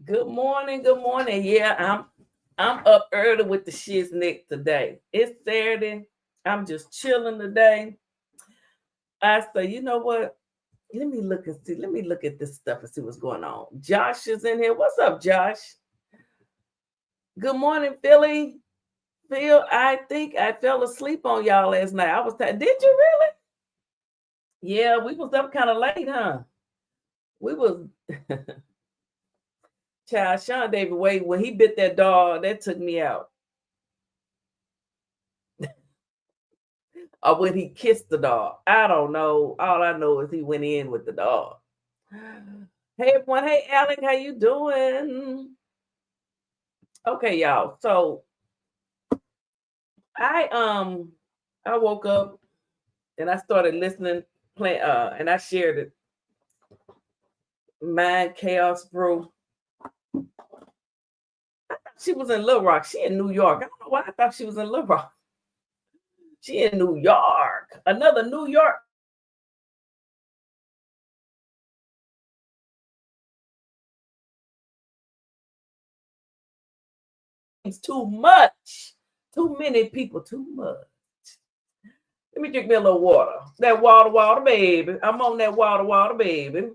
Good morning, good morning. Yeah, I'm up early with the shiznit today. It's Saturday. I'm just chilling today. I say, you know what? Let me look and see. Let me look at this stuff and see what's going on. Josh is in here. What's up, Josh? Good morning, Philly. Phil, I think I fell asleep on y'all last night. I was tired. Did you really? Yeah, we was up kind of late, huh? We was Child Sean David Wade, when he bit that dog, that took me out. Or when he kissed the dog. I don't know. All I know is he went in with the dog. Hey everyone, hey Alec, how you doing? Okay, y'all. So I woke up and I started listening, and I shared it. Mind Chaos Brew. I thought she was in Little Rock. She in New York. I don't know why I thought she was in Little Rock. She in New York. Another New York. It's too much. Too many people. Too much. Let me drink me a little water. That water, baby. I'm on that water, baby.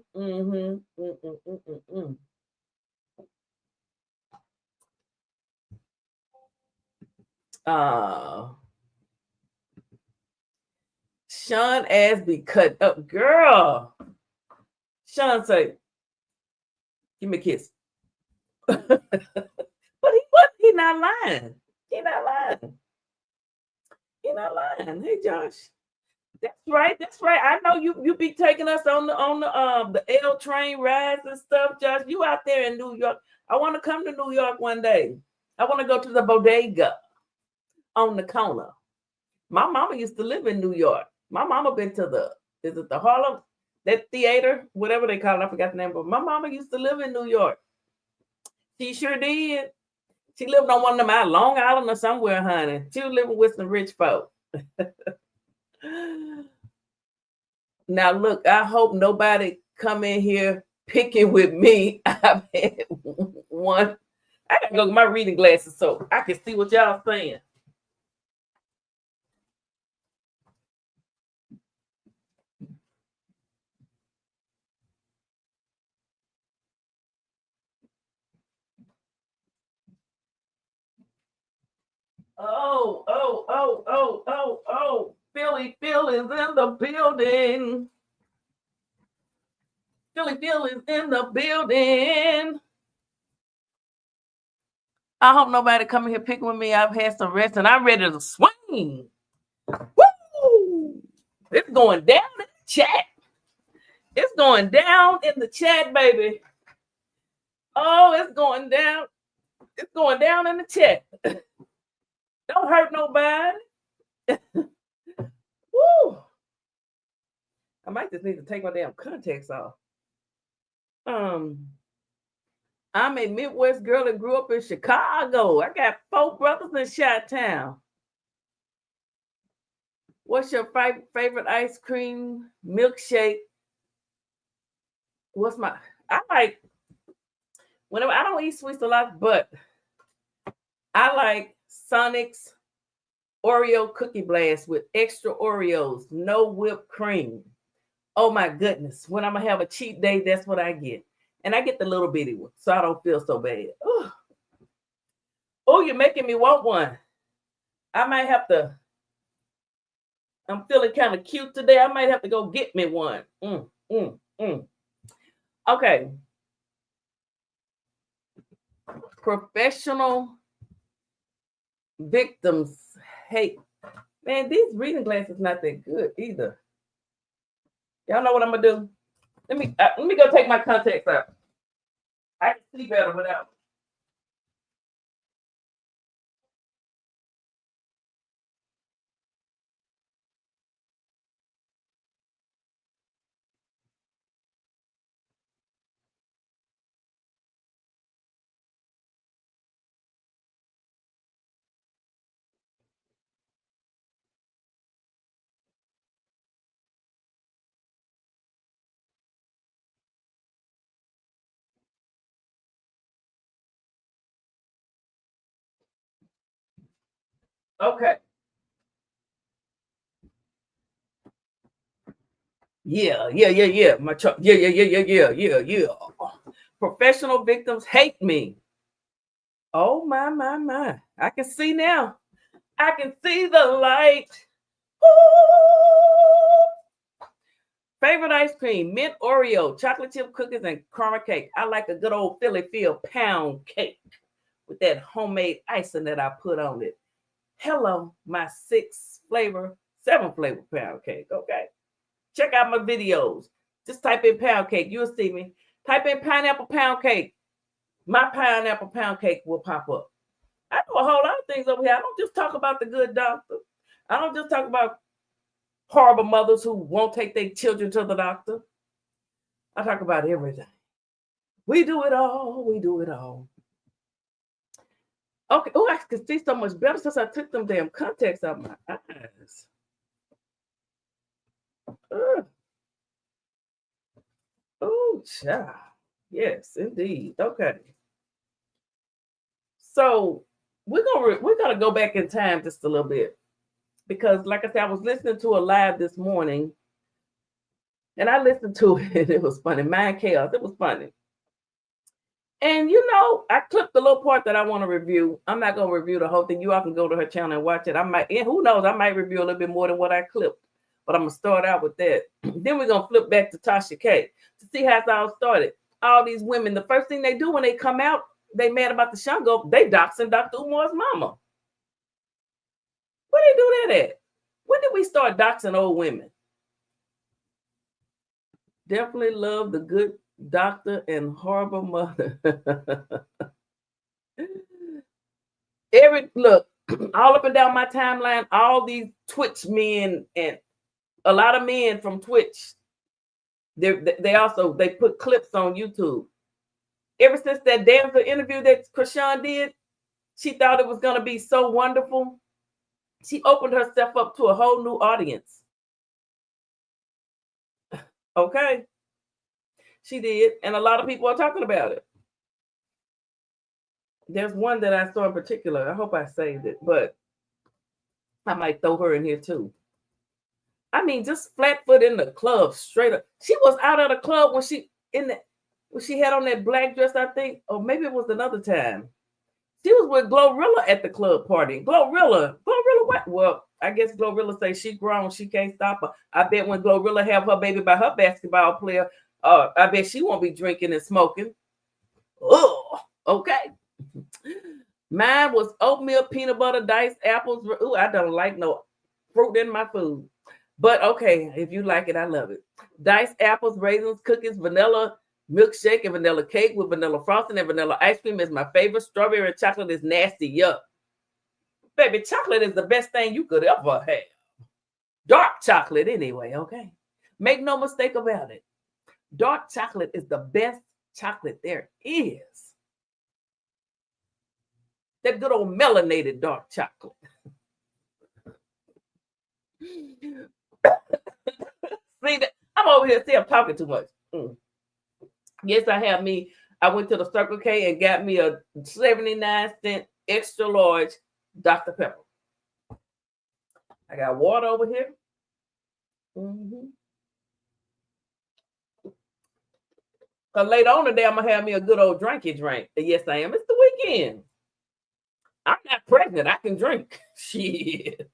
Sean Asby cut up. Girl. Sean say, give me a kiss. But he not lying. He not lying. He not lying. Hey, Josh. That's right. That's right. I know you be taking us on the L train rides and stuff, Josh. You out there in New York. I want to come to New York one day. I want to go to the bodega on the corner. My mama used to live in New York. My mama been to the Harlem, that theater, whatever they call it. I forgot the name, but my mama used to live in New York. She sure did. She lived on one of them out Long Island or somewhere, honey. She was living with some rich folk. Now, look, I hope nobody come in here picking with me. I've had one. I gotta go get my reading glasses so I can see what y'all saying. Oh. Philly Phil is in the building. Philly Phil is in the building. I hope nobody coming here picking with me. I've had some rest and I'm ready to swing. Woo! It's going down in the chat. It's going down in the chat, baby. Oh, it's going down. It's going down in the chat. Don't hurt nobody. Woo! I might just need to take my damn contacts off. I'm a Midwest girl that grew up in Chicago. I got 4 brothers in Chi-Town. What's your favorite ice cream milkshake? What's my? I like whenever I don't eat sweets a lot, but I like Sonic's Oreo cookie blast with extra Oreos, no whipped cream. Oh my goodness! When I'm gonna have a cheat day, that's what I get, and I get the little bitty one, so I don't feel so bad. Oh, you're making me want one. I might have to. I'm feeling kind of cute today. I might have to go get me one. Okay. Professional victims hate. Man, these reading glasses not that good either. Y'all know what I'm gonna do? Let me go take my contacts out. I can see better without. Okay. Yeah. Yeah. Professional victims hate me. Oh my. I can see now. I can see the light. Favorite ice cream, mint Oreo, chocolate chip cookies, and caramel cake. I like a good old Philly Field pound cake with that homemade icing that I put on it. Hello, my 7 flavor pound cake. Okay. Check out my videos. Just type in pound cake. You'll see me. Type in pineapple pound cake. My pineapple pound cake will pop up. I do a whole lot of things over here. I don't just talk about the good doctor. I don't just talk about horrible mothers who won't take their children to the doctor. I talk about everything. We do it all. We do it all. Okay. Oh, I can see so much better since I took them damn contacts out of my eyes. Oh, child. Yes, indeed. Okay. So we're gonna go back in time just a little bit because, like I said, I was listening to a live this morning, and I listened to it. And it was funny. Mind chaos. It was funny. And I clipped the little part that I want to review. I'm not gonna review the whole thing. You all can go to her channel and watch it. I might, and who knows, I might review a little bit more than what I clipped. But I'm gonna start out with that. Then we're gonna flip back to Tasha K to see how it all started. All these women, the first thing they do when they come out, they mad about the Shango, they doxing Dr. Umar's mama. Where they do that at? When did we start doxing old women? Definitely love the good doctor and horrible mother. Look, all up and down my timeline, all these Twitch men and a lot of men from Twitch, they put clips on YouTube. Ever since that damsel interview that Krishan did, she thought it was going to be so wonderful. She opened herself up to a whole new audience. Okay. She did. And a lot of people are talking about it. There's one that I saw in particular. I hope I saved it, but I might throw her in here too. I mean, just flat foot in the club, straight up. She was out of the club when she had on that black dress, I think, or maybe it was another time. She was with Glorilla at the club party. Glorilla, what? Well, I guess Glorilla say she grown, she can't stop her. I bet when Glorilla have her baby by her basketball player, I bet she won't be drinking and smoking. Oh, okay. Mine was oatmeal, peanut butter, diced apples. Ooh, I don't like no fruit in my food. But okay, if you like it, I love it. Diced apples, raisins, cookies, vanilla milkshake, and vanilla cake with vanilla frosting and vanilla ice cream is my favorite. Strawberry and chocolate is nasty. Yuck. Baby, chocolate is the best thing you could ever have. Dark chocolate, anyway, okay? Make no mistake about it. Dark chocolate is the best chocolate there is. That good old melanated dark chocolate. See that I'm over here. See, I'm talking too much. Yes, I went to the Circle K and got me a 79-cent extra large Dr. Pepper. I got water over here. Cause later on today, I'm gonna have me a good old drinky drink. And yes, I am. It's the weekend. I'm not pregnant. I can drink. Shit.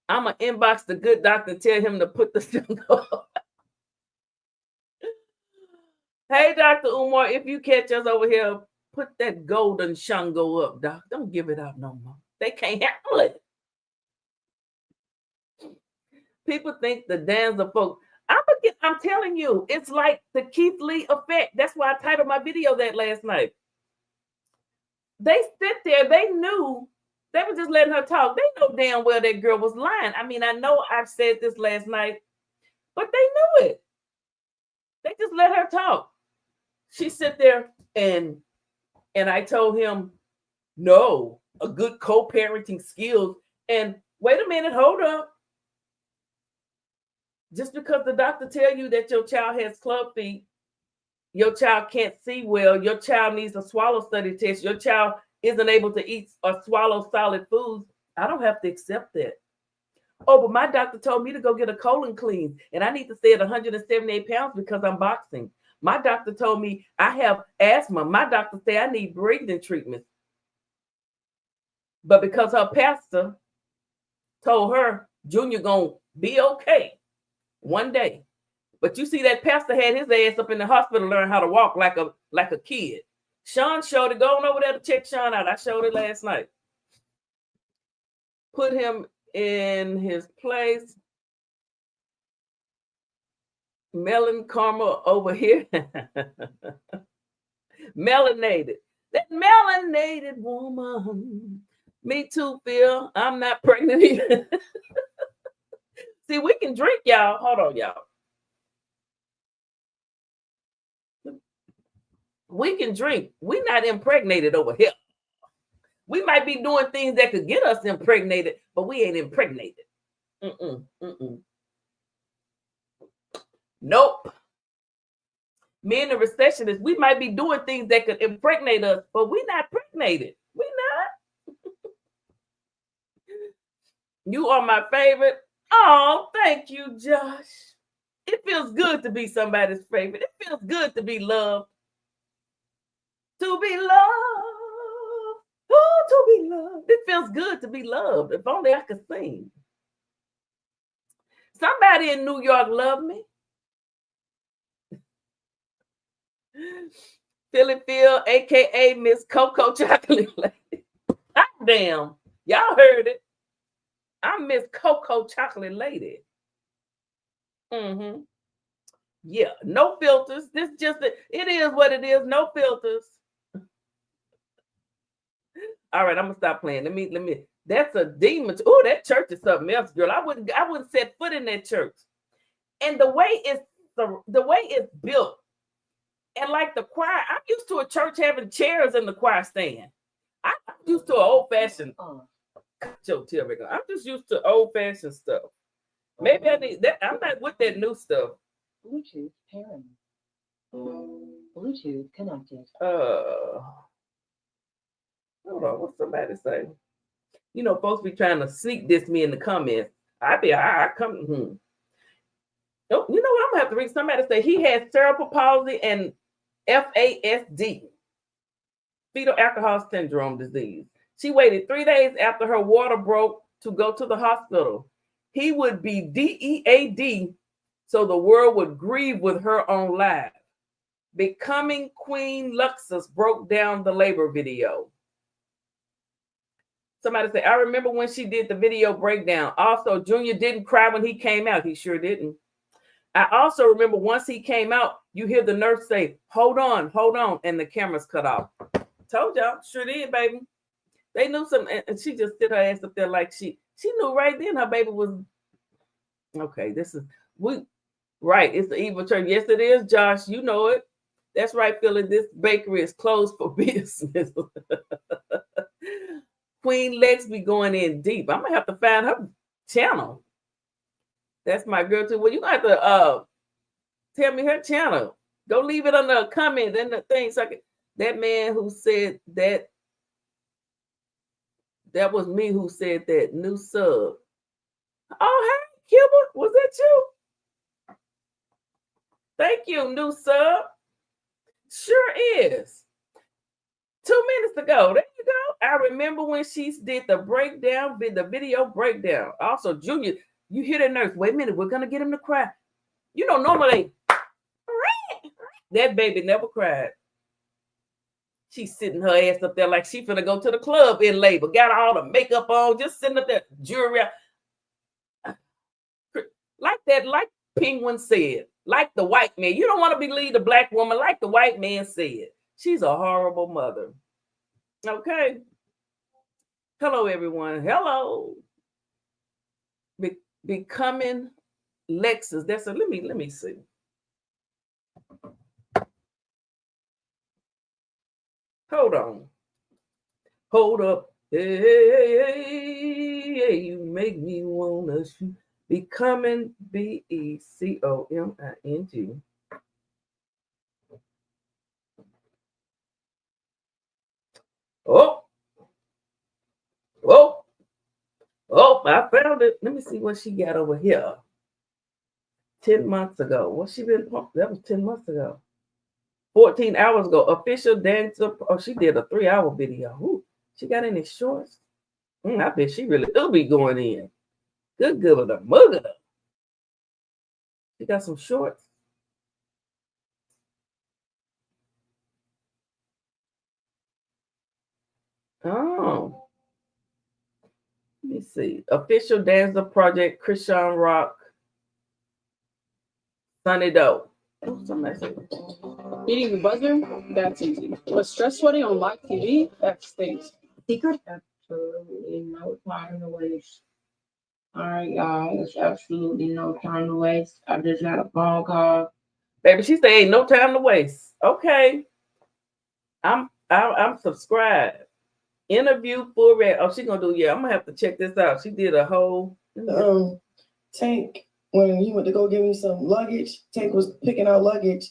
I'm gonna inbox the good doctor and tell him to put the Shango. Hey, Dr. Umar, if you catch us over here, put that golden Shango up, doc. Don't give it out no more. They can't handle it. People think the Danza folk. I'm telling you, it's like the Keith Lee effect. That's why I titled my video that last night. They sit there, they knew, they were just letting her talk. They know damn well that girl was lying. I mean, I know I've said this last night, but they knew it. They just let her talk. She sit there and I told him, no, a good co-parenting skills. And wait a minute, hold up. Just because the doctor tell you that your child has club feet, your child can't see well, your child needs a swallow study test, your child isn't able to eat or swallow solid foods, I don't have to accept that. Oh, but my doctor told me to go get a colon clean and I need to stay at 178 pounds because I'm boxing. My doctor told me I have asthma. My doctor said I need breathing treatment. But because her pastor told her, Junior gonna be okay one day. But you see that pastor had his ass up in the hospital learn how to walk like a kid. Sean showed it. Go on over there to check Sean out. I showed it last night. Put him in his place. Melon Karma over here. Melanated. That melanated woman. Me too, Phil. I'm not pregnant either. See, we can drink, y'all. Hold on, y'all. We can drink. We're not impregnated over here. We might be doing things that could get us impregnated, but we ain't impregnated. Nope. Me and the receptionist, we might be doing things that could impregnate us, but we're not impregnated. We're not. You are my favorite. Oh, thank you, Josh. It feels good to be somebody's favorite. It feels good to be loved. To be loved. Oh, to be loved. It feels good to be loved. If only I could sing. Somebody in New York loved me. Philly Phil, a.k.a. Miss Cocoa Chocolate Lady. God damn. Y'all heard it. I'm Miss Cocoa Chocolate Lady. Yeah, no filters. This just, it is what it is. No filters. All right, I'm gonna stop playing. Let me. That's a demon. Oh, that church is something else, girl. I wouldn't set foot in that church. And the way it's built, and like the choir, I'm used to a church having chairs in the choir stand. I'm used to an old-fashioned. I'm just used to old-fashioned stuff. Maybe I need that. I'm not with that new stuff. Bluetooth pairing. Bluetooth connected. Hold on, what's somebody say? You know, folks be trying to sneak diss me in the comments. I come. Oh, you know what? I'm gonna have to read. Somebody say he has cerebral palsy and FASD, fetal alcohol syndrome disease. She waited 3 days after her water broke to go to the hospital. He would be DEAD, so the world would grieve with her on live. Becoming Queen Luxus broke down the labor video. Somebody say, I remember when she did the video breakdown. Also, Junior didn't cry when he came out. He sure didn't. I also remember once he came out, you hear the nurse say, hold on, and the camera's cut off. Told y'all, sure did, baby. They knew something, and she just sit her ass up there like she knew right then her baby was, okay, it's the evil church. Yes, it is, Josh, you know it. That's right, Philly, this bakery is closed for business. Queen Lex be going in deep. I'm gonna have to find her channel. That's my girl too. Well, you gonna have to tell me her channel. Go leave it under a comment and the thing. So that man who said that was me who said that. New sub. Oh, hey, Gilbert, was that you? Thank you, new sub. Sure is. 2 minutes ago. There you go. I remember when she did the breakdown, the video breakdown. Also, Junior, you hear that nurse. Wait a minute, we're gonna get him to cry. You know, normally that baby never cried. She's sitting her ass up there like she finna go to the club in labor. Got all the makeup on, just sitting up there, jewelry. Like that, like Penguin said, like the white man. You don't want to believe the black woman, like the white man said. She's a horrible mother. Okay. Hello, everyone. Hello. Becoming Lexus. That's a let me see. Hold on. Hold up. Hey, you make me wanna shoot. Becoming BECOMING. Oh, I found it. Let me see what she got over here. 10 months ago. What she been? That was 10 months ago. 14 hours ago. Official dancer. Oh, she did a 3-hour video. Ooh, she got any shorts? I bet she really will be going in. Good with a mugger. She got some shorts. Oh. Let me see. Official dancer project, Christian Rock. Sunny Doe. Oh, somebody said. Beating the buzzer? That's easy. But stress sweating on live TV? That stinks. Secret? Absolutely no time to waste. All right, guys. Absolutely no time to waste. I just got a phone call. Baby, she said ain't no time to waste. Okay. I'm subscribed. Interview for red. Oh, she gonna do, yeah. I'm gonna have to check this out. She did a whole Tank, when he went to go give me some luggage, Tank was picking out luggage,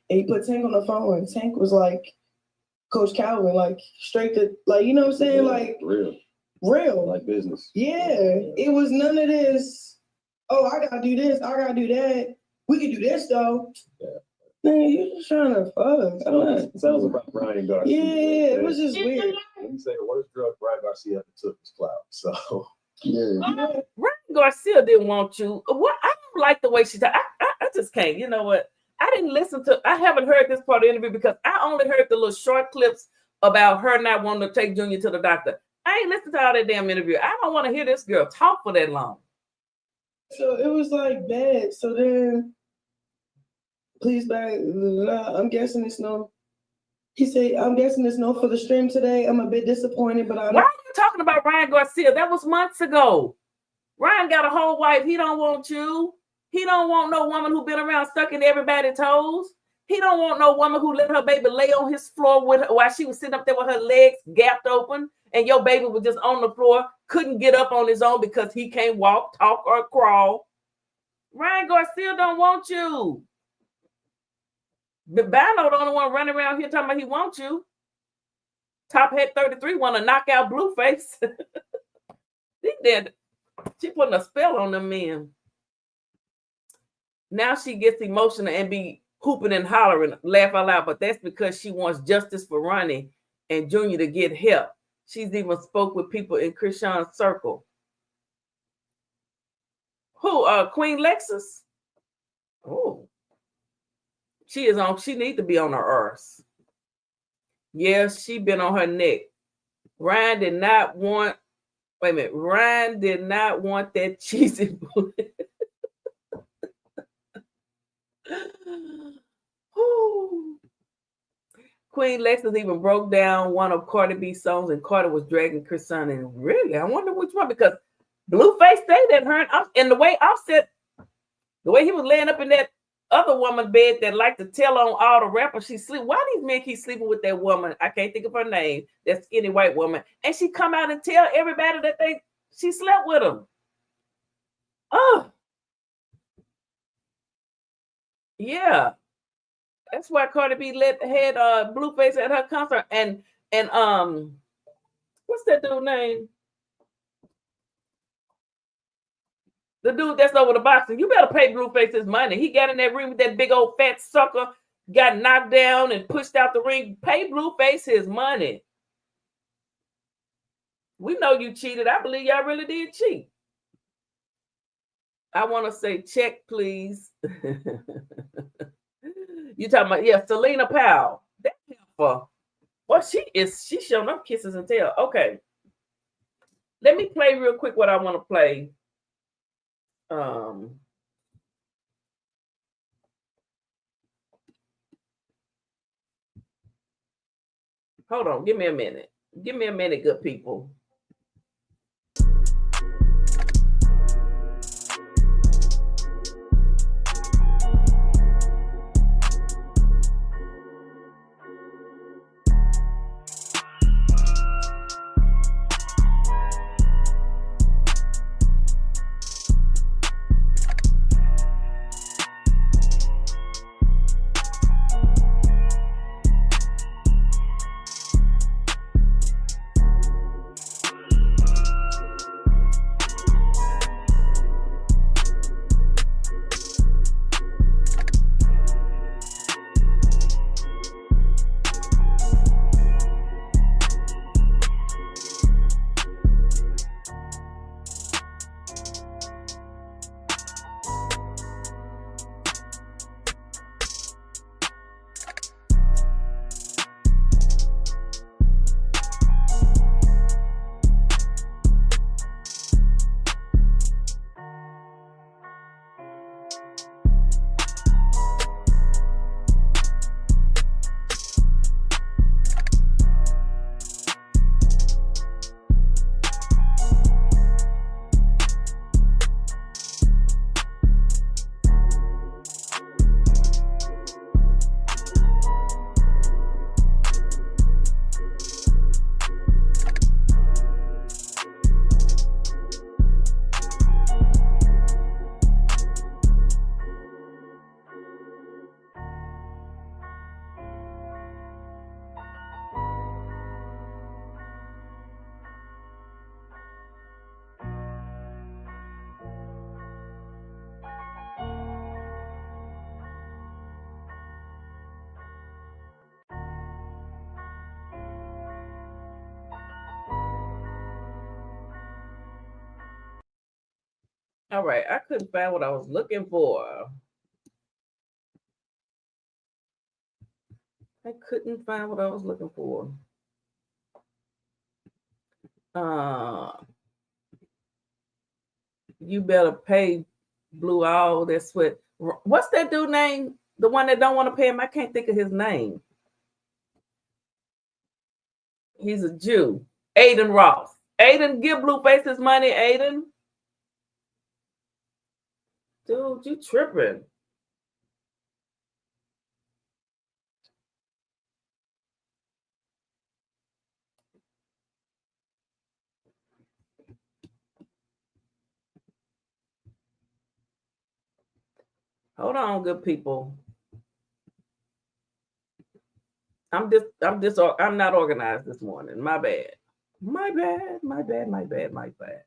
and he put Tank on the phone, and Tank was like Coach Calvin, like straight to, like, you know what I'm saying? Yeah, like real, like business. Yeah, it was none of this. Oh, I gotta do this, I gotta do that. We can do this though. Yeah. Man, you're just trying to fuck. Sounds about Ryan Garcia. Yeah, it was just weird. Let me say the worst drug Ryan Garcia ever took was clout. So yeah. Ryan Garcia didn't want you. What I don't like the way she talked. I just can't. You know what? I haven't heard this part of the interview because I only heard the little short clips about her not wanting to take Junior to the doctor. I ain't listened to all that damn interview. I don't want to hear this girl talk for that long. So it was like bad. So then, please back. I'm guessing it's no. He said, I'm guessing it's no for the stream today. I'm a bit disappointed, but I. Why are you talking about Ryan Garcia? That was months ago. Ryan got a whole wife. He don't want you. He don't want no woman who been around sucking everybody's toes. He don't want no woman who let her baby lay on his floor with her while she was sitting up there with her legs gapped open, and your baby was just on the floor, couldn't get up on his own because he can't walk, talk, or crawl. Ryan Garcia don't want you. The Bano the only one running around here talking about he wants you. Top Hat 33 want to knock out Blueface. He did. She putting a spell on them men. Now she gets emotional and be hooping and hollering, laugh out loud, but that's because she wants justice for Ronnie and Junior to get help. She's even spoke with people in Krishan's circle. Who? Queen Lexus? Oh. She needs to be on her arse. Yes, she been on her neck. Ryan did not want that cheesy bullet. Queen Lexus even broke down one of Cardi B's songs, and Cardi was dragging Krishan. And really, I wonder which one, because Blueface stayed at her, and the way Offset, the way he was laying up in that other woman bed that like to tell on all the rappers she sleep. Why these men keep sleeping with that woman? I can't think of her name. That skinny white woman, and she come out and tell everybody that she slept with him. Oh, yeah, that's why Cardi B had Blueface at her concert, and what's that dude name? The dude that's over the boxing. You better pay Blueface his money. He got in that ring with that big old fat sucker, got knocked down and pushed out the ring. Pay Blueface his money. We know you cheated. I believe y'all really did cheat. I want to say check, please. You talking about, yeah, Selena Powell. That heifer. Well, she's showing up kisses and tail. Okay. Let me play real quick what I want to play. Hold on, give me a minute. Give me a minute, good people. All right, I couldn't find what I was looking for. I couldn't find what I was looking for. You better pay Blue all that sweat. What's that dude name? The one that don't want to pay him? I can't think of his name. He's a Jew. Aiden Ross. Aiden, give Blueface his money, Aiden. Dude, you tripping. Hold on, good people. I'm not organized this morning. My bad. My bad.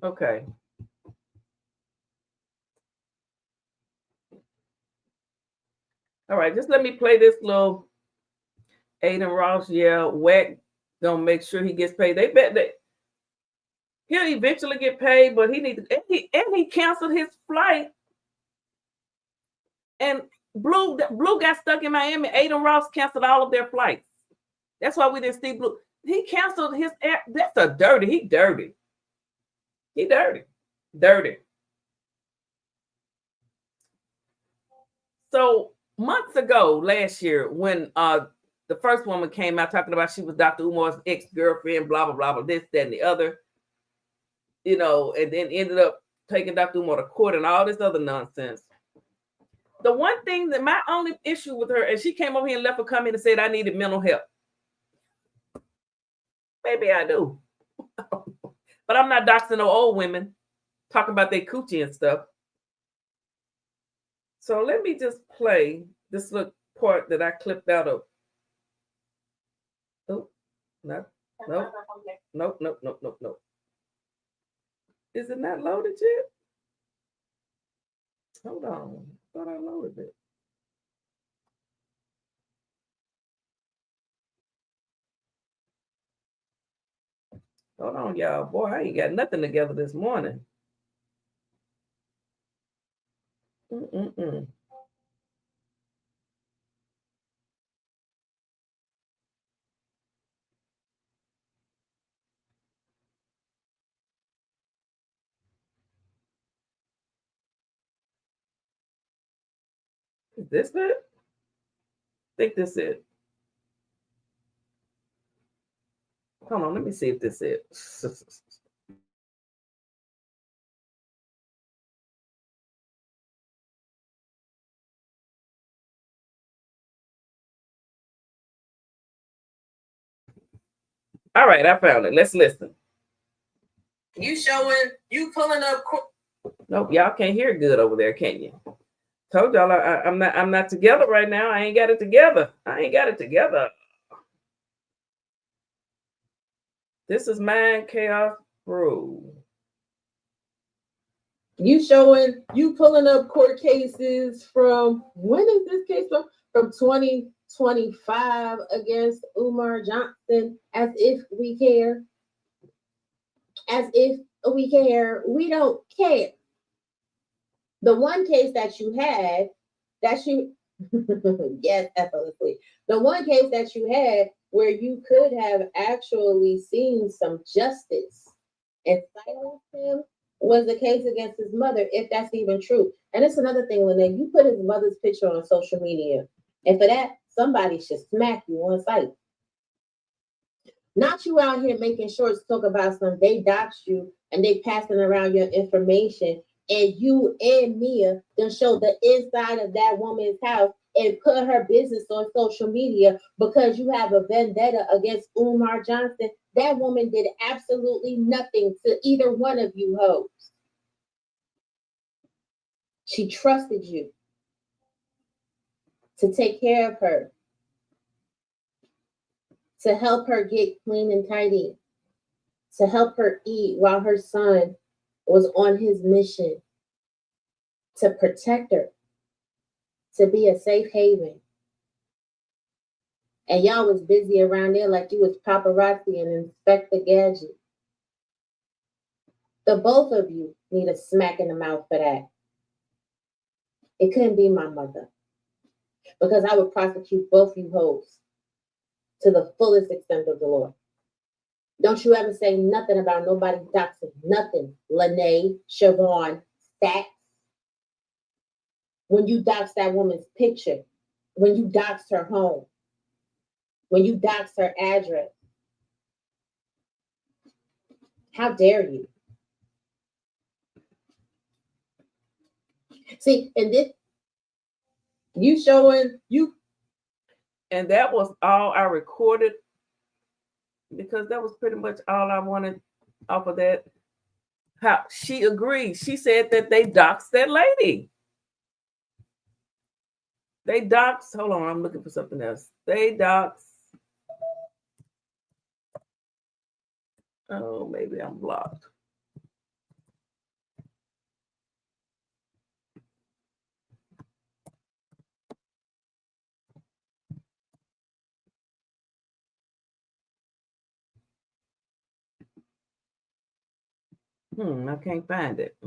Okay. All right, just let me play this little Aiden Ross. Yeah, Wack gonna make sure he gets paid. They bet that he'll eventually get paid, but he needs and he canceled his flight. And Blue got stuck in Miami. Aiden Ross canceled all of their flights. That's why we didn't see Blue. He canceled his. That's a dirty. He dirty. He dirty. Dirty. So months ago, last year, when the first woman came out talking about she was Dr. Umar's ex-girlfriend, blah blah blah blah, this, that, and the other, and then ended up taking Dr. Umar to court and all this other nonsense. The one thing that my only issue with her, and she came over here and left a comment and said I needed mental help. Maybe I do. But I'm not doxing no old women talking about their coochie and stuff. So let me just play this little part that I clipped out of. Oh, no. Nope. Is it not loaded yet? Hold on. I thought I loaded it. Hold on, y'all. Boy, I ain't got nothing together this morning. Is this it? I think this is it. Hold on, let me see if this is it. All right, I found it. Let's listen. You pulling up. Nope, y'all can't hear it good over there, can you? Told y'all I'm not together right now. I ain't got it together. This is Mind Chaos Brew. You pulling up court cases from, when is this case from? From 2025 against Umar Johnson, as if we care. As if we care. We don't care. The one case that you had, yes, effortlessly. The one case that you had where you could have actually seen some justice and silenced him was the case against his mother, if that's even true. And it's another thing, Lene, you put his mother's picture on social media, and for that, somebody should smack you on sight. Not you out here making shorts talk about some, they doxed you and they passing around your information, and you and Mia then show the inside of that woman's house and put her business on social media because you have a vendetta against Umar Johnson. That woman did absolutely nothing to either one of you hoes. She trusted you to take care of her, to help her get clean and tidy, to help her eat while her son was on his mission, to protect her, to be a safe haven. And y'all was busy around there like you was paparazzi and Inspector Gadget. The both of you need a smack in the mouth for that. It couldn't be my mother, because I would prosecute both you hoes to the fullest extent of the law. Don't you ever say nothing about nobody doxing, nothing. Lene, Siobhan, Stacks. When you doxed that woman's picture, when you doxed her home, when you doxed her address. How dare you? See, and this, you showing, you. And that was all I recorded, because that was pretty much all I wanted off of that. How she agreed. She said that they doxed that lady. They doxed. Hold on, I'm looking for something else. They doxed. Oh, maybe I'm blocked. I can't find it.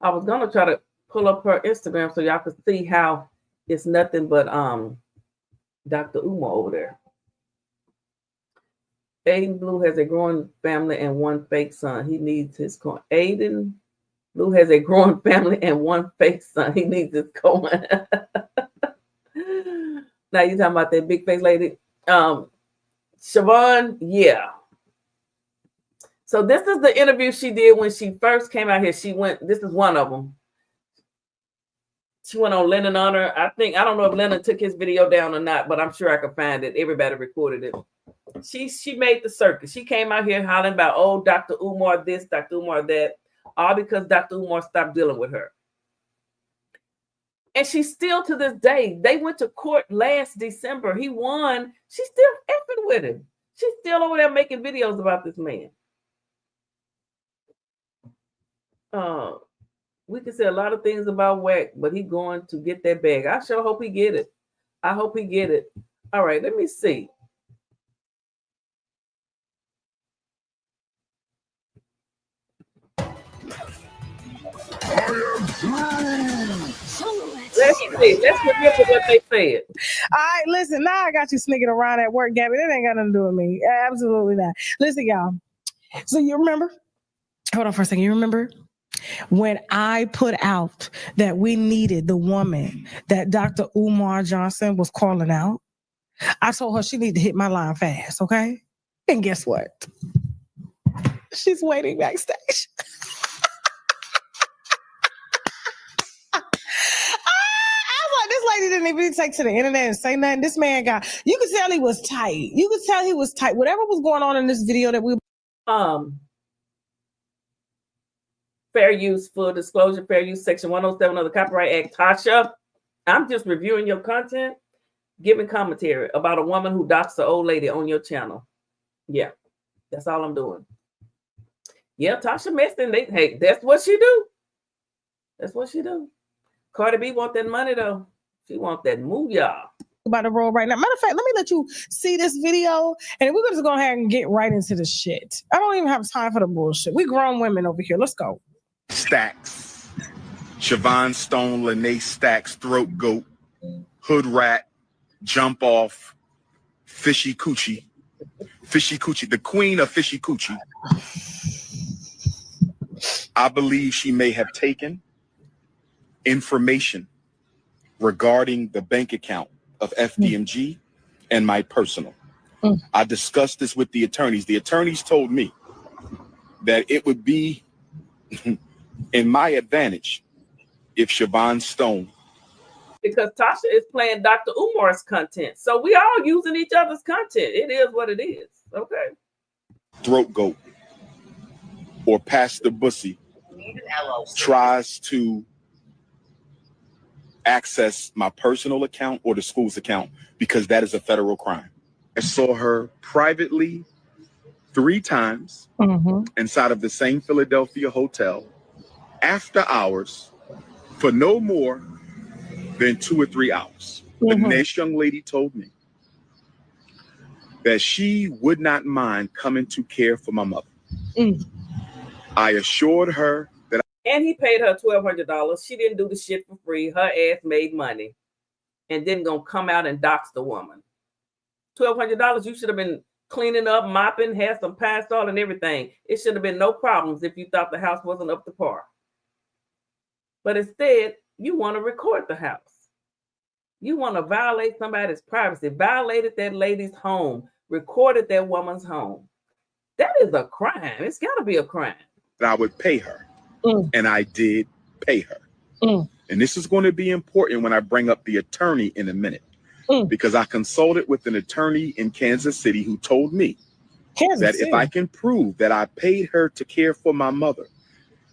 I was gonna try to pull up her Instagram so y'all could see how it's nothing but Dr. Umar over there. Aiden Blue has a growing family and one fake son. He needs his coin. Aiden Blue has a growing family and one fake son. He needs his coin. Now you talking about that big face lady? Siobhan, yeah. So this is the interview she did when she first came out here. This is one of them. She went on Lennon Honor. I don't know if Lennon took his video down or not, but I'm sure I could find it. Everybody recorded it. She made the circus. She came out here hollering about, oh, Dr. Umar this, Dr. Umar that, all because Dr. Umar stopped dealing with her. And she's still to this day. They went to court last December. He won. She's still effing with him. She's still over there making videos about this man. We can say a lot of things about Wack, but he's going to get that bag. I sure hope he get it. I hope he get it. All right, let me see. Let's see. Let's remember what they said. All right, listen. Now I got you sneaking around at work, Gabby. That ain't got nothing to do with me. Absolutely not. Listen, y'all. So you remember? Hold on for a second. You remember when I put out that we needed the woman that Dr. Umar Johnson was calling out? I told her she needed to hit my line fast, okay? And guess what? She's waiting backstage. This lady didn't even take to the internet and say nothing. This man you could tell he was tight. You could tell he was tight. Whatever was going on in this video that we fair use, full disclosure, fair use, section 107 of the Copyright Act. Tasha, I'm just reviewing your content, giving commentary about a woman who doxed an old lady on your channel. Yeah, that's all I'm doing. Yeah, Tasha messed in. Hey, that's what she do. That's what she do. Cardi B want that money though. She want that move, y'all. About to roll right now. Matter of fact, let me let you see this video, and we're just go ahead and get right into the shit. I don't even have time for the bullshit. We grown women over here. Let's go. Stacks. Siobhan Stone, Lene Stacks, Throat Goat, Hood Rat, Jump Off, Fishy Coochie, the queen of Fishy Coochie. I believe she may have taken information regarding the bank account of FDMG and my personal. I discussed this with the attorneys. The attorneys told me that it would be in my advantage if Siobhan Stone. Because Tasha is playing Dr. Umar's content. So we all using each other's content. It is what it is. Okay. Throat Goat or Pastor Bussy tries to access my personal account or the school's account because that is a federal crime. I saw her privately 3 times inside of the same Philadelphia hotel after hours for no more than 2 or 3 hours. The next young lady told me that she would not mind coming to care for my mother. I assured her that and he paid her $1,200. She didn't do the shit for free. Her ass made money and then gonna come out and dox the woman. $1,200, you should have been cleaning up, mopping, had some pine salt and everything. It should have been no problems if you thought the house wasn't up to par. But instead, you want to record the house. You want to violate somebody's privacy, violated that lady's home, recorded that woman's home. That is a crime. It's got to be a crime. I would pay her. And I did pay her. And this is going to be important when I bring up the attorney in a minute. Because I consulted with an attorney in Kansas City who told me that if I can prove that I paid her to care for my mother,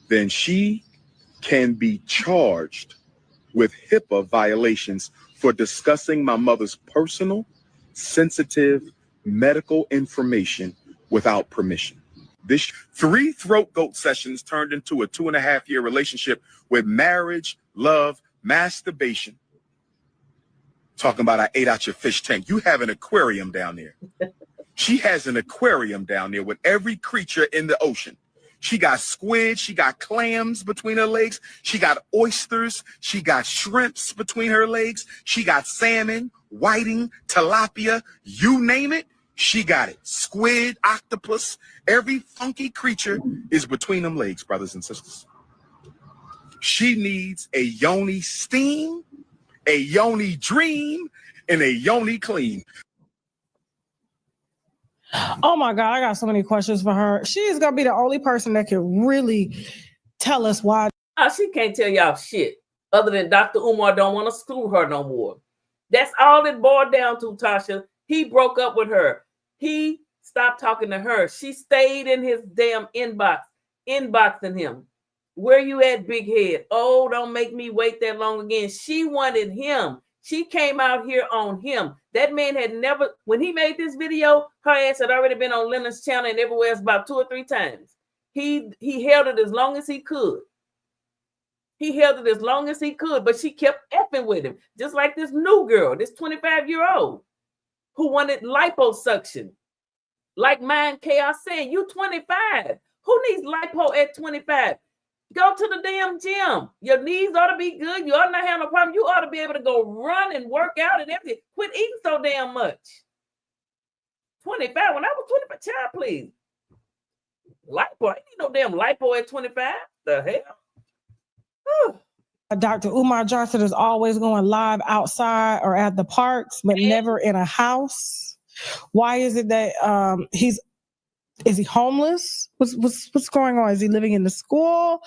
then she can be charged with HIPAA violations for discussing my mother's personal, sensitive medical information without permission. This 3 throat goat sessions turned into a 2.5-year relationship with marriage, love, masturbation. Talking about I ate out your fish tank. You have an aquarium down there. She has an aquarium down there with every creature in the ocean. She got squid. She got clams between her legs. She got oysters. She got shrimps between her legs. She got salmon, whiting, tilapia, you name it. She got it. Squid, octopus, every funky creature is between them legs, brothers and sisters. She needs a yoni steam, a yoni dream, and a yoni clean. Oh my God, I got so many questions for her. She is gonna be the only person that can really tell us why. She can't tell y'all shit other than Dr. Umar don't want to screw her no more. That's all it boiled down to, Tasha. He broke up with her. He stopped talking to her. She stayed in his damn inboxing him. Where you at, big head? Oh, don't make me wait that long again. She wanted him. She came out here on him. That man had never, when he made this video, her ass had already been on Leonard's channel and everywhere else about 2 or 3 times. He held it as long as he could. He held it as long as he could, but she kept effing with him. Just like this new girl, this 25-year-old who wanted liposuction. Like mine, Chaos said, you 25. Who needs lipo at 25? Go to the damn gym. Your knees ought to be good. You ought not have no problem. You ought to be able to go run and work out and everything. Quit eating so damn much. 25. When I was 25, child, please. Lipo. I ain't need no damn lipo at 25. The hell? Dr. Umar Johnson is always going live outside or at the parks, but never in a house. Why is it that is he homeless? What's going on? Is he living in the school?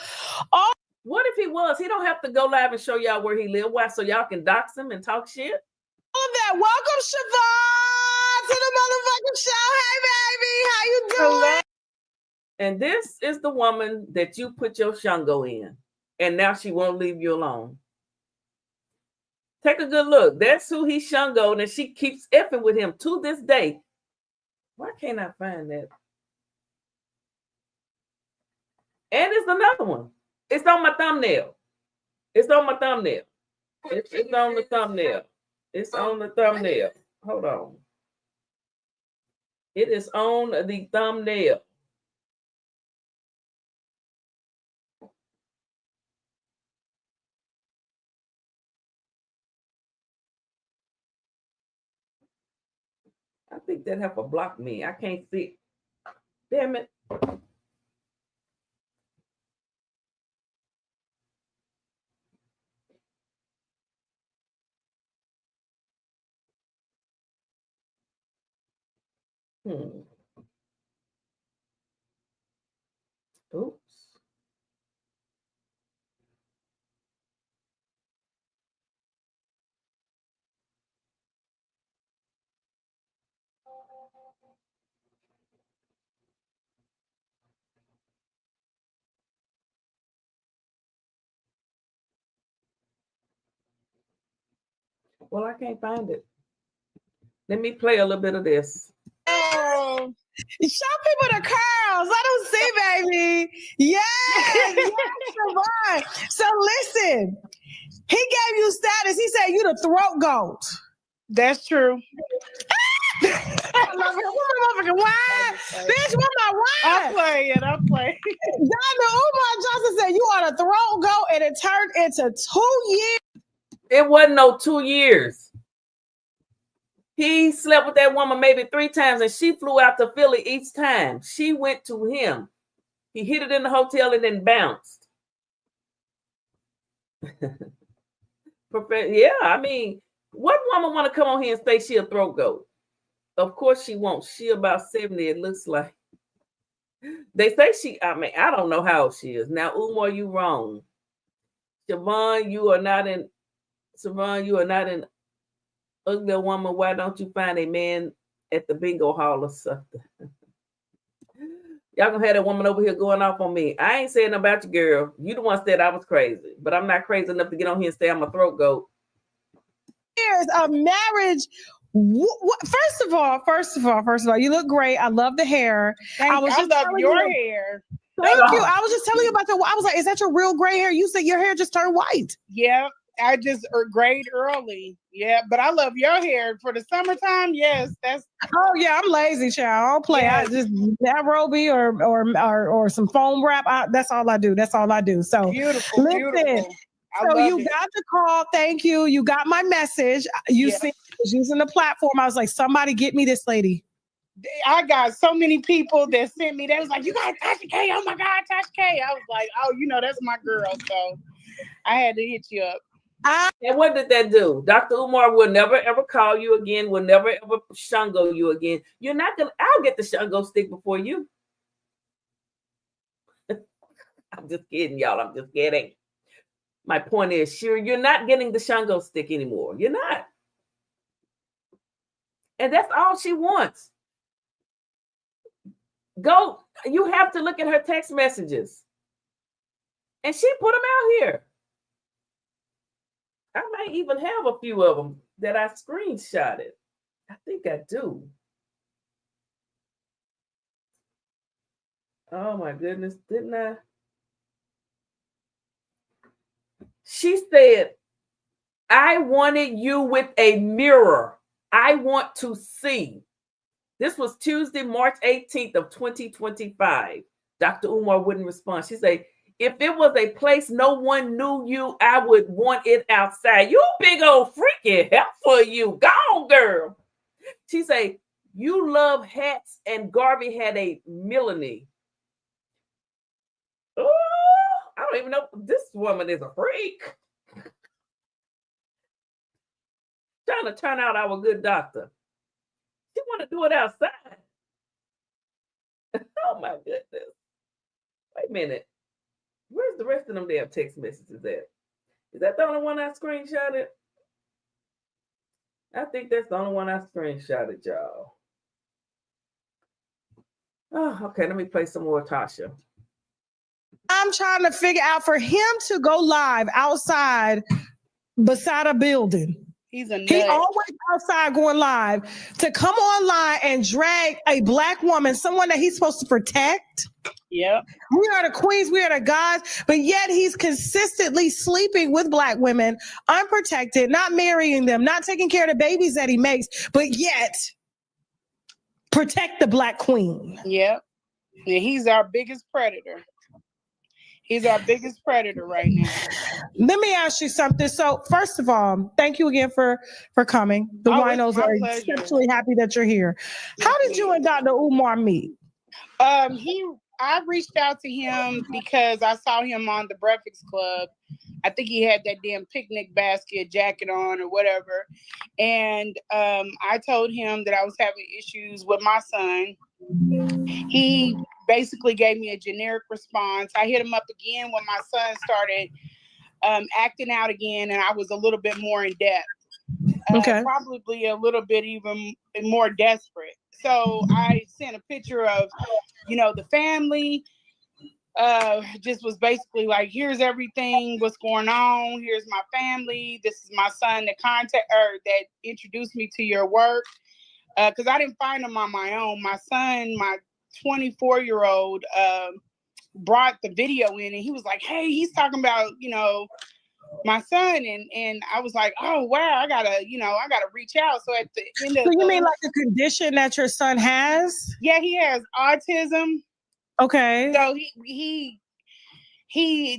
Oh, what if he was? He don't have to go live and show y'all where he live. Why? So y'all can dox him and talk shit? All of that. Welcome, Siobhan, to the motherfucking show. Hey, baby. How you doing? And this is the woman that you put your Shango in. And now she won't leave you alone. Take a good look. That's who he Shangoed, and she keeps effing with him to this day. Why can't I find that? And it's another one. It's on my thumbnail. It's on my thumbnail. It's on the thumbnail. It's on the thumbnail. Hold on. It is on the thumbnail. I think that heifer blocked me. I can't see. Damn it. Oops. Well, I can't find it. Let me play a little bit of this. Show people the curls. Let them see, baby. Yes, Siobhan. So listen, he gave you status. He said you the throat goat. That's true. I love it. What motherfucking wine? Bitch, what my wine? I'm playing. Dr. Umar Johnson said you are the throat goat, and it turned into 2 years. It wasn't no 2 years. He slept with that woman maybe 3 times, and she flew out to Philly each time. She went to him. He hit it in the hotel and then bounced. Yeah, I mean, what woman want to come on here and say she a throat goat? Of course she won't. She about 70, it looks like. They say she, I mean, I don't know how old she is. Now, Umar, you wrong. Siobhan, you are not an ugly woman. Why don't you find a man at the bingo hall or something? Y'all gonna have that woman over here going off on me. I ain't saying about you, girl. You the one said I was crazy, but I'm not crazy enough to get on here and say I'm a throat goat. Years of marriage. First of all, you look great. I love the hair. I love your hair. Thank you. I was just telling you about I was like, is that your real gray hair? You said your hair just turned white. Yeah. I just grade early. Yeah, but I love your hair for the summertime. Yes, that's Oh yeah, I'm lazy, child. I don't play. Yes. I just Nairobi or some foam wrap. That's all I do. That's all I do. So beautiful, listen. beautiful. I So love you it. got the call. Thank you. You got my message. You Yeah. see, I was using the platform. I was like, somebody get me this lady. I got so many people that sent me. They was like, "You got Tasha K? Oh my God, Tasha K!" I was like, "Oh, that's my girl." So I had to hit you up. And what did that do? Dr. Umar will never ever call you again, will never ever Shango you again. You're not gonna, I'll get the Shango stick before you. I'm just kidding, y'all. I'm just kidding. My point is, sure, you're not getting the Shango stick anymore. You're not. And that's all she wants. Go, you have to look at her text messages. And she put them out here. I might even have a few of them that I screenshotted. I think I do. Oh my goodness, didn't I? She said, I wanted you with a mirror. I want to see. This was Tuesday, March 18th of 2025. Dr. Umar wouldn't respond. She said, if it was a place no one knew you, I would want it outside. You big old freaky help for you. Gone, girl. She said, you love hats and Garvey had a Melanie. Oh, I don't even know if this woman is a freak. Trying to turn out our good doctor. She want to do it outside. Oh my goodness. Wait a minute. Where's the rest of them damn text messages at? Is that the only one I screenshotted? I think that's the only one I screenshotted, y'all. Oh, okay. Let me play some more Tasha. I'm trying to figure out for him to go live outside beside a building. He's a nut. He always outside going live to come online and drag a black woman, someone that he's supposed to protect. Yep. We are the queens, we are the gods, but yet he's consistently sleeping with black women, unprotected, not marrying them, not taking care of the babies that he makes, but yet protect the black queen. Yep. And he's our biggest predator. He's our biggest predator right now. Let me ask you something. So, first of all, thank you again for coming. The winos are exceptionally happy that you're here. How did you and Dr. Umar meet? I reached out to him because I saw him on the Breakfast Club. I think he had that damn picnic basket jacket on or whatever. And I told him that I was having issues with my son. He basically gave me a generic response. I hit him up again when my son started acting out again, and I was a little bit more in depth. Probably a little bit even more desperate. So I sent a picture of, the family. Just was basically like, here's everything, what's going on. Here's my family. This is my son that introduced me to your work. Because I didn't find him on my own. My son, my 24-year-old, brought the video in, and he was like, hey, he's talking about, my son, and I was like, oh wow, I gotta reach out. So at the end of you mean like the condition that your son has? Yeah, he has autism. Okay. So he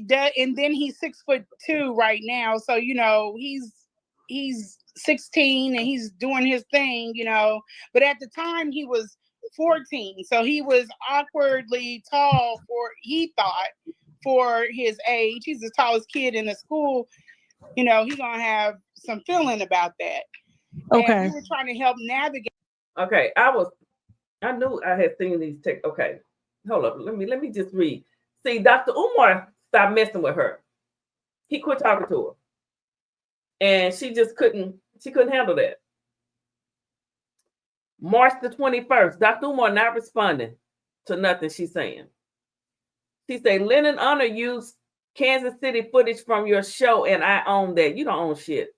does, and then he's 6'2" right now. So he's 16 and he's doing his thing, But at the time he was 14, so he was awkwardly tall for his age. He's the tallest kid in the school. He's gonna have some feeling about that. Okay. And we were trying to help navigate. Okay, I knew I had seen these texts. Okay, hold up. Let me just read. See, Dr. Umar stopped messing with her. He quit talking to her, and she just couldn't handle that. March the 21st, Dr. Umar not responding to nothing she's saying. She said, Lennon Honor used Kansas City footage from your show, and I own that. You don't own shit.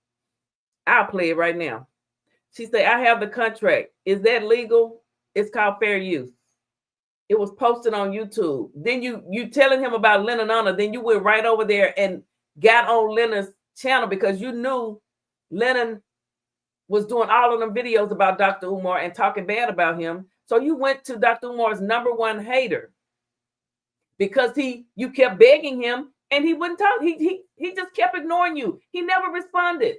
I'll play it right now. She said, I have the contract. Is that legal? It's called fair use. It was posted on YouTube. Then you telling him about Lennon Honor. Then you went right over there and got on Lennon's channel because you knew Lennon was doing all of them videos about Dr. Umar and talking bad about him. So you went to Dr. Umar's #1 hater because you kept begging him and he wouldn't talk. He just kept ignoring you. He never responded.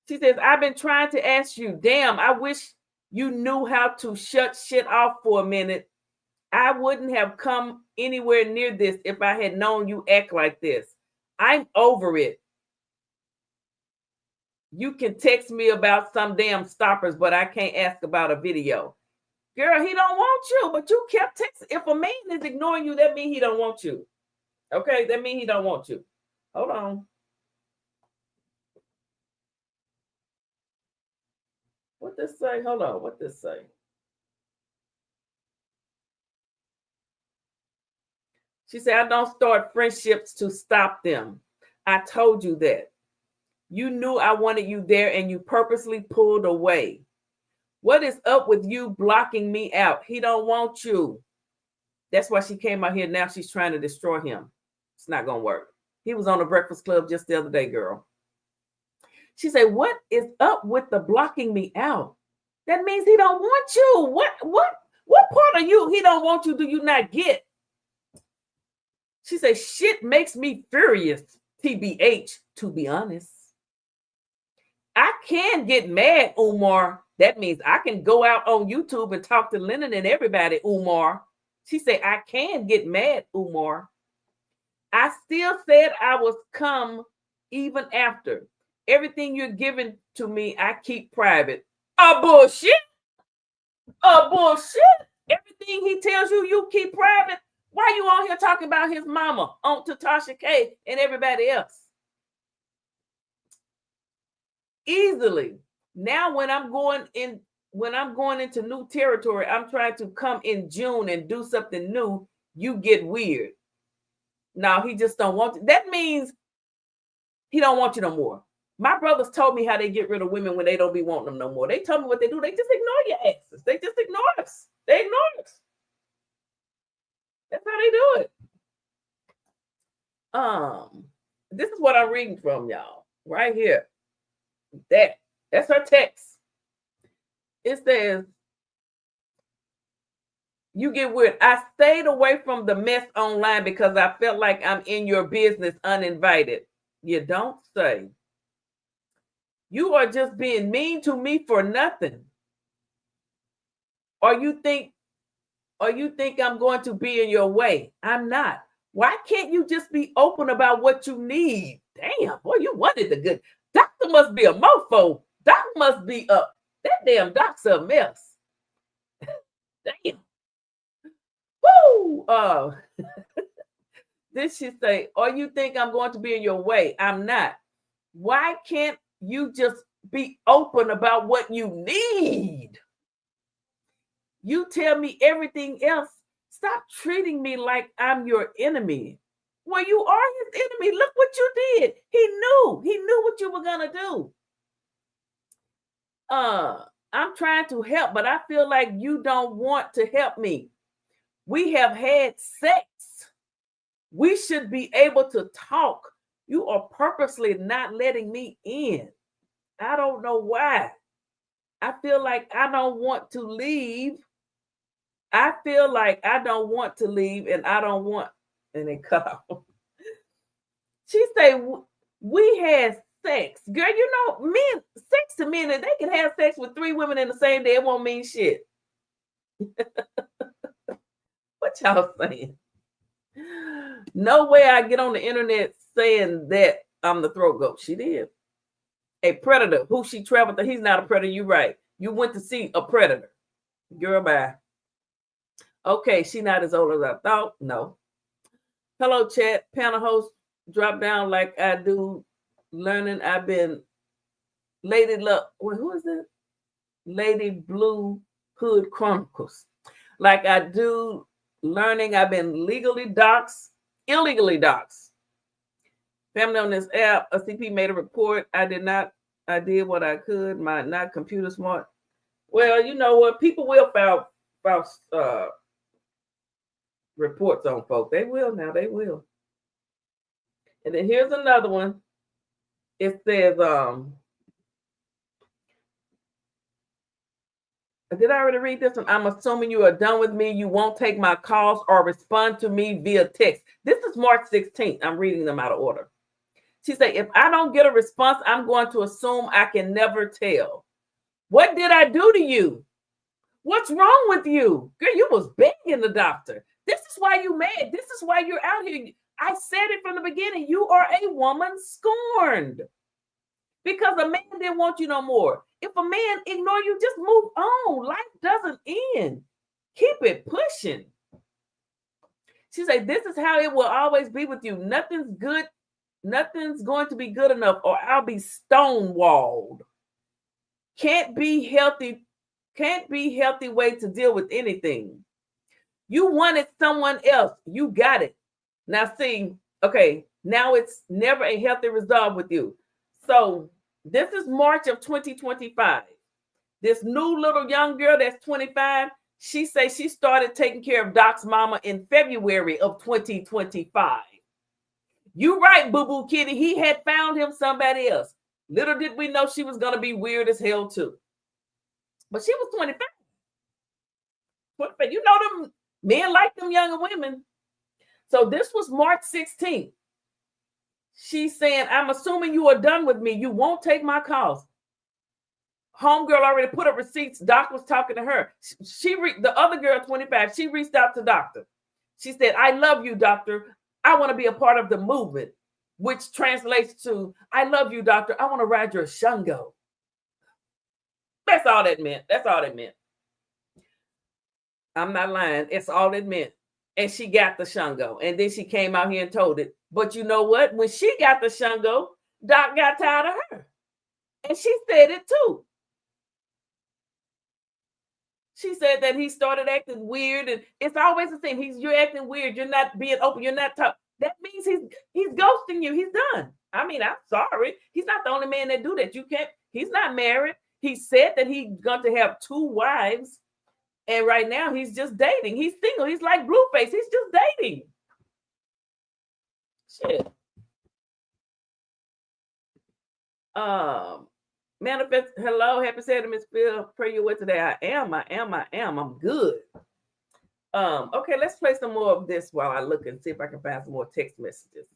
She says, I've been trying to ask you, damn, I wish you knew how to shut shit off for a minute. I wouldn't have come anywhere near this if I had known you act like this. I'm over it. You can text me about some damn stoppers, but I can't ask about a video. Girl, he don't want you, but you kept texting. If a man is ignoring you, that means he don't want you. Okay, that means he don't want you. Hold on. What this say? Hold on. What this say? She said, I don't start friendships to stop them. I told you that. You knew I wanted you there and you purposely pulled away. What is up with you blocking me out? He don't want you. That's why she came out here. Now she's trying to destroy him. It's not going to work. He was on the Breakfast Club just the other day, girl. She said, what is up with the blocking me out? That means he don't want you. What part of you he don't want you do you not get? She said, shit makes me furious, TBH, to be honest. I can get mad, Umar. That means I can go out on YouTube and talk to Lennon and everybody, Umar. She said, I can get mad, Umar. I still said I was come even after. Everything you're giving to me, I keep private. Bullshit. Bullshit. Everything he tells you, you keep private. Why you on here talking about his mama, on to Tasha K and everybody else? Easily. Now when I'm going into new territory, I'm trying to come in June and do something new, you get weird. Now he just don't want to. That means he don't want you no more. My brothers told me how they get rid of women when they don't be wanting them no more. They told me what they do. They just ignore your asses. They just ignore us. They ignore us. That's how they do it. This is what I'm reading from, y'all. Right here. That's her text. It says, you get weird. I stayed away from the mess online because I felt like I'm in your business uninvited. You don't say. You are just being mean to me for nothing. Or you think I'm going to be in your way? I'm not. Why can't you just be open about what you need? Damn, boy, you wanted the good. Doctor must be a mofo. Doc must be up. That damn doc's a mess. Damn. Woo! Then she say, or you think I'm going to be in your way? I'm not. Why can't you just be open about what you need? You tell me everything else. Stop treating me like I'm your enemy. Well, you are his enemy. Look what you did. He knew what you were gonna do. I'm trying to help, but I feel like you don't want to help me. We have had sex. We should be able to talk. You are purposely not letting me in. I don't know why. I feel like I don't want to leave. I feel like I don't want to leave and I don't want, and they cut off. She said, we had sex. Girl, you know, men, sex to men, if they can have sex with 3 women in the same day, it won't mean shit. What y'all saying? No way I get on the internet saying that I'm the throat goat. She did. A predator who she traveled to. He's not a predator. You right. You went to see a predator. Girl, bye. Okay, she not as old as I thought. No. Hello, chat. Panel host, drop down like I do. Learning. I've been Lady Luck. Wait, who is it? Lady Blue Hood Chronicles. Like I do. Learning. I've been legally doxxed, illegally doxxed. Family on this app. A CP made a report. I did not. I did what I could. My not computer smart. Well, you know what? People will file reports on folk. They will now. They will. And then here's another one. It says, did I already read this one? I'm assuming you are done with me. You won't take my calls or respond to me via text. This is March 16th. I'm reading them out of order. She said, if I don't get a response, I'm going to assume I can never tell. What did I do to you? What's wrong with you? Girl, you was begging the doctor. This is why you mad. This is why you're out here. I said it from the beginning. You are a woman scorned. Because a man didn't want you no more. If a man ignore you, just move on. Life doesn't end. Keep it pushing. She said, this is how it will always be with you. Nothing's going to be good enough, or I'll be stonewalled. Can't be healthy way to deal with anything. You wanted someone else. You got it. Now see, okay, now it's never a healthy resolve with you. So this is March of 2025. This new little young girl that's 25, she says she started taking care of Doc's mama in February of 2025. You right, boo-boo kitty. He had found him somebody else. Little did we know she was going to be weird as hell too. But she was 25. 25. You know them men like them younger women. So this was March 16th. She's saying, I'm assuming you are done with me. You won't take my calls. Homegirl already put up receipts. Doc was talking to her. The other girl, 25, she reached out to doctor. She said, I love you, doctor. I want to be a part of the movement, which translates to, I love you, doctor. I want to ride your Shango. That's all that meant. That's all it meant. I'm not lying. It's all it meant. And she got the Shango. And then she came out here and told it. But you know what? When she got the Shango, Doc got tired of her. And she said it too. She said that he started acting weird. And it's always the same. You're acting weird. You're not being open. You're not talking. That means he's ghosting you. He's done. I mean, I'm sorry. He's not the only man that do that. He's not married. He said that he's going to have 2 wives. And right now he's just dating. He's single. He's like Blueface. He's just dating. Shit. Manifest. Hello. Happy Saturday, Miss Phil. Pray your way today. I am. I'm good. Okay, let's play some more of this while I look and see if I can find some more text messages.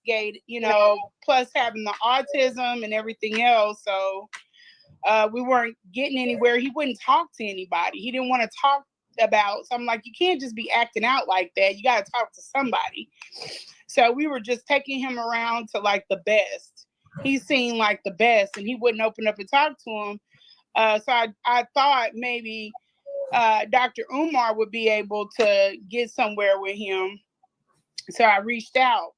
You know, plus having the autism and everything else. So we weren't getting anywhere. He wouldn't talk to anybody. He didn't want to talk about. So I'm like, you can't just be acting out like that. You got to talk to somebody. So we were just taking him around to like the best. He seemed like the best, and he wouldn't open up and talk to him. So I thought maybe Dr. Umar would be able to get somewhere with him. So I reached out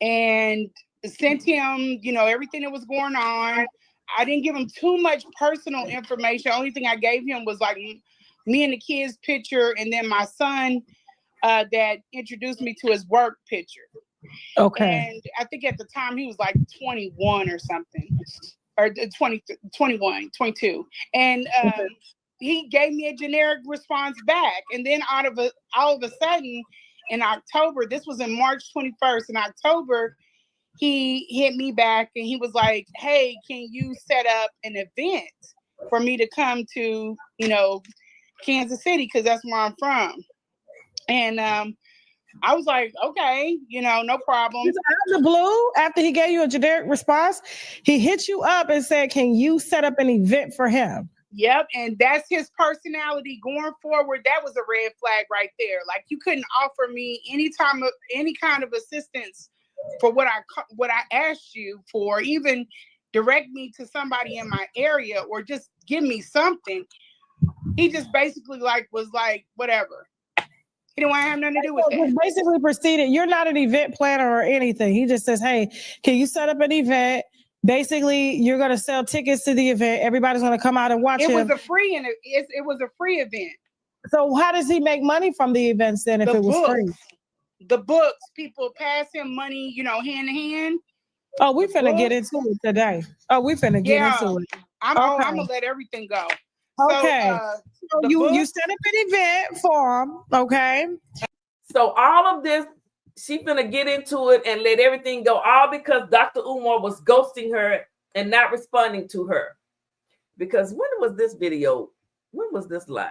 and sent him, you know, everything that was going on. I didn't give him too much personal information. The only thing I gave him was like me and the kids' picture, and then my son that introduced me to his work picture. Okay. And I think at the time he was like 21 or something, or 21, 22. And he gave me a generic response back. And then all of a sudden in October, this was in March 21st, in October, he hit me back and he was like, hey, can you set up an event for me to come to, you know, Kansas City? Because that's where I'm from. And I was like, okay, you know, no problem. Out of the blue, after he gave you a generic response, he hit you up and said, can you set up an event for him? Yep. And that's his personality going forward. That was a red flag right there. Like, you couldn't offer me any kind of assistance for what I asked you for, even direct me to somebody in my area or just give me something. He just basically was like, whatever. He didn't want to have nothing to do with that. Basically proceeded. You're not an event planner or anything. He just says, hey, can you set up an event? Basically, you're going to sell tickets to the event. Everybody's going to come out and watch him. It was a free event. So how does he make money from the events then if it was free? The books, people pass him money, you know, hand to hand. Oh, we finna get into it today. Oh, we finna get into it. I'm gonna let everything go. Okay. So you set up an event for him, okay? So all of this, she finna get into it and let everything go, all because Dr. Umar was ghosting her and not responding to her. Because when was this video? When was this live?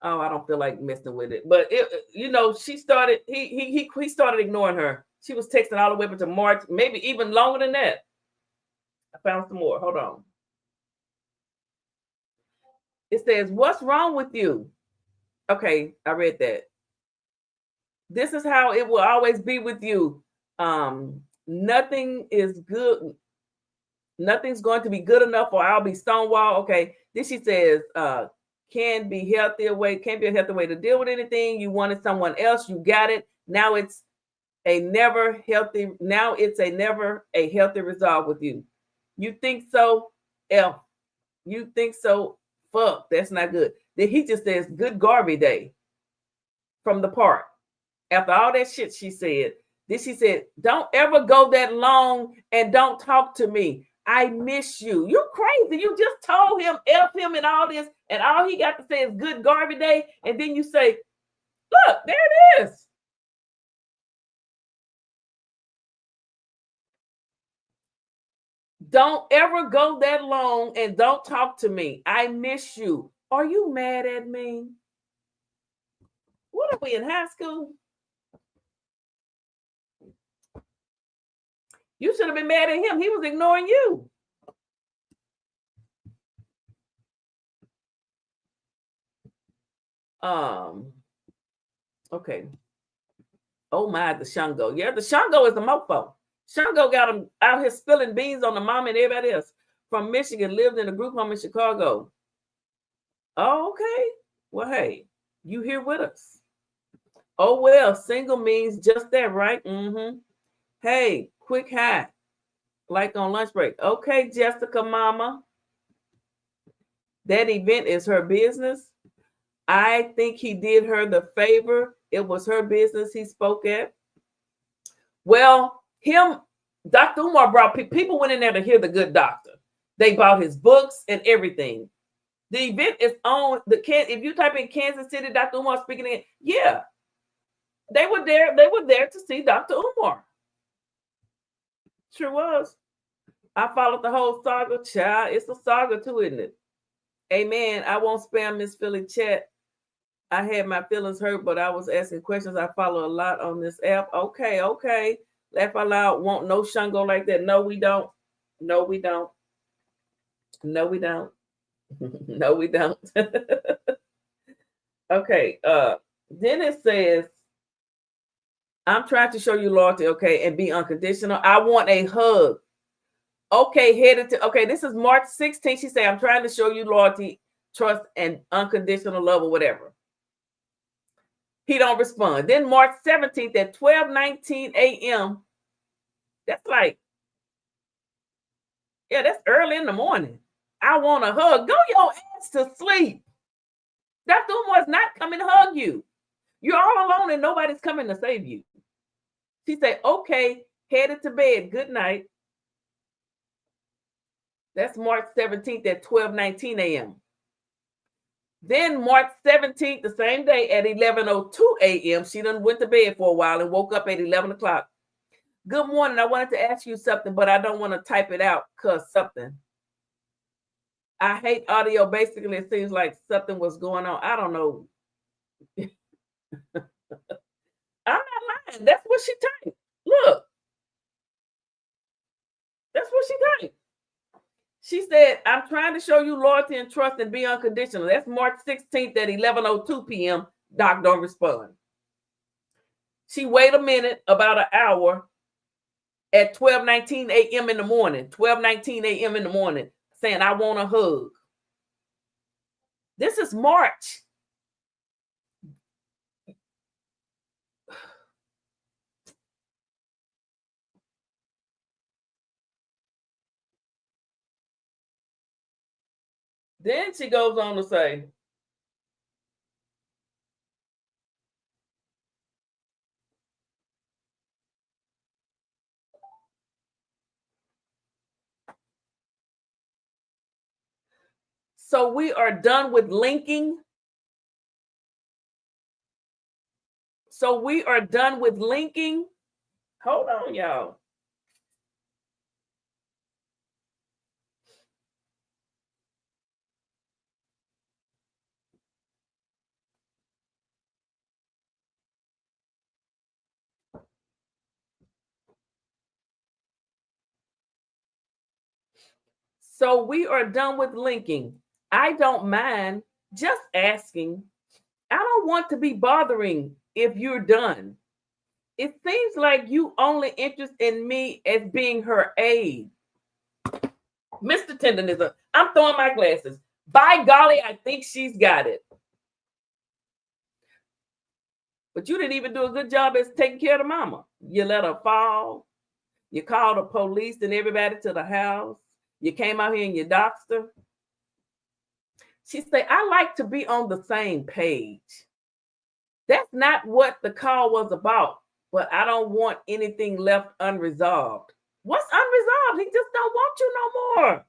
Oh, I don't feel like messing with it. But she started. He started ignoring her. She was texting all the way up to March, maybe even longer than that. I found some more. Hold on. It says, "What's wrong with you?" Okay, I read that. This is how it will always be with you. Nothing is good. Nothing's going to be good enough, or I'll be stonewall. Okay. Then she says, can't be a healthy way to deal with anything. You wanted someone else, you got it. Now it's a never healthy resolve with you. You think so? F. You think so? Fuck. That's not good. Then he just says, good Garvey Day from the park. After all that shit she said, then she said, don't ever go that long and don't talk to me. I miss you. You're crazy. You just told him, F him and all this, and all he got to say is good Garvey Day. And then you say, look, there it is. Don't ever go that long and don't talk to me. I miss you. Are you mad at me? What are we in high school? You should have been mad at him. He was ignoring you. Okay. Oh my, the Shango. Yeah, the Shango is a mofo. Shango got him out here spilling beans on the mom and everybody else from Michigan, lived in a group home in Chicago. Oh, okay. Well, hey, you here with us. Oh, well, single means just that, right? Mm-hmm. Hey, quick hi. Like on lunch break. Okay, Jessica mama. That event is her business. I think he did her the favor. It was her business he spoke at. Well, Dr. Umar brought people went in there to hear the good doctor. They bought his books and everything. The event is on if you type in Kansas City, Dr. Umar speaking in, yeah. They were there to see Dr. Umar. Sure was. I followed the whole saga, child. It's a saga too, isn't it? Amen. I won't spam Miss Philly chat. I had my feelings hurt, but I was asking questions. I follow a lot on this app. Okay. Laugh out loud. Want no Shango like that. No, we don't. No, we don't. No, we don't. No, we don't. Okay. Then it says, I'm trying to show you loyalty, okay, and be unconditional. I want a hug. Okay, this is March 16th. She said, I'm trying to show you loyalty, trust, and unconditional love or whatever. He don't respond. Then March 17th at 12:19 a.m. That's like, yeah, that's early in the morning. I want a hug. Go your ass to sleep. Dr. Umar's not coming to hug you. You're all alone and nobody's coming to save you. She said, okay, headed to bed. Good night. That's March 17th at 12:19 a.m. Then March 17th, the same day at 11:02 a.m., she done went to bed for a while and woke up at 11 o'clock. Good morning. I wanted to ask you something, but I don't want to type it out because something. I hate audio. Basically, it seems like something was going on. I don't know. I'm not lying. That's what she typed. Look. That's what she typed. She said, I'm trying to show you loyalty and trust and be unconditional. That's March 16th at 11:02 p.m. Doc don't respond. She wait a minute, about an hour, at 12:19 a.m. in the morning, 12:19 a.m. in the morning, saying, I want a hug. This is March. Then she goes on to say, so we are done with linking. So we are done with linking. Hold on, y'all. So we are done with linking. I don't mind just asking. I don't want to be bothering if you're done. It seems like you only interest in me as being her aide. Mr. Tenderism, I'm throwing my glasses. By golly, I think she's got it. But you didn't even do a good job as taking care of the mama. You let her fall. You called the police and everybody to the house. You came out here and you doxed her. She said, I like to be on the same page. That's not what the call was about, but I don't want anything left unresolved. What's unresolved? He just don't want you no more.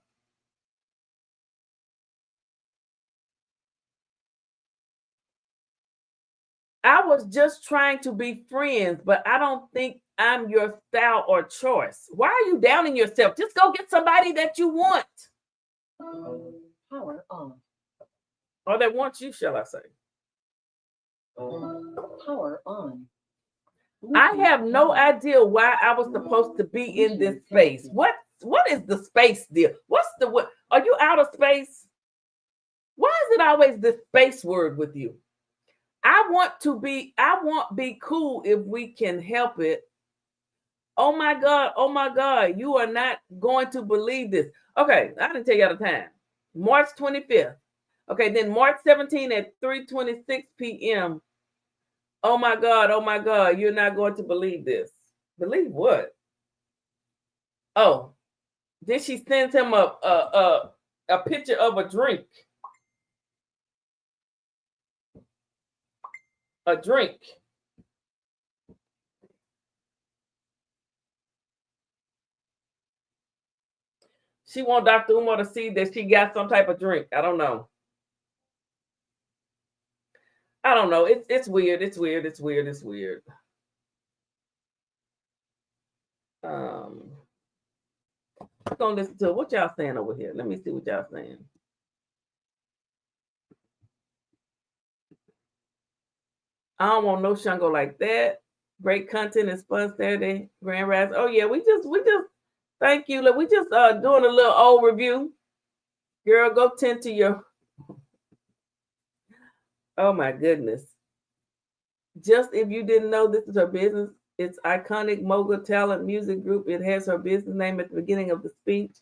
I was just trying to be friends, but I don't think I'm your style or choice. Why are you downing yourself? Just go get somebody that you want. Power on. Or that wants you, shall I say. Power on. I have no idea why I was supposed to be in this space. What is the space deal? What? Are you out of space? Why is it always this space word with you? I want be cool if we can help it. Oh my God, you are not going to believe this. Okay, I didn't tell you the time. March 25th. Okay, then March 17th at 3:26 p.m. Oh my God, you're not going to believe this. Believe what? Oh, then she sends him a picture of a drink. A drink. She want Dr. Umar to see that she got some type of drink. I don't know. It's weird. It's weird. I'm gonna listen to what y'all saying over here. Let me see what y'all saying. I don't want no Shango like that. Great content and fun Saturday. Grand Rise. Oh yeah, we just thank you. We just doing a little old review. Girl, go tend to your. Oh my goodness. Just if you didn't know, this is her business. It's iconic mogul talent music group. It has her business name at the beginning of the speech.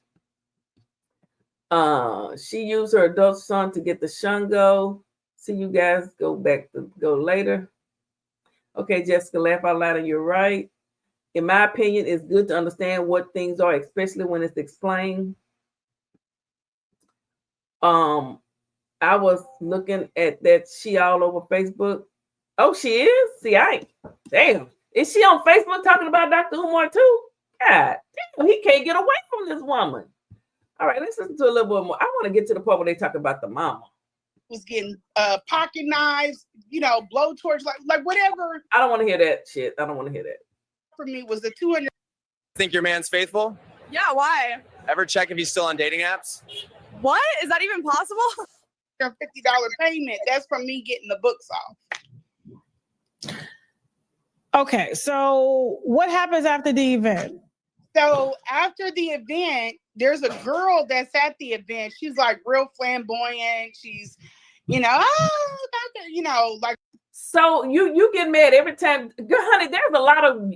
She used her adult son to get the Shango. See you guys go later. Okay, Jessica, laugh out loud and you're right. In my opinion, it's good to understand what things are, especially when it's explained. I was looking at that she all over Facebook. Oh, she is? See, damn. Is she on Facebook talking about Dr. Umar too? God damn, he can't get away from this woman. All right, let's listen to a little bit more. I want to get to the part where they talk about the mama. Was getting pocket knives, blowtorch, like whatever. I don't want to hear that shit. I don't want to hear that. For me, was the 200. Think your man's faithful? Yeah, why? Ever check if he's still on dating apps? What? Is that even possible? $50 payment. That's from me getting the books off. Okay, so what happens after the event? So after the event, there's a girl that's at the event. She's like real flamboyant. She's, like. So you get mad every time. Girl, honey, there's a lot of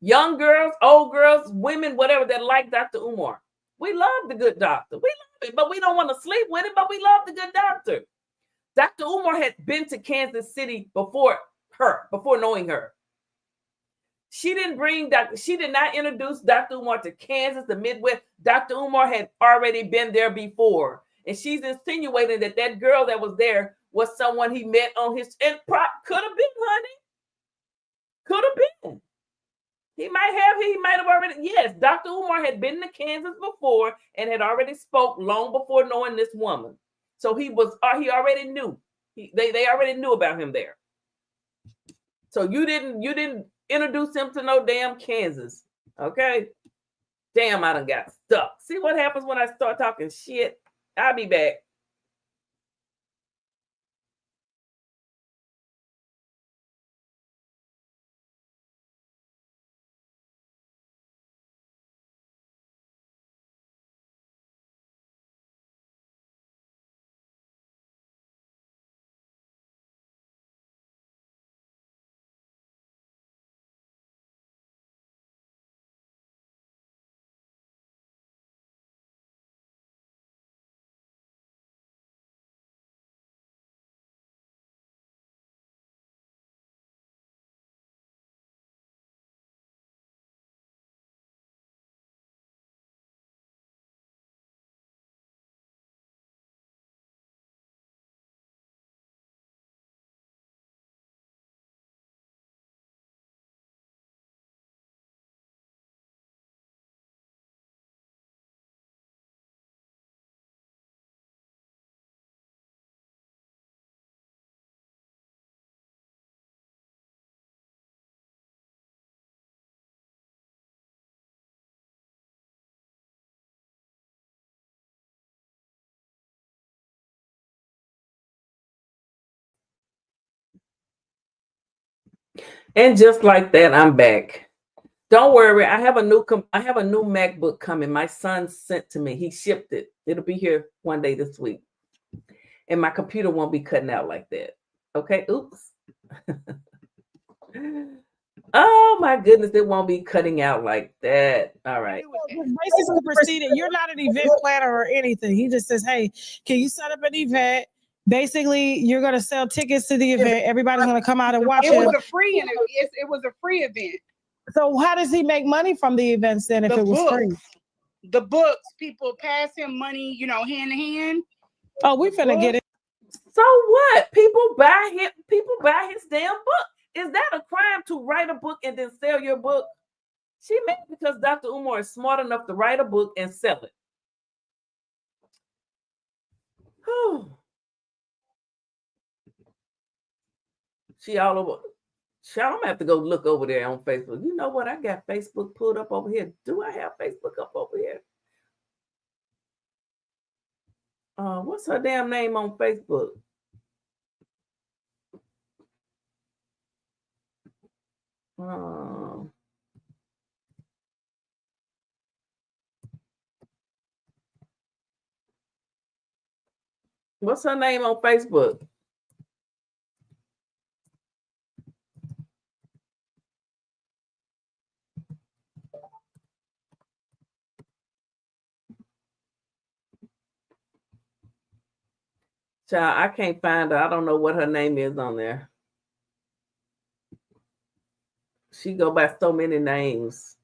young girls, old girls, women, whatever, that like Dr. Umar. We love the good doctor. We love it, but we don't want to sleep with it, but we love the good doctor. Dr. Umar had been to Kansas City before knowing her. She did not introduce Dr. Umar to Kansas, the Midwest. Dr. Umar had already been there before. And she's insinuating that girl that was there was someone he met on his, and could have been, honey. Could have been. He might have already, yes, Dr. Umar had been to Kansas before and had already spoke long before knowing this woman. So he already knew. They already knew about him there. So you didn't introduce him to no damn Kansas. Okay. Damn, I done got stuck. See what happens when I start talking shit? I'll be back. And just like that, I'm back. Don't worry, I have a new MacBook coming. My son sent to me. He shipped it. It'll be here one day this week. And my computer won't be cutting out like that. Okay, oops. Oh my goodness, it won't be cutting out like that. All right. Basically proceeded. You're not an event planner or anything. He just says, hey, can you set up an event? Basically, you're going to sell tickets to the event. Everybody's going to come out and watch it. It was a free event. So how does he make money from the events then if it was free? The books, people pass him money, hand to hand. Oh, we finna get it. So what? People buy his damn book. Is that a crime to write a book and then sell your book? She made it because Dr. Umar is smart enough to write a book and sell it. She all over. I'm gonna have to go look over there on Facebook. You know what? I got Facebook pulled up over here. Do I have Facebook up over here? What's her damn name on Facebook? What's her name on Facebook? Child, I can't find her. I don't know what her name is on there. She go by so many names.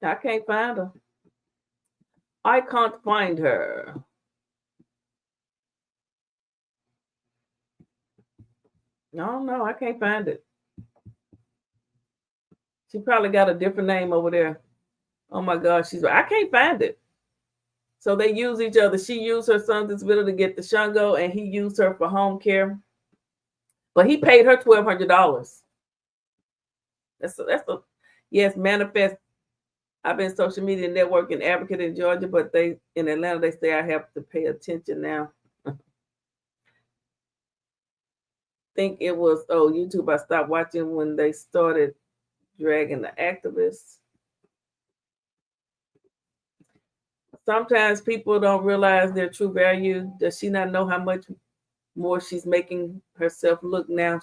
I can't find her. I can't find her. No, I can't find it. She probably got a different name over there. Oh my gosh, I can't find it. So they use each other. She used her son's disability to get the Shango, and he used her for home care. But he paid her $1,200. Yes, manifest. I've been social media networking advocate in Georgia, but in Atlanta they say I have to pay attention now. Think it was YouTube. I stopped watching when they started dragging the activists. Sometimes people don't realize their true value. Does she not know how much more she's making herself look now?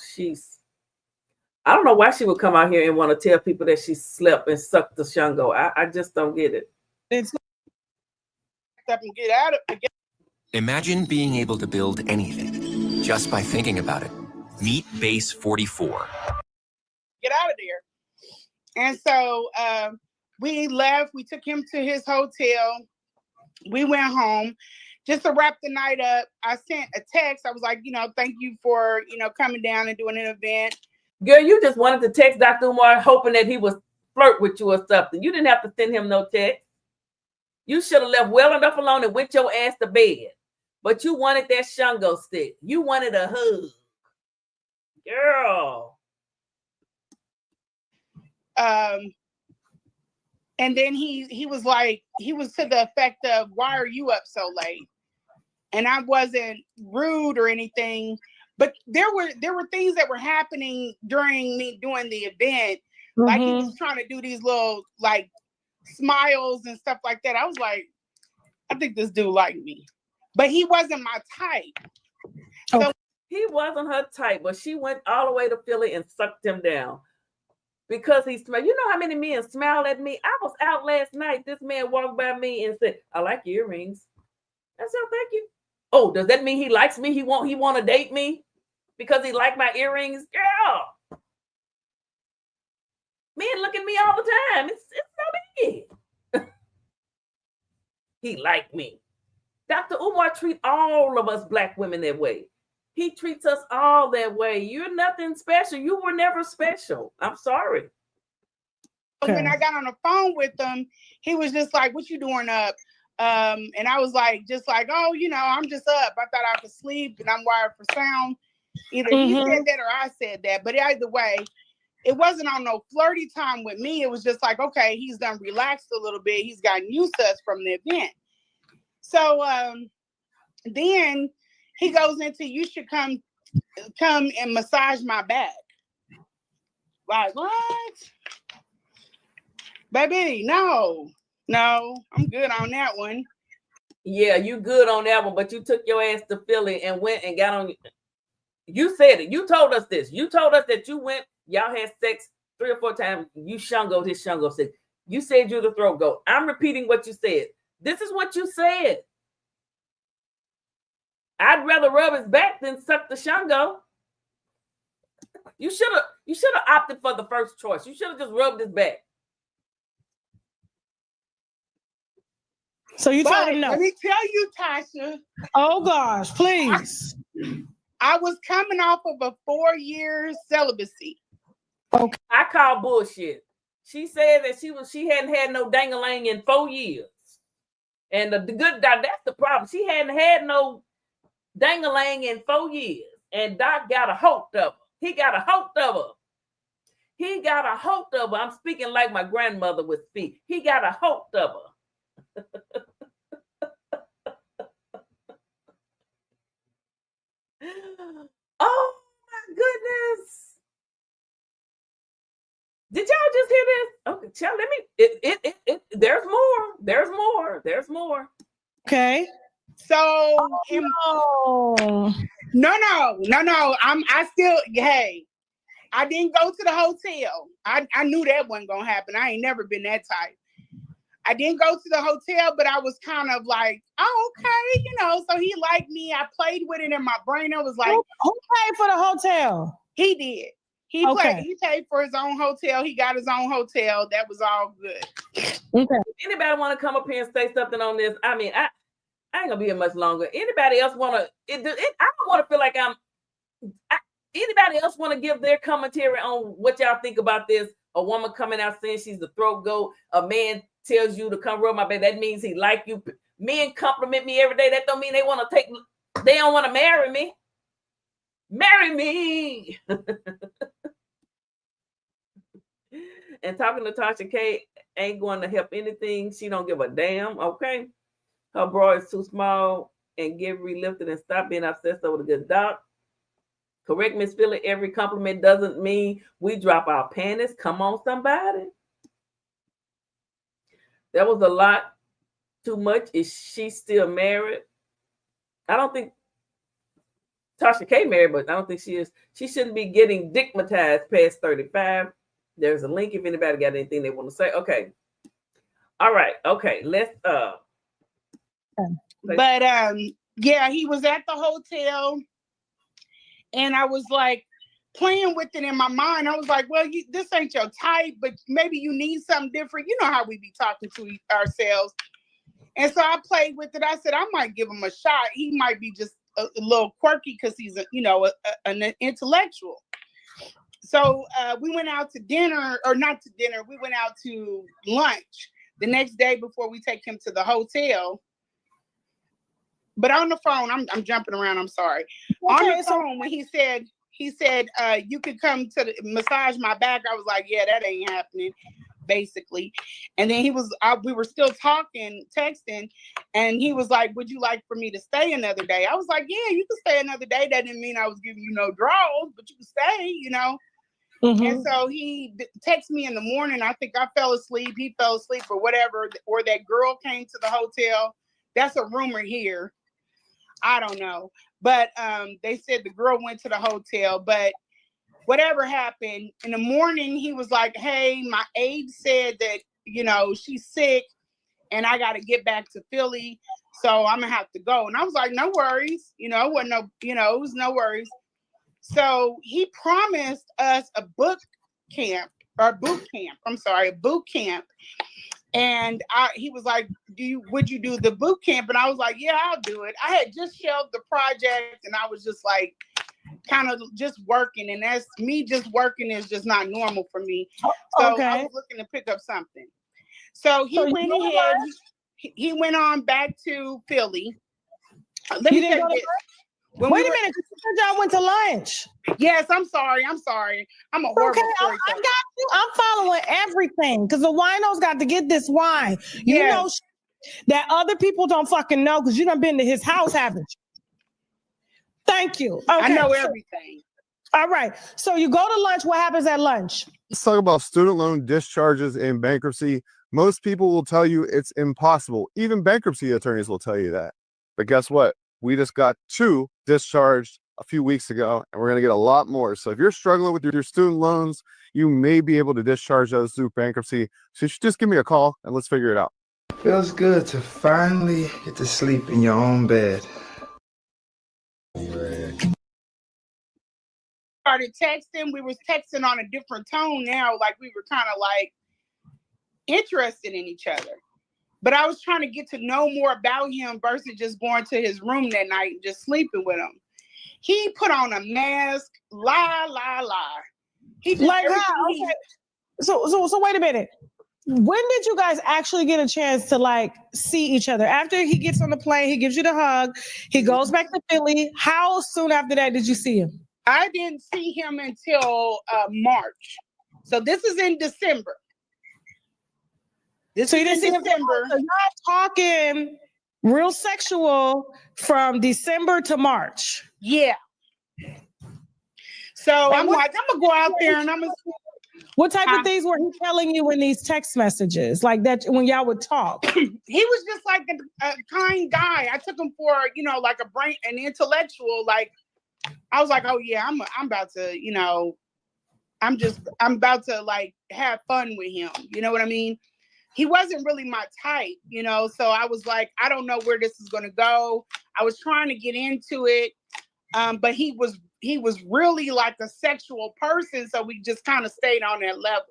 I don't know why she would come out here and want to tell people that she slept and sucked the Shango. I just don't get it. Imagine being able to build anything just by thinking about it. Meet Base 44. Get out of there. And so we left. We took him to his hotel. We went home. just to wrap the night up, I sent a text. I was like, thank you for, coming down and doing an event. Girl, you just wanted to text Dr. Umar hoping that he would flirt with you or something. You didn't have to send him no text. You should have left well enough alone and went your ass to bed. But you wanted that Shango stick. You wanted a hug. Girl. And then he was like, he was to the effect of, why are you up so late? And I wasn't rude or anything, but there were things that were happening during me doing the event. Mm-hmm. Like he was trying to do these little like smiles and stuff like that. I was like, I think this dude liked me, but he wasn't my type. So he wasn't her type, but she went all the way to Philly and sucked him down. Because he smelled. You know how many men smiled at me? I was out last night. This man walked by me and said, I like your earrings. I said, thank you. Oh, does that mean he likes me? He want to date me because he liked my earrings? Girl. Men look at me all the time. It's no big. He liked me. Dr. Umar treats all of us Black women that way. He treats us all that way. You're nothing special. You were never special. I'm sorry. Okay. When I got on the phone with him, he was just like, what you doing up? And I was like, oh, I'm just up. I thought I could sleep and I'm wired for sound. Either he said that or I said that. But either way, it wasn't on no flirty time with me. It was just like, okay, he's done relaxed a little bit. He's gotten used to us from the event. So then he goes into, you should come and massage my back. Like, what? Baby, no, I'm good on that one. Yeah, you good on that one, but you took your ass to Philly and went and got on. You said it. You told us this. You told us that you went, y'all had sex 3 or 4 times. You Shangoed his Shango stick. You said you're the throat goat. I'm repeating what you said. This is what you said. I'd rather rub his back than suck the Shango. You should have opted for the first choice. You should have just rubbed his back. So you told him no. Let me tell you, Tasha. Oh gosh, please. I was coming off of a 4-year celibacy. Okay. I call bullshit. She said that she hadn't had no dang-a-lang in 4 years. And the good doc, that's the problem. She hadn't had no dang-a-lang in 4 years. And Doc got a hold of her. He got a hold of her. He got a hold of her. I'm speaking like my grandmother would speak. He got a hold of her. Oh my goodness. Did y'all just hear this? Okay, child, there's more. Okay. So no. I didn't go to the hotel. I knew that wasn't gonna happen. I ain't never been that type. I didn't go to the hotel, but I was kind of like, oh, okay, so he liked me. I played with it in my brain. I was like, who paid for the hotel? He did. He paid for his own hotel. He got his own hotel. That was all good. Okay. Anybody want to come up here and say something on this? I mean, I ain't gonna be here much longer. Anybody else want to? I don't want to feel like anybody else want to give their commentary on what y'all think about this? A woman coming out saying she's the throat goat. A man tells you to come rub my back. That means he like you. Men compliment me every day. That don't mean they want to they don't want to marry me. Marry me. And talking to Tasha K ain't going to help anything. She don't give a damn. Okay. Her bra is too small and get relifted and stop being obsessed over the good doc. Correct, Miss Philly. Every compliment doesn't mean we drop our panties. Come on, somebody. That was a lot too much. Is she still married? I don't think Tasha K married, but I don't think she is. She shouldn't be getting digmatized past 35. There's a link if anybody got anything they want to say. Okay. All right. Okay. Let's But yeah, he was at the hotel and I was like playing with it in my mind. I was like, well, this ain't your type, but maybe you need something different. You know how we be talking to ourselves. And so I played with it. I said, I might give him a shot. He might be just a little quirky because he's an intellectual. So we went out to dinner, or not to dinner. We went out to lunch the next day before we take him to the hotel. But on the phone, I'm jumping around. I'm sorry. Okay, on the phone, when he said, you could come to massage my back. I was like, yeah, that ain't happening, basically. And then we were still talking, texting, and he was like, would you like for me to stay another day? I was like, yeah, you can stay another day. That didn't mean I was giving you no draws, but you can stay, Mm-hmm. And so he texted me in the morning. I think I fell asleep. He fell asleep or whatever, or that girl came to the hotel. That's a rumor here. I don't know. But they said the girl went to the hotel. But whatever happened, in the morning, he was like, hey, my aide said that, she's sick and I got to get back to Philly. So I'm going to have to go. And I was like, no worries. It was no worries. So he promised us a boot camp. And he was like, would you do the boot camp? And I was like, yeah, I'll do it. I had just shelved the project and I was just like, kind of just working. And that's me, just working is just not normal for me. So okay. I was looking to pick up something. So he went ahead. He went on back to Philly. Let me say this. Wait a minute, you said y'all went to lunch. Yes, I'm sorry. I'm a horrible storyteller. I got you. I'm following everything because the winos got to get this wine. You know that other people don't fucking know because you done been to his house, haven't you? Thank you. Okay. I know everything. All right. So you go to lunch. What happens at lunch? Let's talk about student loan discharges in bankruptcy. Most people will tell you it's impossible. Even bankruptcy attorneys will tell you that. But guess what? We just got 2 discharged a few weeks ago, and we're going to get a lot more. So if you're struggling with your student loans, you may be able to discharge those through bankruptcy. So you should just give me a call and let's figure it out. Feels good to finally get to sleep in your own bed. Started texting. We were texting on a different tone now, like we were kind of like interested in each other. But I was trying to get to know more about him versus just going to his room that night and just sleeping with him. He put on a mask, lie. He just like how? Okay. So wait a minute. When did you guys actually get a chance to like see each other? After he gets on the plane, he gives you the hug, he goes back to Philly. How soon after that did you see him? I didn't see him until March. So this is in December. So you didn't see December. So you're talking real sexual from December to March. Yeah. So I'm like, I'm gonna go out there and I'm gonna. What type of things were he telling you in these text messages, like that when y'all would talk? He was just like a kind guy. I took him for like an intellectual. Like I was like, oh yeah, I'm about to I'm about to like have fun with him. You know what I mean? He wasn't really my type, so I was like, I don't know where this is going to go. I was trying to get into it, but he was really like a sexual person, so we just kind of stayed on that level.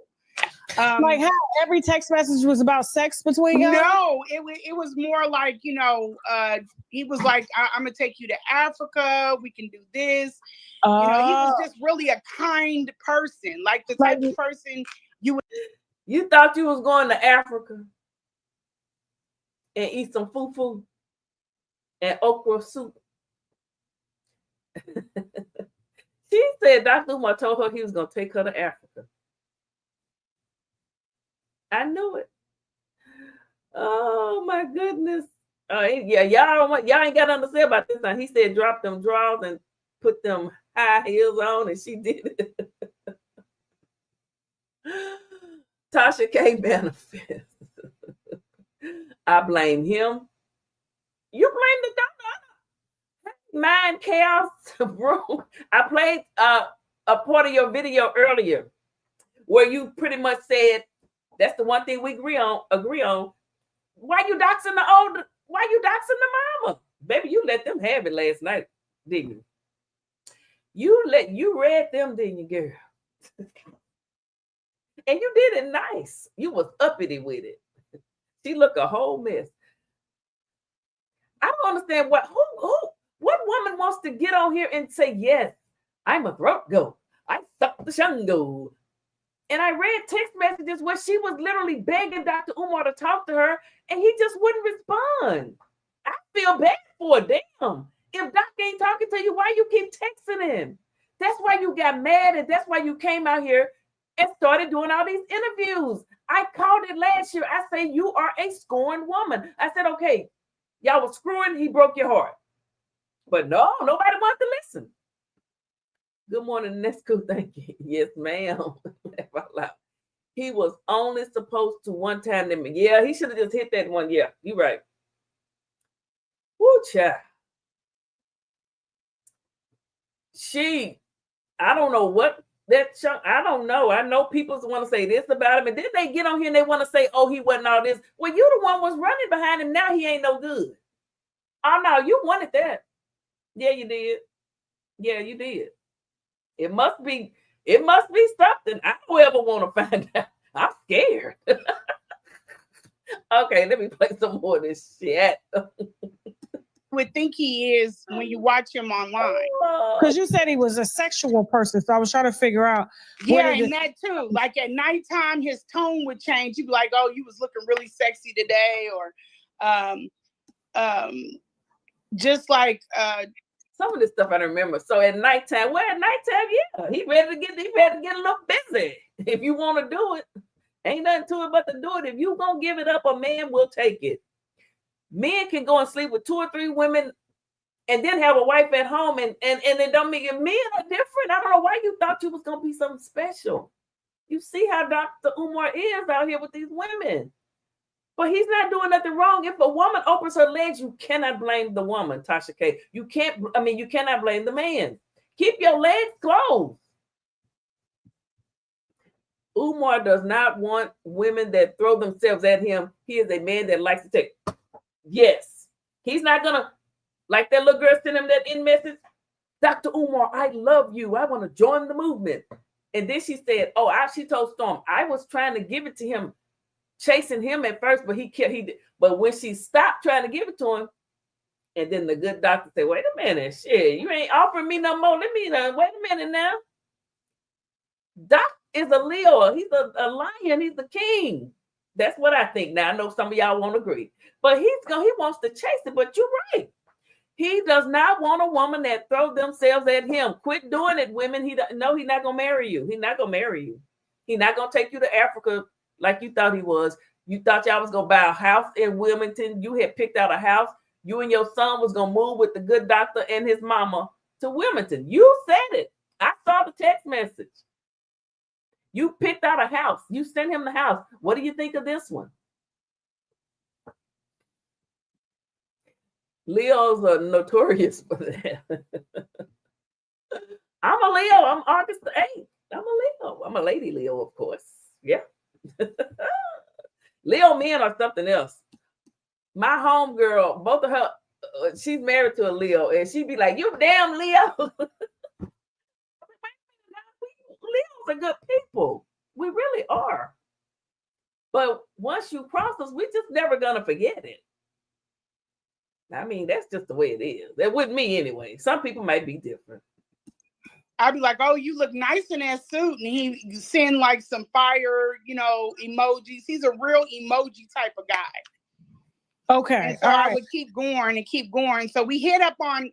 Like how every text message was about sex between y'all? No, it was more like, he was like, I'm going to take you to Africa. We can do this. He was just really a kind person, like the type of person you would. You thought you was going to Africa and eat some fufu and okra soup. She said Dr. Umar told her he was going to take her to Africa. I knew it. Oh, my goodness. Yeah, y'all ain't got nothing to say about this time. He said drop them drawers and put them high heels on, and she did it. Tasha K. Manifest. I blame him. You blame the doctor. Mind chaos, bro. I played a part of your video earlier where you pretty much said that's the one thing we agree on. Why you doxing the mama? Baby, you let them have it last night, didn't you? You read them, didn't you, girl? And you did it nice. You was uppity with it. She looked a whole mess. I don't understand what woman wants to get on here and say, yes, I'm a throat goat. I suck the Shango. And I read text messages where she was literally begging Dr. Umar to talk to her, and he just wouldn't respond. I feel bad for her. Damn. If Doc ain't talking to you, why you keep texting him? That's why you got mad, and that's why you came out here and started doing all these interviews. I called it last year. I say, you are a scorned woman. I said, okay, y'all was screwing, he broke your heart. But no, nobody wanted to listen. Good morning, that's cool. Thank you. Yes, ma'am. He was only supposed to one time. Yeah, he should have just hit that one. Yeah, you're right. Woo, child. I don't know what I don't know. I know people want to say this about him, and then they get on here and they want to say, oh, he wasn't all this. Well, you the one was running behind him. Now he ain't no good. Oh, no, you wanted that. Yeah, you did. Yeah, you did. It must be something. I don't ever want to find out. I'm scared. Okay, let me play some more of this shit. Would think he is when you watch him online. Because you said he was a sexual person, so I was trying to figure out. Yeah, and that too. Like at nighttime, his tone would change. You'd be like, "Oh, you was looking really sexy today," or just like some of this stuff I don't remember. So at nighttime, yeah, he ready to get a little busy. If you want to do it, ain't nothing to it but to do it. If you gonna give it up, a man will take it. Men can go and sleep with 2 or 3 women and then have a wife at home, and it don't mean men are different. I don't know why you thought you was gonna be something special. You see how Dr. Umar is out here with these women. But he's not doing nothing wrong. If a woman opens her legs, you cannot blame the woman, Tasha K. You cannot blame the man. Keep your legs closed. Umar does not want women that throw themselves at him. He is a man that likes to take. Yes. He's not gonna, like that little girl sent him that in message. Dr. Umar, I love you. I want to join the movement. And then she said, she told Storm, I was trying to give it to him, chasing him at first, but but when she stopped trying to give it to him, and then the good doctor said, wait a minute, shit, you ain't offering me no more. Wait a minute now. Doc is a Leo. He's a lion. He's the king. That's what I think. Now, I know some of y'all won't agree, but he wants to chase it, but you're right. He does not want a woman that throw themselves at him. Quit doing it, women. He's not going to marry you. He's not going to marry you. He's not going to take you to Africa like you thought he was. You thought y'all was going to buy a house in Wilmington. You had picked out a house. You and your son was going to move with the good doctor and his mama to Wilmington. You said it. I saw the text message. You picked out a house. You sent him the house. What do you think of this one? Leos are notorious for that. I'm a Leo. I'm August 8th. I'm a Leo. I'm a lady Leo, of course. Yeah. Leo men are something else. My homegirl, both of her, she's married to a Leo, and she'd be like, you damn Leo. Leos are good people. We really are. But once you cross us, we're just never going to forget it. I mean, that's just the way it is. That with me anyway. Some people might be different. I'd be like, oh, you look nice in that suit. And he send like some fire, emojis. He's a real emoji type of guy. Okay. And so I would keep going and keep going. So we hit up on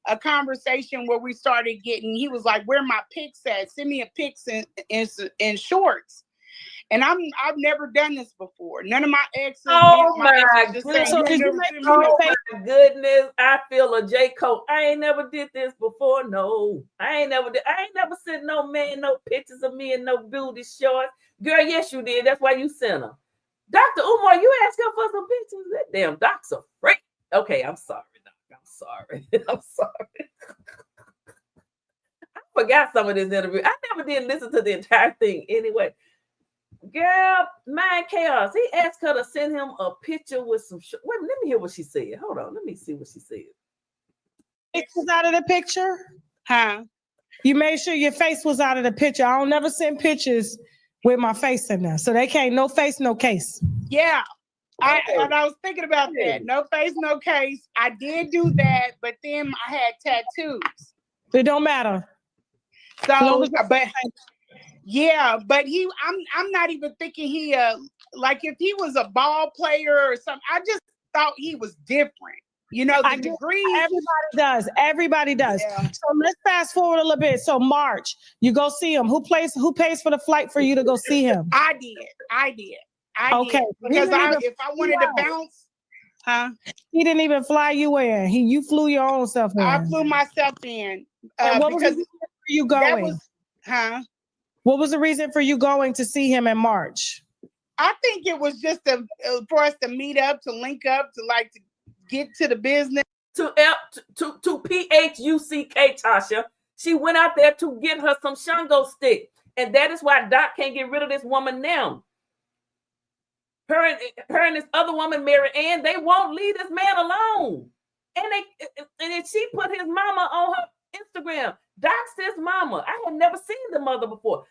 a conversation where we started getting, he was like, where my pics at? Send me a pics in shorts. And I've never done this before. None of my exes. Oh my goodness! I feel a J. Cole. I ain't never did this before. No, I ain't never sent no man no pictures of me in no booty shorts. Girl, yes you did. That's why you sent them. Dr. Umar, you asked her for some pictures. That damn doc's a freak. Okay, I'm sorry, Doc. I'm sorry. I'm sorry. I forgot some of this interview. I never did listen to the entire thing anyway. Girl, Mind Chaos. He asked her to send him a picture with some. Wait, let me hear what she said. Hold on, let me see what she said. Pictures out of the picture, huh? You made sure your face was out of the picture. I don't never send pictures with my face in there, so they can't no face, no case. Yeah, And I was thinking about that. No face, no case. I did do that, but then I had tattoos. It don't matter. So, but yeah, but I'm not even thinking he like if he was a ball player or something. I just thought he was different. You know, the degree. Everybody does. Yeah. So let's fast forward a little bit. So March, you go see him. Who pays for the flight for you to go see him? I did. Okay. Because if I wanted to bounce, he didn't even fly you in. You flew your own self in. I flew myself in. And what was the reason for you going? What was the reason for you going to see him in March? I think it was just for us to meet up, to link up, to get to the business. To PHUCK, Tasha. She went out there to get her some Shango stick. And that is why Doc can't get rid of this woman now. Her and this other woman, Mary Ann, they won't leave this man alone. And then she put his mama on her Instagram. Doc's his mama. I had never seen the mother before.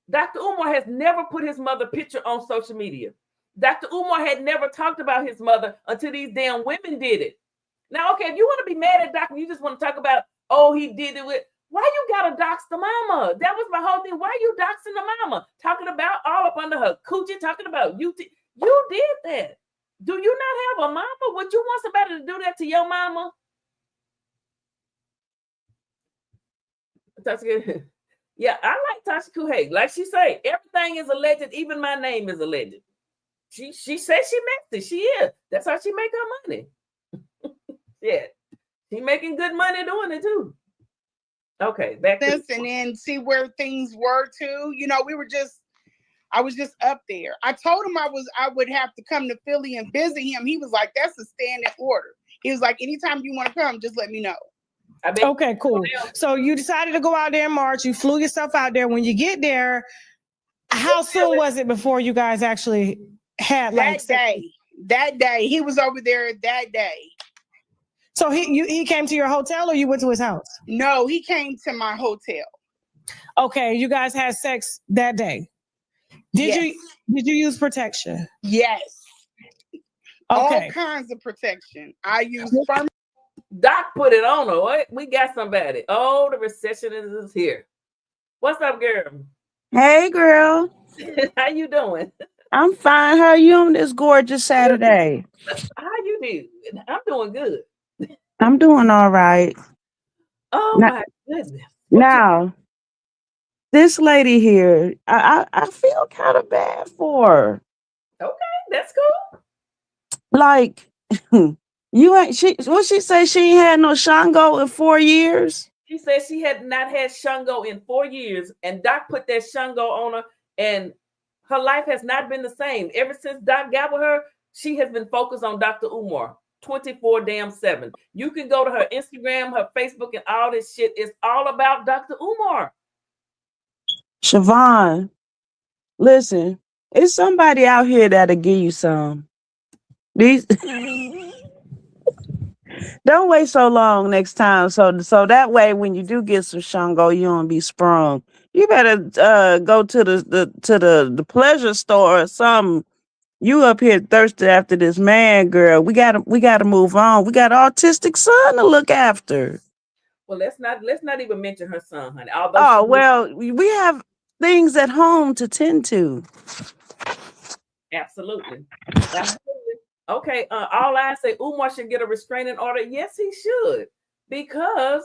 Dr. Umar has never put his mother picture on social media. Dr. Umar had never talked about his mother until these damn women did it. Now, okay, if you want to be mad at Doc, you just want to talk about, oh, he did it with, why you gotta dox the mama? That was my whole thing. Why you doxing the mama? Talking about all up under her coochie, talking about you. You did that. Do you not have a mama? Would you want somebody to do that to your mama? That's good. Yeah, I like Tasha Kuhey. Like she say, everything is alleged. Even my name is alleged. She says she makes it. She is. That's how she make her money. Yeah, she making good money doing it too. Okay, back to and then see where things were too. You know, I was just up there. I told him I would have to come to Philly and visit him. He was like, "That's a standing order." He was like, "Anytime you want to come, just let me know." Okay, cool. So you decided to go out there in March. You flew yourself out there. When you get there, how soon was it before you guys actually had that day? He was over there that day. So he came to your hotel or you went to his house? No, he came to my hotel. Okay, you guys had sex that day. Did you use protection? Yes. Okay. All kinds of protection. I used sperm. Doc put it on her. What? We got somebody. Oh, the receptionist is here. What's up, girl? Hey, girl. How you doing? I'm fine. How are you on this gorgeous Saturday? How you doing? I'm doing good. I'm doing all right. Oh my goodness. Now, this lady here, I feel kind of bad for her. Okay, that's cool. Like, what she say? She ain't had no Shango in 4 years. She said she had not had Shango in 4 years, and Doc put that Shango on her, and her life has not been the same. Ever since Doc got with her, she has been focused on Dr. Umar 24/7. You can go to her Instagram, her Facebook, and all this shit. It's all about Dr. Umar. Siobhan, listen, it's somebody out here that'll give you some. These don't wait so long next time. So that way, when you do get some Shango, you don't be sprung. You better go to the pleasure store or something. You up here thirsty after this man, girl. We gotta move on. We got an autistic son to look after. Well, let's not even mention her son, honey. Well, we have things at home to tend to. Absolutely. Okay, all I say, Umar should get a restraining order. Yes, he should, because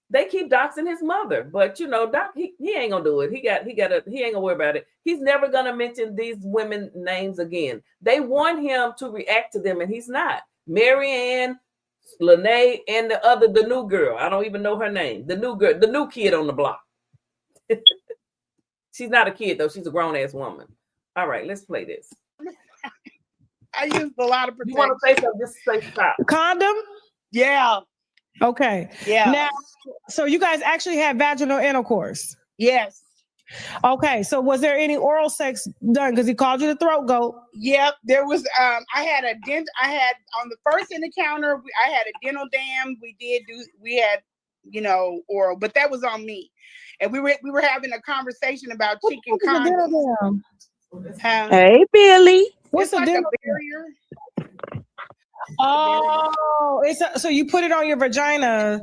they keep doxing his mother. But you know, Doc, he ain't gonna do it. He ain't gonna worry about it. He's never gonna mention these women names again. They want him to react to them, and he's not. Mary Ann, Lene, and the new girl. I don't even know her name. The new girl, the new kid on the block. She's not a kid though. She's a grown ass woman. All right, let's play this. I used a lot of protection. You want to say something? Just say stop. Condom? Yeah. Okay. Yeah. Now, so you guys actually had vaginal intercourse? Yes. Okay. So was there any oral sex done? Because he called you the throat goat. Yep. There was. I had on the first encounter. I had a dental dam. We had, oral, but that was on me. And we were having a conversation about chicken condoms. Hey, Billy. What's like a dental barrier? Oh, so you put it on your vagina.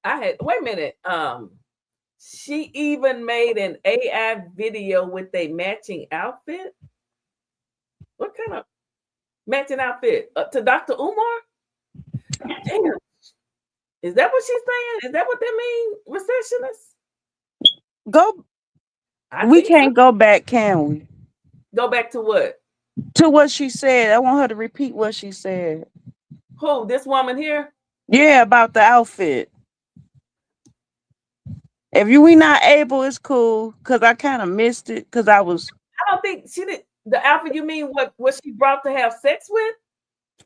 Wait a minute. She even made an AI video with a matching outfit. What kind of matching outfit to Dr. Umar? Damn. Is that what she's saying? Is that what that means, receptionist? We can't go back, can we? Go back to what? To what she said. I want her to repeat what she said. Who? This woman here? Yeah, about the outfit. If we not able, it's cool because I kind of missed it because I was. I don't think she did. The outfit, you mean what she brought to have sex with?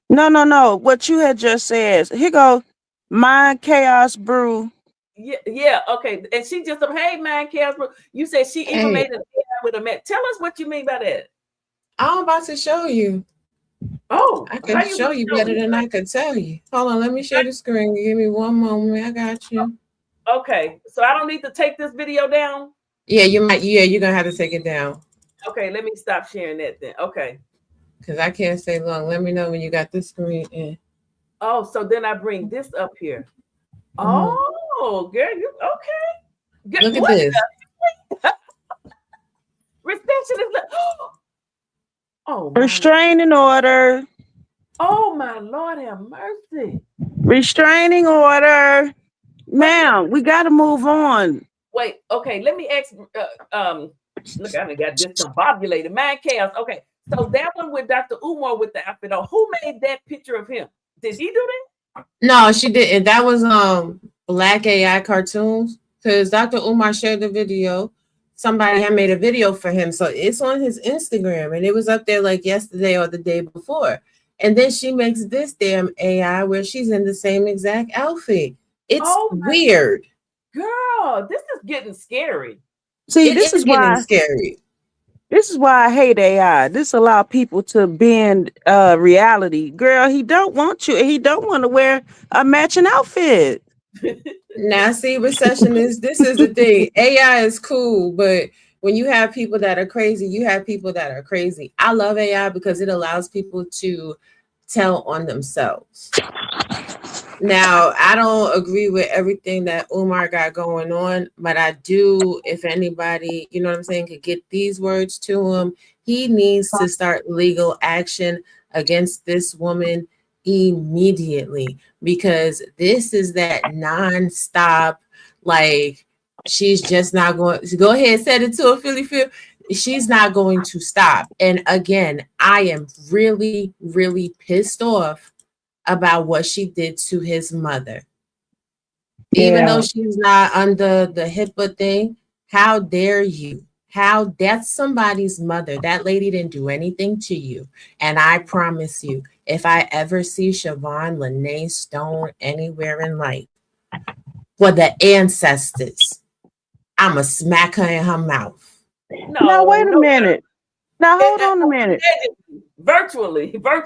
No. What you had just said. Here go, Mind Chaos Brew. Yeah, okay. And she just hey man, Chaos Brew. You said she even made an AI with a man. Tell us what you mean by that. I'm about to show you. Oh, I can show you better than I could tell you. Hold on, let me share the screen. Give me one moment. I got you. Okay, so I don't need to take this video down. Yeah, you might. Yeah, you're gonna have to take it down. Okay, let me stop sharing that then. Okay. Because I can't stay long. Let me know when you got the screen in. Oh, so then I bring this up here. Oh, girl, you okay? Good. Look at this. Receptionist. Oh, restraining order. Oh my Lord, have mercy. Restraining order, ma'am. We got to move on. Wait, okay. Let me ask. Look, I got discombobulated. Mind chaos. Okay, so that one with Dr. Umar with the outfit on. Who made that picture of him? Did he do that? No, she didn't. That was Black AI cartoons. Because Dr. Umar shared the video. Somebody had made a video for him, so it's on his Instagram, and it was up there like yesterday or the day before. And then she makes this damn AI where she's in the same exact outfit. It's weird. Girl, this is getting scary. See, this is why scary. This is why I hate AI. This allow people to bend reality. Girl, he don't want you. He don't want to wear a matching outfit. Now, see, recession is this is the thing. AI is cool, but when you have people that are crazy, you have people that are crazy. I love AI because it allows people to tell on themselves. Now, I don't agree with everything that Umar got going on, but I do, if anybody, you know what I'm saying, could get these words to him, he needs to start legal action against this woman immediately, because this is that nonstop, like, she's just not going to go ahead and set it to a Philly feel. She's not going to stop. And again, I am really, really pissed off about what she did to his mother. Even though she's not under the HIPAA thing, how dare you? How that's somebody's mother. That lady didn't do anything to you. And I promise you, if I ever see Siobhan Lene Stone anywhere in life for the ancestors, I'ma smack her in her mouth. Now wait a minute. Now hold on a minute. Virtually. Now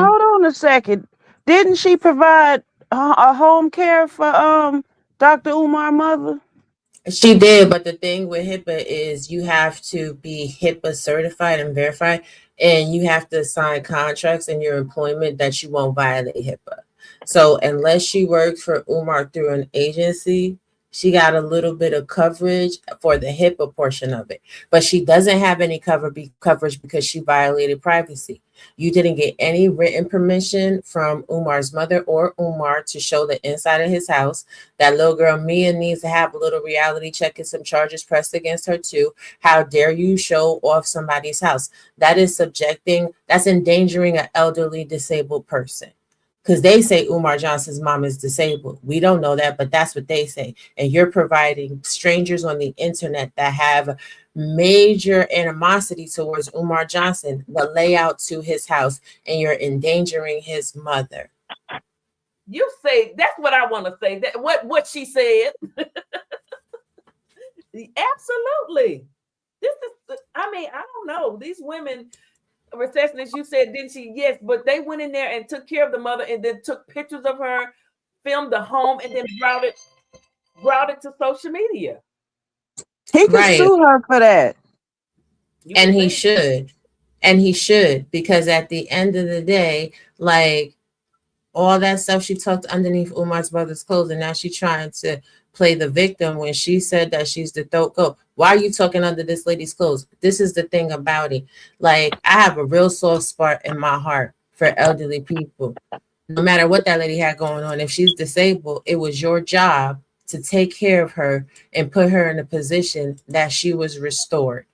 hold on a second. Didn't she provide a home care for Dr. Umar mother? She did, but the thing with HIPAA is you have to be HIPAA certified and verified, and you have to sign contracts in your employment that you won't violate HIPAA. So unless she worked for Umar through an agency, she got a little bit of coverage for the HIPAA portion of it, but she doesn't have any coverage because she violated privacy. You didn't get any written permission from Umar's mother or Umar to show the inside of his house. That little girl, Mia, needs to have a little reality check and some charges pressed against her too. How dare you show off somebody's house? That is that's endangering an elderly disabled person. Because they say Umar Johnson's mom is disabled. We don't know that, but that's what they say. And you're providing strangers on the internet that have major animosity towards Umar Johnson, the layout to his house, and you're endangering his mother. You say that's what I want to say. That what she said. Absolutely. This is. I mean, I don't know. These women. Receptionist, you said, didn't she? Yes, but they went in there and took care of the mother and then took pictures of her, filmed the home, and then brought it to social media. He can sue her for that. And he should. And he should, because at the end of the day, like all that stuff she tucked underneath Umar's brother's clothes, and now she's trying to play the victim when she said that she's the throat goat. Why are you tucking under this lady's clothes? This is the thing about it. Like, I have a real soft spot in my heart for elderly people. No matter what that lady had going on, if she's disabled, it was your job to take care of her and put her in a position that she was restored.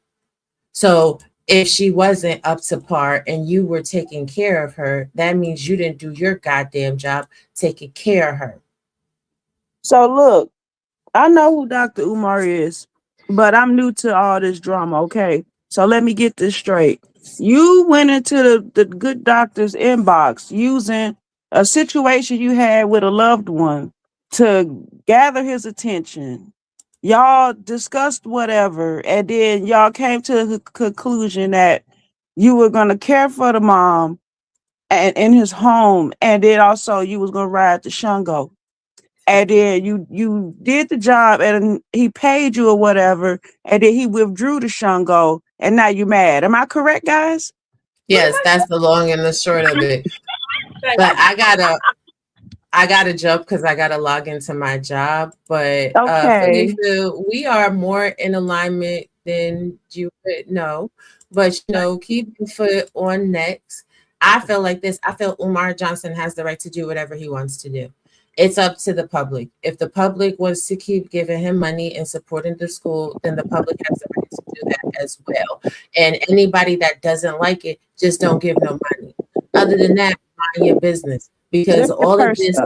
So if she wasn't up to par and you were taking care of her, that means you didn't do your goddamn job taking care of her. So look, I know who Dr. Umar is, but I'm new to all this drama, okay? So let me get this straight. You went into the good doctor's inbox using a situation you had with a loved one to gather his attention. Y'all discussed whatever, and then y'all came to the conclusion that you were going to care for the mom and in his home, and then also you was going to ride to Shango. And then you did the job and he paid you or whatever, and then he withdrew to Shango, and now you're mad. Am I correct, guys? Yes, that's the long and the short of it. But I gotta jump because I gotta log into my job. But Okay. we are more in alignment than you would know. But keep your foot on next. I feel like this. I feel Umar Johnson has the right to do whatever he wants to do. It's up to the public. If the public wants to keep giving him money and supporting the school, then the public has the right to do that as well. And anybody that doesn't like it, just don't give no money. Other than that, mind your business. Because all of this,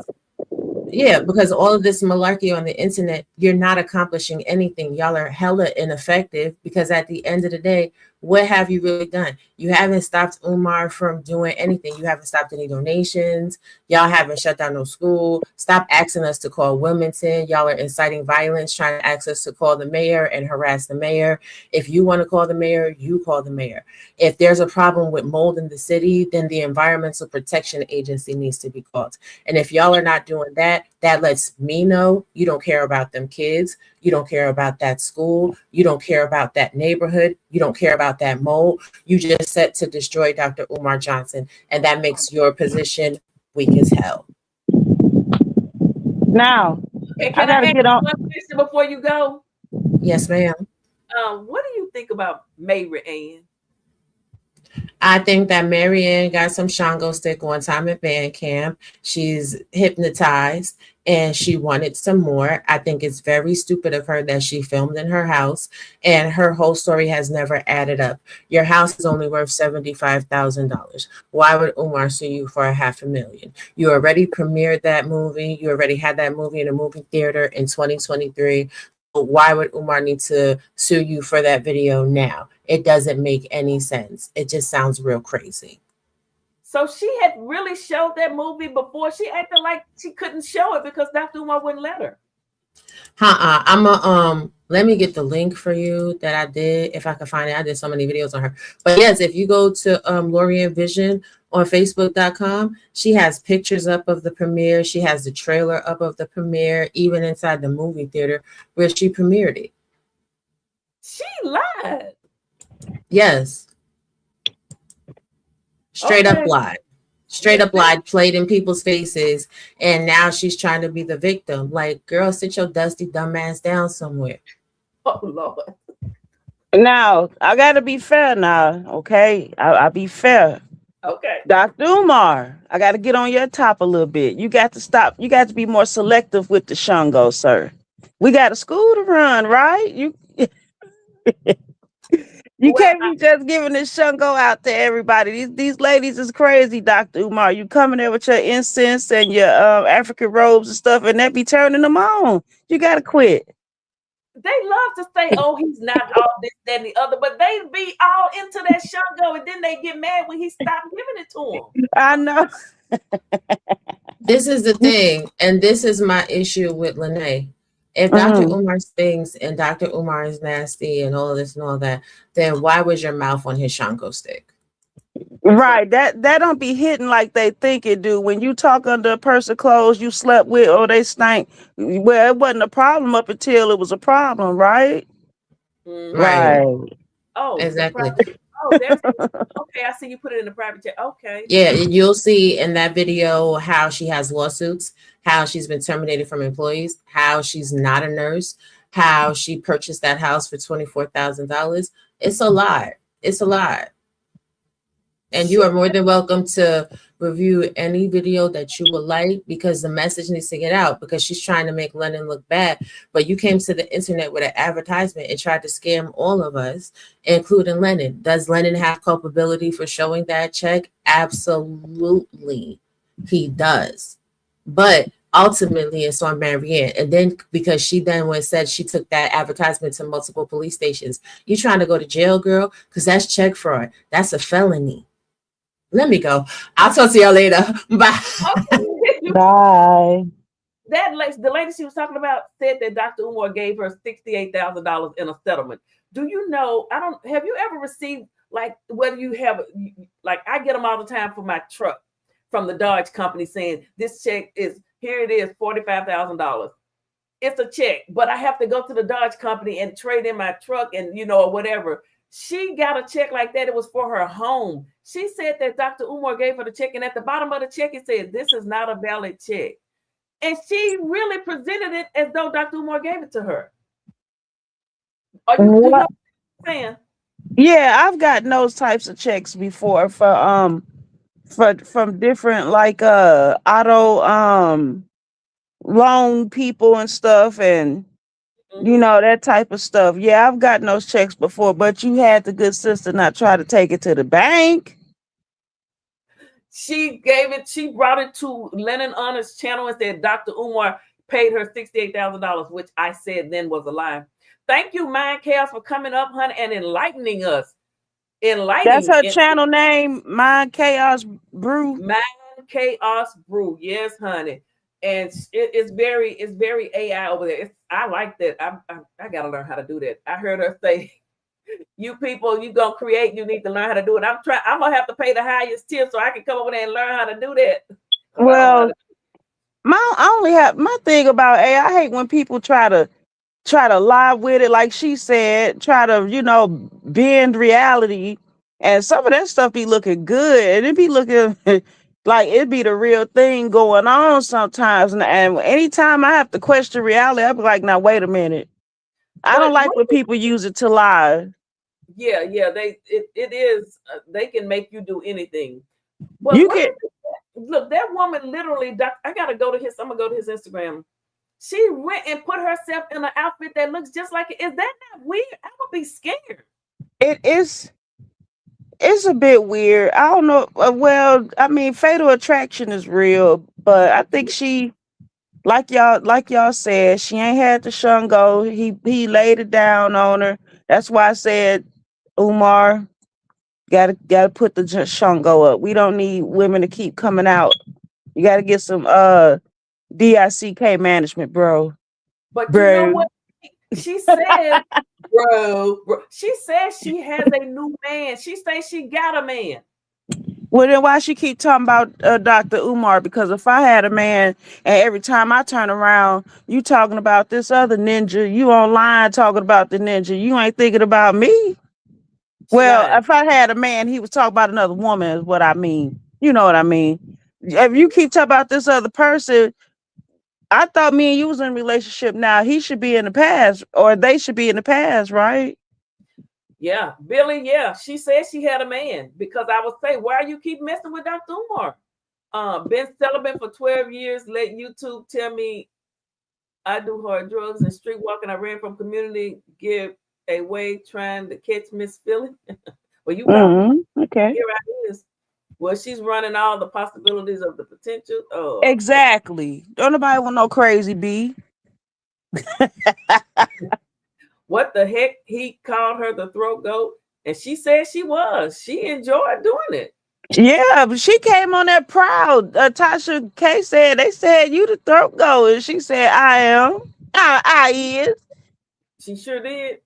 because all of this malarkey on the internet, you're not accomplishing anything. Y'all are hella ineffective because at the end of the day, what have you really done? You haven't stopped Umar from doing anything. You haven't stopped any donations. Y'all haven't shut down no school. Stop asking us to call Wilmington. Y'all are inciting violence, trying to ask us to call the mayor and harass the mayor. If you want to call the mayor, you call the mayor. If there's a problem with mold in the city, then the Environmental Protection Agency needs to be called. And if y'all are not doing that, that lets me know you don't care about them kids. You don't care about that school. You don't care about that neighborhood. You don't care about that mold. You just set to destroy Dr. Umar Johnson. And that makes your position weak as hell. Now, okay, can I ask you one question before you go? Yes, ma'am. What do you think about Mary Ann? I think that Mary Ann got some Shango stick one time at band camp. She's hypnotized and she wanted some more. I think it's very stupid of her that she filmed in her house and her whole story has never added up. Your house is only worth $75,000. Why would Umar sue you for $500,000? You already premiered that movie. You already had that movie in a movie theater in 2023. Why would Umar need to sue you for that video now? It doesn't make any sense. It just sounds real crazy. So she had really showed that movie before. She acted like she couldn't show it because Dr. Umar wouldn't let her. Let me get the link for you that I did, if I can find it. I did so many videos on her. But yes, if you go to Lorian Vision on Facebook.com, she has pictures up of the premiere. She has the trailer up of the premiere, even inside the movie theater where she premiered it. She lied. Yes. Straight up lied. Straight up lied, played in people's faces, and now she's trying to be the victim. Like, girl, sit your dusty dumb ass down somewhere. Oh, Lord. Now, I got to be fair now, okay? I'll be fair. Okay. Dr. Umar, I got to get on your top a little bit. You got to stop. You got to be more selective with the Shango, sir. We got a school to run, right? You can't be just giving this Shango out to everybody. These ladies is crazy, Dr. Umar. You coming there with your incense and your African robes and stuff, and that be turning them on. You got to quit. They love to say, oh, he's not all this, that, and the other, but they be all into that Shango, and then they get mad when he stopped giving it to them. I know. This is the thing, and this is my issue with Lene. If Dr. Umar stinks and Dr. Umar is nasty and all of this and all that, then why was your mouth on his Shango stick? Right. That don't be hitting like they think it do. When you talk under a person's clothes you slept with or they stank, well, it wasn't a problem up until it was a problem, right? Right. Oh, exactly. Oh, there's okay. I see you put it in the private chat. Okay. Yeah, you'll see in that video how she has lawsuits, how she's been terminated from employees, how she's not a nurse, how she purchased that house for $24,000. It's a lot. It's a lot. And you are more than welcome to review any video that you would like, because the message needs to get out, because she's trying to make Lennon look bad. But you came to the internet with an advertisement and tried to scam all of us, including Lennon. Does Lennon have culpability for showing that check? Absolutely, he does. But ultimately it's on Marianne. And then because she then said she took that advertisement to multiple police stations. You trying to go to jail, girl? Because that's check fraud. That's a felony. Let me go. I'll talk to y'all later. Bye. Bye. That the lady she was talking about said that Dr. Umar gave her $68,000 in a settlement. Do you know? Have you ever received, like, whether you have, like, I get them all the time for my truck from the Dodge company saying this check is, here it is, $45,000. It's a check, but I have to go to the Dodge company and trade in my truck and, or whatever. She got a check like that. It was for her home. She said that Dr. Umar gave her the check, and at the bottom of the check, it said, this is not a valid check. And she really presented it as though Dr. Umar gave it to her. Do you know what I'm saying? Yeah, I've gotten those types of checks before from different, like, auto loan people and stuff, and that type of stuff. Yeah, I've gotten those checks before, but you had the good sister not try to take it to the bank. She brought it to Lennon Honor's channel and said Dr. Umar paid her $68,000, which I said then was a lie. Thank you, Mind Chaos, for coming up, honey, and enlightening us. That's her channel name, Mind Chaos Brew. Mind Chaos Brew, yes, honey. And it's very AI over there. I like that. I gotta learn how to do that. I heard her say, "You people, you gonna create. You need to learn how to do it." I'm gonna have to pay the highest tier so I can come over there and learn how to do that. Well, my thing about AI, I hate when people try to lie with it, like she said, try to bend reality, and some of that stuff be looking good, and it be looking like it be the real thing going on sometimes. And anytime I have to question reality, I be like, now wait a minute. I don't like when people use it to lie. Yeah, it is. They can make you do anything. But look, that woman literally. I gotta go to his. I'm gonna go to his Instagram. She went and put herself in an outfit that looks just like it. Is that not weird? I would be scared. It is. It's a bit weird. I don't know. Well, I mean, fatal attraction is real, but I think she, like y'all said, she ain't had the Shango. He laid it down on her. That's why I said, Umar, gotta put the Shango up. We don't need women to keep coming out. You gotta get some DICK management, bro. But you know what? She said, bro. She says she has a new man. She says she got a man. Well, then why she keep talking about Dr. Umar? Because if I had a man and every time I turn around, you talking about this other ninja, you online talking about the ninja, you ain't thinking about me. Well, if I had a man, he was talking about another woman is what I mean. You know what I mean? If you keep talking about this other person, I thought me and you was in a relationship now. He should be in the past, or they should be in the past, right? Yeah, Billy, yeah. She said she had a man, because I would say, why you keep messing with Dr. Umar? Been celibate for 12 years. Let YouTube tell me I do hard drugs and street walking. I ran from community, give away trying to catch Miss Philly. Well, you got okay. Here I is. Well, she's running all the possibilities of the potential. Oh, exactly. Don't nobody want no crazy B. What the heck? He called her the throat goat, and she said she was. She enjoyed doing it. Yeah, but she came on that proud. Tasha K said, they said you the throat goat, and she said, I am. I is. She sure did.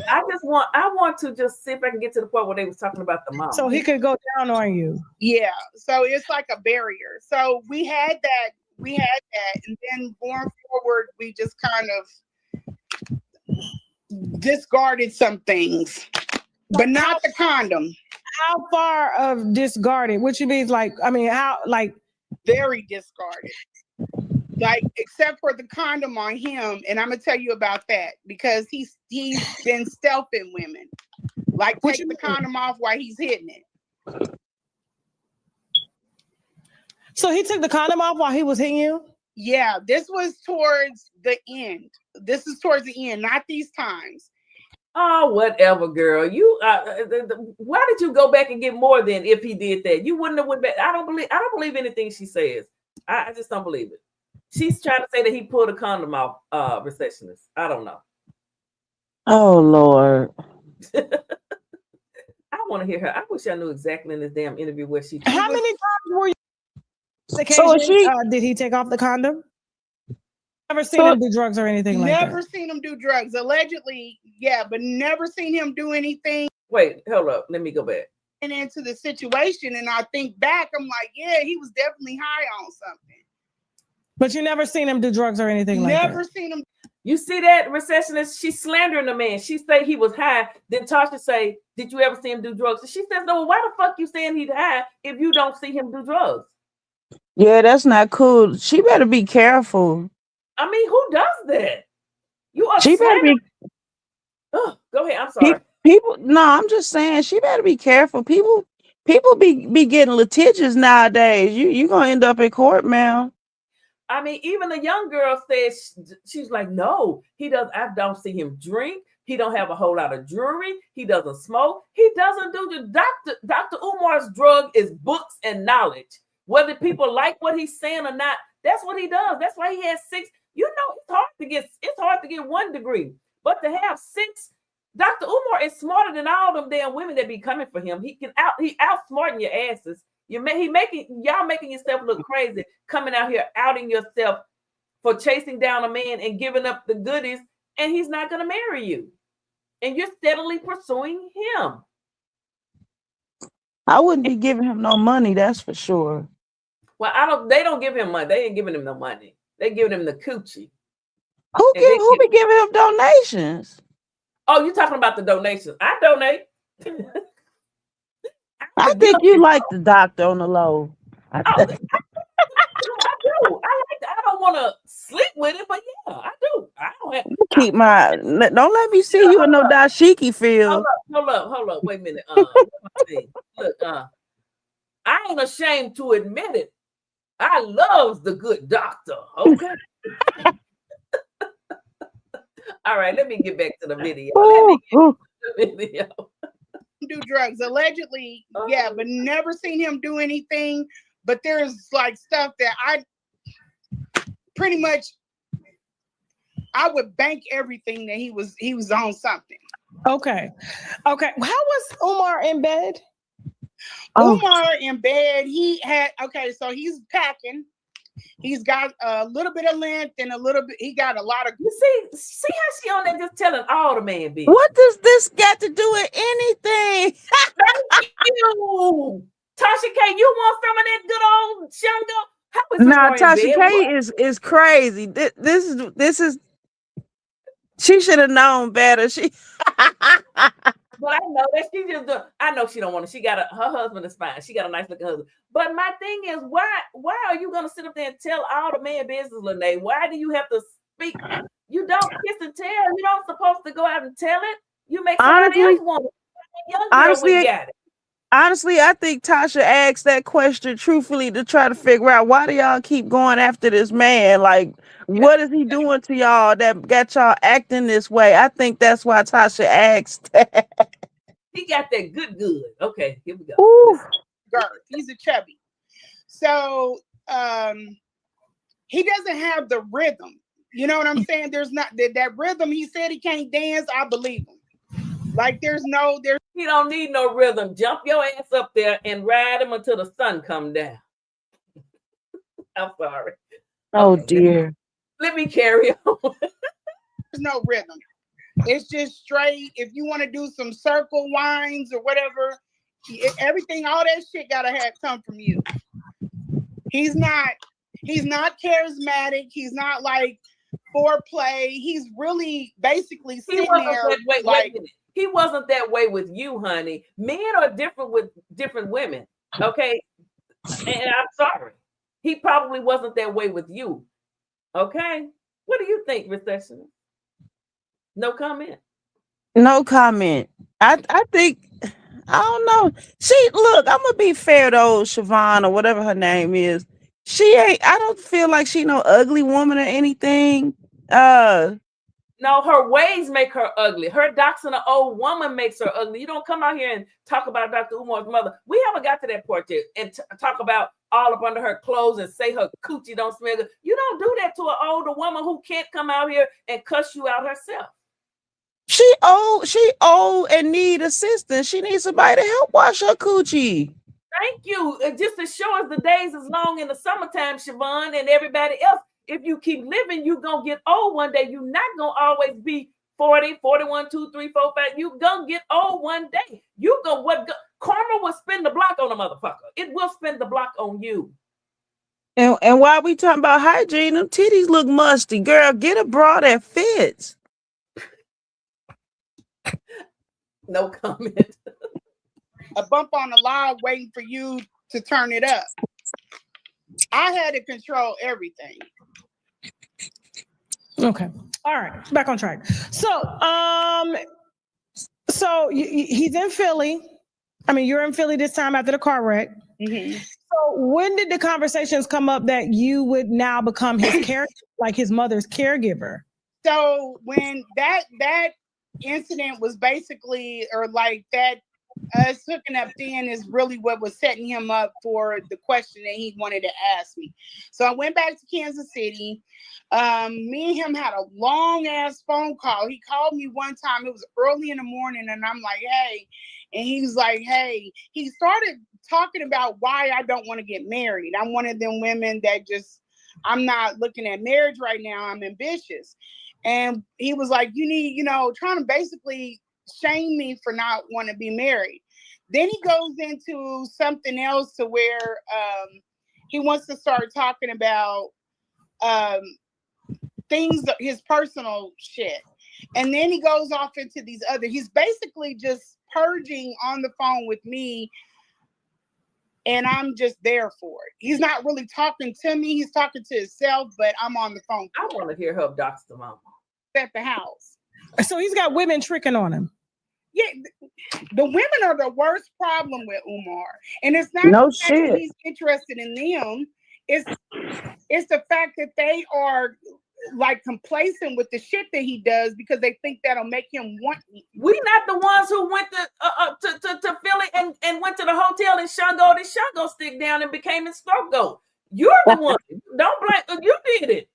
I want to just see if I can get to the point where they was talking about the mom. So he could go down on you. Yeah. So it's like a barrier. So we had that, and then going forward, we just kind of discarded some things. but not the condom. How far of discarded? Which means like, I mean, how like very discarded. Like, except for the condom on him, and I'm gonna tell you about that because he's been stealthing women. Like, take the condom off while he's hitting it. So he took the condom off while he was hitting you? Yeah, this was towards the end. This is towards the end, not these times. Oh, whatever, girl. You why did you go back and get more than if he did that? You wouldn't have went back. I don't believe anything she says. I just don't believe it. She's trying to say that he pulled a condom off, receptionist. I don't know. Oh Lord. I want to hear her. I wish I knew exactly in this damn interview where she. How many times were you? So Did he take off the condom? Never seen him do drugs or anything like that. Never seen him do drugs. Allegedly, yeah, but never seen him do anything. Wait, hold up. Let me go back. And into the situation, and I think back, I'm like, yeah, he was definitely high on something. But you never seen him do drugs or anything like that? Never seen him. You see that, receptionist? She's slandering the man. She say he was high. Then Tasha say, did you ever see him do drugs? And she says, no, why the fuck you saying he's high if you don't see him do drugs? Yeah, that's not cool. She better be careful. I mean, who does that? You are She better be. Oh, go ahead. I'm sorry. People, no, I'm just saying she better be careful. People be getting litigious nowadays. You gonna end up in court, man. I mean, even the young girl says she's like, no, he does. I don't see him drink. He don't have a whole lot of jewelry. He doesn't smoke. He doesn't do the Dr. Umar's drug is books and knowledge. Whether people like what he's saying or not, that's what he does. That's why he has 6. You know, it's hard to get 1 degree, but to have 6. Dr. Umar is smarter than all them damn women that be coming for him. He outsmarting your asses. Y'all making yourself look crazy, coming out here outing yourself for chasing down a man and giving up the goodies, and he's not gonna marry you. And you're steadily pursuing him. I wouldn't be giving him no money, that's for sure. Well, they don't give him money. They ain't giving him no money. They giving him the coochie. Who be giving him donations? Oh, you talking about the donations? I donate. I think you like the doctor on the low. I do. I don't want to sleep with it, but yeah, I do. I don't have. Keep my. Don't let me see you in no dashiki field. Hold up. Wait a minute. Look, I ain't ashamed to admit it. I love the good doctor. Okay. All right, let me get back to the video. Do drugs allegedly, yeah, but never seen him do anything. But there's like stuff that I pretty much I would bank everything that he was on something. Okay. How was Umar in bed? Umar in bed, so he's packing. He's got a little bit of length and he got a lot of. You see how she on there just telling all the man business. What does this got to do with anything? You, Tasha K, you want some of that good old Shango? How is Nah, Tasha K is crazy. This is. She should have known better. But I know that she just do. I know she don't want to. Her husband is fine. She got a nice looking husband. But my thing is, why are you gonna sit up there and tell all the man business, Lene? Why do you have to speak? You don't kiss and tell. You don't supposed to go out and tell it. You make somebody else want it. Honestly, I think Tasha asked that question truthfully to try to figure out why do y'all keep going after this man? Like, what is he doing to y'all that got y'all acting this way? I think that's why Tasha asked. He got that good. Okay, here we go. Ooh. He's a chubby. So he doesn't have the rhythm. You know what I'm saying? There's not that rhythm. He said he can't dance. I believe him. Like he don't need no rhythm. Jump your ass up there and ride him until the sun come down. I'm sorry. Oh dear. Let me carry on. There's no rhythm. It's just straight. If you want to do some circle winds or whatever, everything, all that shit gotta come from you. He's not charismatic. He's not like foreplay. He's really basically sitting there. He wasn't that way with you, honey. Men are different with different women. Okay. And I'm sorry. He probably wasn't that way with you. Okay. What do you think, Recession? No comment. No comment. I think I don't know. Look, I'm gonna be fair to old Siobhan or whatever her name is. She ain't. I don't feel like she no ugly woman or anything. No, her ways make her ugly. Her doxing an old woman makes her ugly. You don't come out here and talk about Dr. Umar's mother. We haven't got to that part yet and talk about all up under her clothes and say her coochie don't smell good. You don't do that to an older woman who can't come out here and cuss you out herself. She old and need assistance. She needs somebody to help wash her coochie. Thank you. Just to show us the days is long in the summertime, Siobhan, and everybody else. If you keep living, you're going to get old one day. You're not going to always be 40, 41, 2, 3, 4, 5. You're going to get old one day. Karma will spin the block on a motherfucker. It will spin the block on you. And while we talking about hygiene, them titties look musty. Girl, get a bra that fits. No comment. A bump on the log waiting for you to turn it up. I had to control everything. Okay. All right. Back on track. So he's in Philly. I mean, you're in Philly this time after the car wreck. Mm-hmm. So when did the conversations come up that you would now become his caregiver, like his mother's caregiver? So when that incident was basically, or like that, us hooking up then is really what was setting him up for the question that he wanted to ask me. So I went back to Kansas City. Me and him had a long ass phone call. He called me one time. It was early in the morning, and I'm like, hey. And he was like, hey. He started talking about why I don't want to get married. I'm one of them women that I'm not looking at marriage right now. I'm ambitious. And he was like, you need, trying to basically shame me for not wanting to be married. Then he goes into something else to where he wants to start talking about things, his personal shit. And then he goes off into these other, he's basically just purging on the phone with me. And I'm just there for it. He's not really talking to me. He's talking to himself, but I'm on the phone. I want to hear her dox the mama. At the house. So he's got women tricking on him. Yeah, the women are the worst problem with Umar. And it's not no the fact shit. that he's interested in them. It's the fact that they are like complacent with the shit that he does because they think that'll make him want me. We not the ones who went to Philly and went to the hotel and Shango the Shango stick down and became his scapegoat. You're the one. Don't blame. You did it.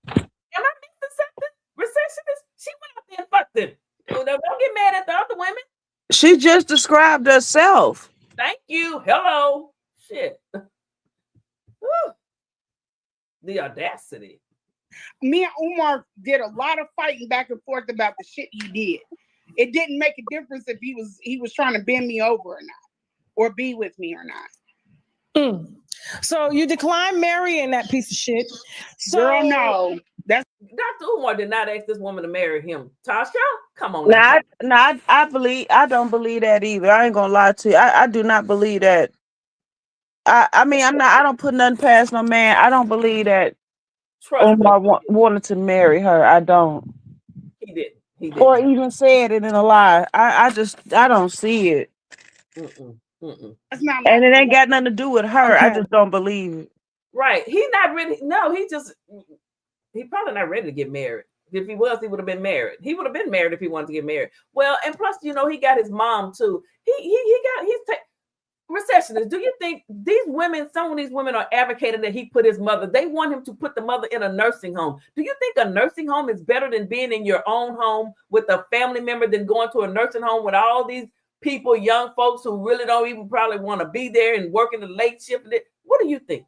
Am I missing something? Receptionist? She went out there and fucked him. Don't get mad at the other women. She just described herself. Thank you. Hello. Shit. Whew. The audacity. Me and Umar did a lot of fighting back and forth about the shit he did. It didn't make a difference if he was trying to bend me over or not, or be with me or not. So you declined marrying that piece of shit. So, girl, no. That's Dr. Umar did not ask this woman to marry him. Tasha, come on. Now. I don't believe that either. I ain't gonna lie to you. I do not believe that. I mean, I don't put nothing past no man. I don't believe that Umar wanted to marry her. I don't. He did. Or even said it in a lie. I don't see it. That's not and it ain't got nothing to do with her. Okay. I just don't believe it. Right. He's not ready. No, he probably not ready to get married. If he was, he would have been married. He would have been married if he wanted to get married. Well, and plus, he got his mom too. Receptionist, do you think some of these women are advocating that he put his mother, they want him to put the mother in a nursing home. Do you think a nursing home is better than being in your own home with a family member than going to a nursing home with all these people, young folks who really don't even probably want to be there and working the late shift? What do you think?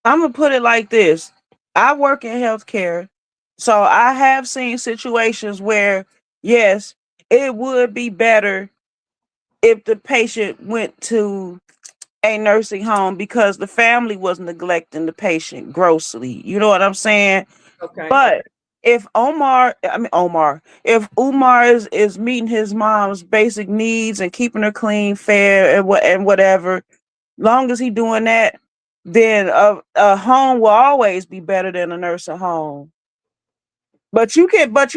I'm going to put it like this. I work in healthcare, so I have seen situations where, yes, it would be better if the patient went to a nursing home because the family was neglecting the patient grossly. You know what I'm saying? Okay. But if Umar is meeting his mom's basic needs and keeping her clean, fair, and whatever, long as he doing that, then a home will always be better than a nursing home. But you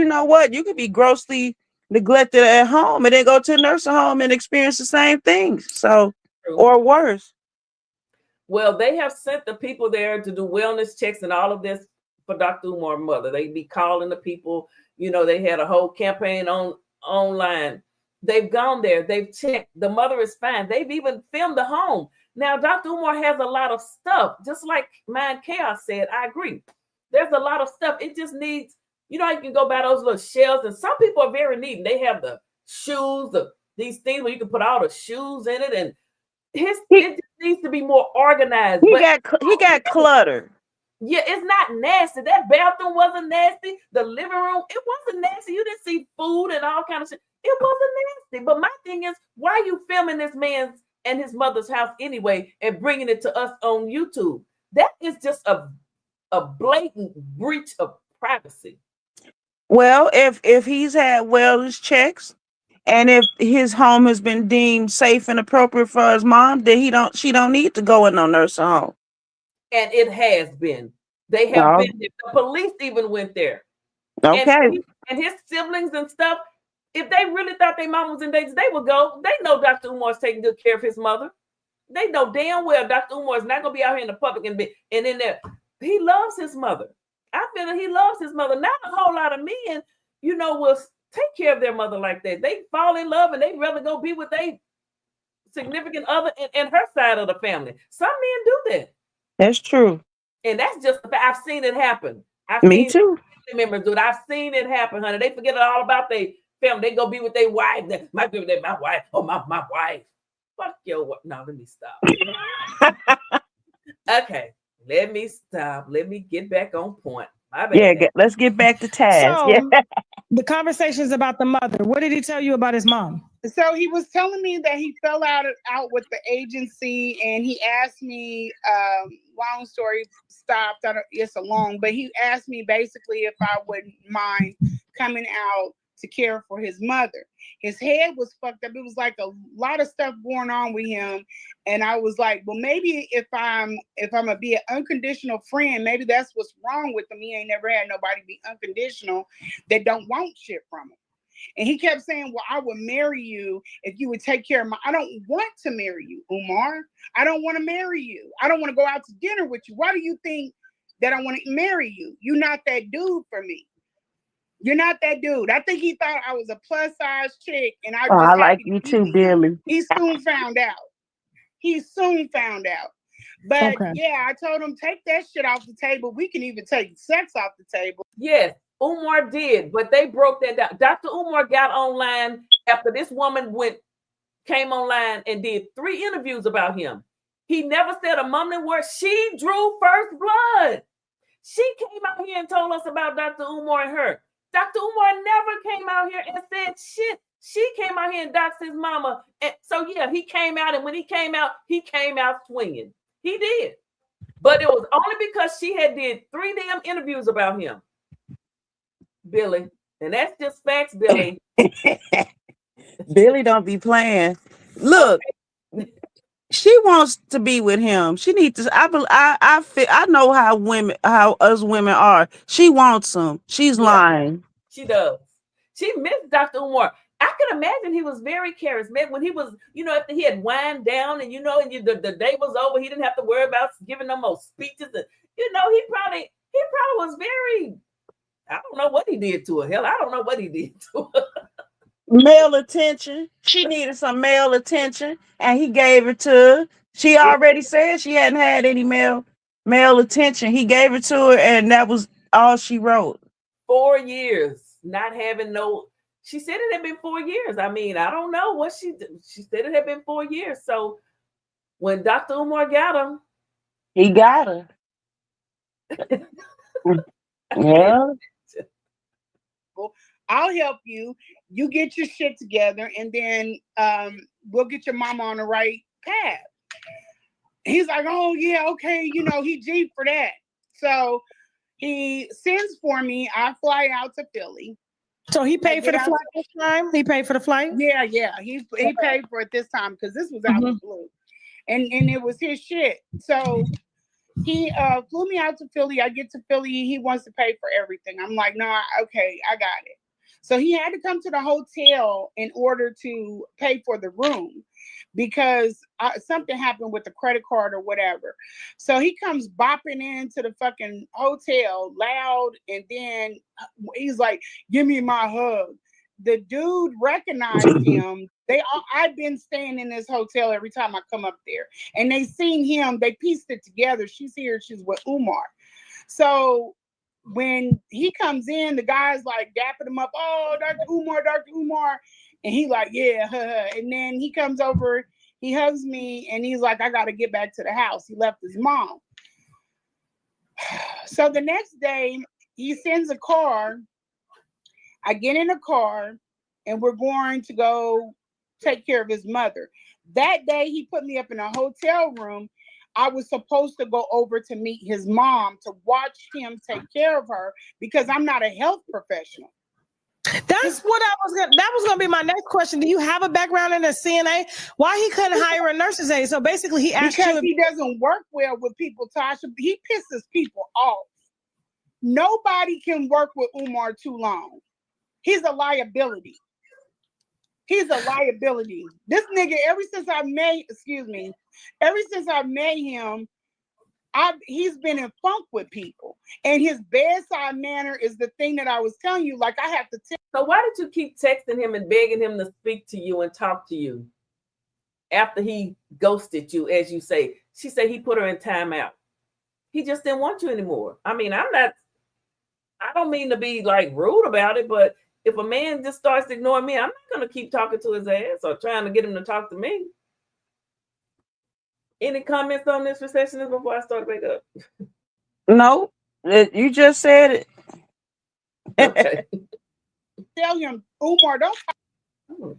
know what? You can be grossly neglected at home and then go to a nursing home and experience the same things. So, or worse. Well, they have sent the people there to do wellness checks and all of this for Dr. Umar's mother. They be calling the people. They had a whole campaign online. They've gone there. They've checked. The mother is fine. They've even filmed the home. Now, Dr. Umar has a lot of stuff. Just like Mind Chaos said, I agree. There's a lot of stuff. It just needs, you can go buy those little shelves. And some people are very neat. They have the shoes, these things where you can put all the shoes in it. And it just needs to be more organized. He got clutter. Yeah, it's not nasty. That bathroom wasn't nasty. The living room, it wasn't nasty. You didn't see food and all kind of shit. It wasn't nasty. But my thing is, why are you filming this man's and his mother's house anyway and bringing it to us on YouTube? That is just a blatant breach of privacy. Well, if he's had wellness checks, and if his home has been deemed safe and appropriate for his mom, then she don't need to go in no nursing home. And it has been. They have been. The police even went there. Okay. And his siblings and stuff, if they really thought their mom was in danger, they would go. They know Dr. Umar is taking good care of his mother. They know damn well Dr. Umar is not going to be out here in the public and in there. He loves his mother. I feel that he loves his mother. Not a whole lot of men, will take care of their mother like that. They fall in love and they'd rather go be with their significant other and her side of the family. Some men do that. That's true. And that's just, I've seen it happen. Me too. Members do it. I've seen it happen, honey. They forget all about their family. They go be with their wife. My wife. Oh, my wife. Fuck your wife. No, let me stop. Okay. Let me stop. Let me get back on point. My bad. Yeah, let's get back to task. So, the conversations about the mother. What did he tell you about his mom? So he was telling me that he fell out with the agency, and he asked me, long story stopped, it's a long, but he asked me basically if I wouldn't mind coming out to care for his mother. His head was fucked up. It was like a lot of stuff going on with him. And I was like, well, maybe if I'm gonna be an unconditional friend, maybe that's what's wrong with him. He ain't never had nobody be unconditional that don't want shit from him. And he kept saying, well, I would marry you if you would take care of I don't want to marry you, Umar. I don't want to marry you. I don't want to go out to dinner with you. Why do you think that I want to marry you? You're not that dude for me. You're not that dude. I think he thought I was a plus size chick, and I like you too, Billy. He soon found out. But yeah, I told him, take that shit off the table. We can even take sex off the table. Yes, Umar did, but they broke that down. Dr. Umar got online after this woman came online and did 3 interviews about him. He never said a mumbling word. She drew first blood. She came out here and told us about Dr. Umar and her. Dr. Umar never came out here and said shit. She came out here and doxed his mama. And so, yeah, he came out. And when he came out swinging. He did. But it was only because she had did 3 damn interviews about him. Billy. And that's just facts, Billy. Billy don't be playing. Look, she wants to be with him. She needs to. I know how us women are. She wants him. She's lying. She does. She missed Dr. Umar. I can imagine he was very charismatic when he was, after he had wind down and the day was over, he didn't have to worry about giving no more speeches. And he probably was very. I don't know what he did to her. Hell, I don't know what he did to her. Male attention. She needed some male attention, and he gave it to her. She already said she hadn't had any male attention. He gave it to her, and that was all she wrote. 4 years, not having no. She said it had been 4 years. I mean, I don't know what she said it had been 4 years. So when Dr. Umar got him, he got her. Yeah. I'll help you. You get your shit together, and then we'll get your mama on the right path. He's like, oh yeah, okay, he G for that. So He sends for me. I fly out to Philly. So he paid for the flight this time? He paid for the flight? Yeah. He paid for it this time because this was out the blue. And it was his shit. So he flew me out to Philly. I get to Philly. He wants to pay for everything. I'm like, no, okay, I got it. So he had to come to the hotel in order to pay for the room because something happened with the credit card or whatever. So he comes bopping into the fucking hotel loud, and then he's like, give me my hug. The dude recognized him. I've been staying in this hotel every time I come up there, and they seen him. They pieced it together. She's here. She's with Umar. So when he comes in, the guy's like dapping him up. Oh, Dr. Umar. And he like, yeah. And then he comes over, he hugs me, and he's like, I got to get back to the house. He left his mom. So the next day, he sends a car. I get in a car, and we're going to go take care of his mother. That day, he put me up in a hotel room. I was supposed to go over to meet his mom to watch him take care of her because I'm not a health professional. That's what that was gonna be my next question. Do you have a background in a CNA? Why he couldn't hire a nurse's aide? So basically he asked because he doesn't work well with people, Tasha. He pisses people off. Nobody can work with Umar too long. He's a liability. He's a liability. This nigga, ever since I met him, he's been in funk with people. And his bedside manner is the thing that I was telling you. Like, I have to tell. So why did you keep texting him and begging him to speak to you and talk to you after he ghosted you, as you say? She said he put her in timeout. He just didn't want you anymore. I mean, I don't mean to be like rude about it, but if a man just starts ignoring me, I'm not going to keep talking to his ass or trying to get him to talk to me. Any comments on this, Recessionist, before I start back up? No, you just said it. Okay. Tell him, Umar, don't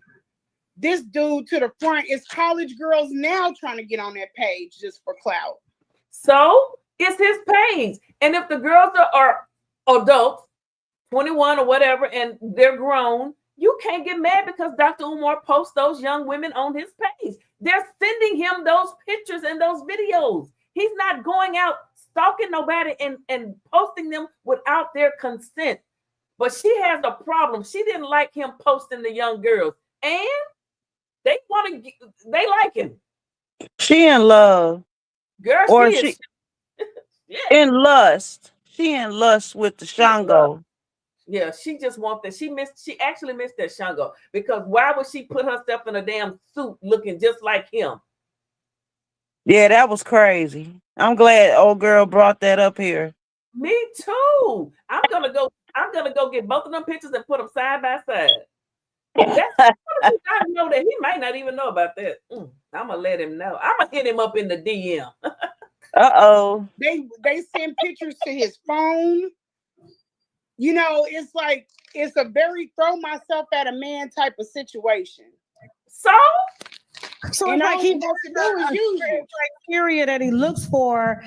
this dude to the front. Is college girls now trying to get on that page just for clout. So it's his page. And if the girls are adults, 21 or whatever, and they're grown, you can't get mad because Dr. Umar posts those young women on his page. They're sending him those pictures and those videos. He's not going out stalking nobody and posting them without their consent. But she has a problem. She didn't like him posting the young girls. And they like him. She in love. Girl, or she is. Yeah. In lust. She in lust with the Shango. Yeah, she just wants that. She actually missed that Shango, because why would she put herself in a damn suit looking just like him? Yeah, that was crazy. I'm glad old girl brought that up here. Me too. I'm gonna go get both of them pictures and put them side by side. I know that he might not even know about that. I'm gonna let him know. I'm gonna hit him up in the DM. Uh-oh. They send pictures to his phone. You know, it's like it's a very throw myself at a man type of situation. So and it's like all he wants to do is use you. Criteria that he looks for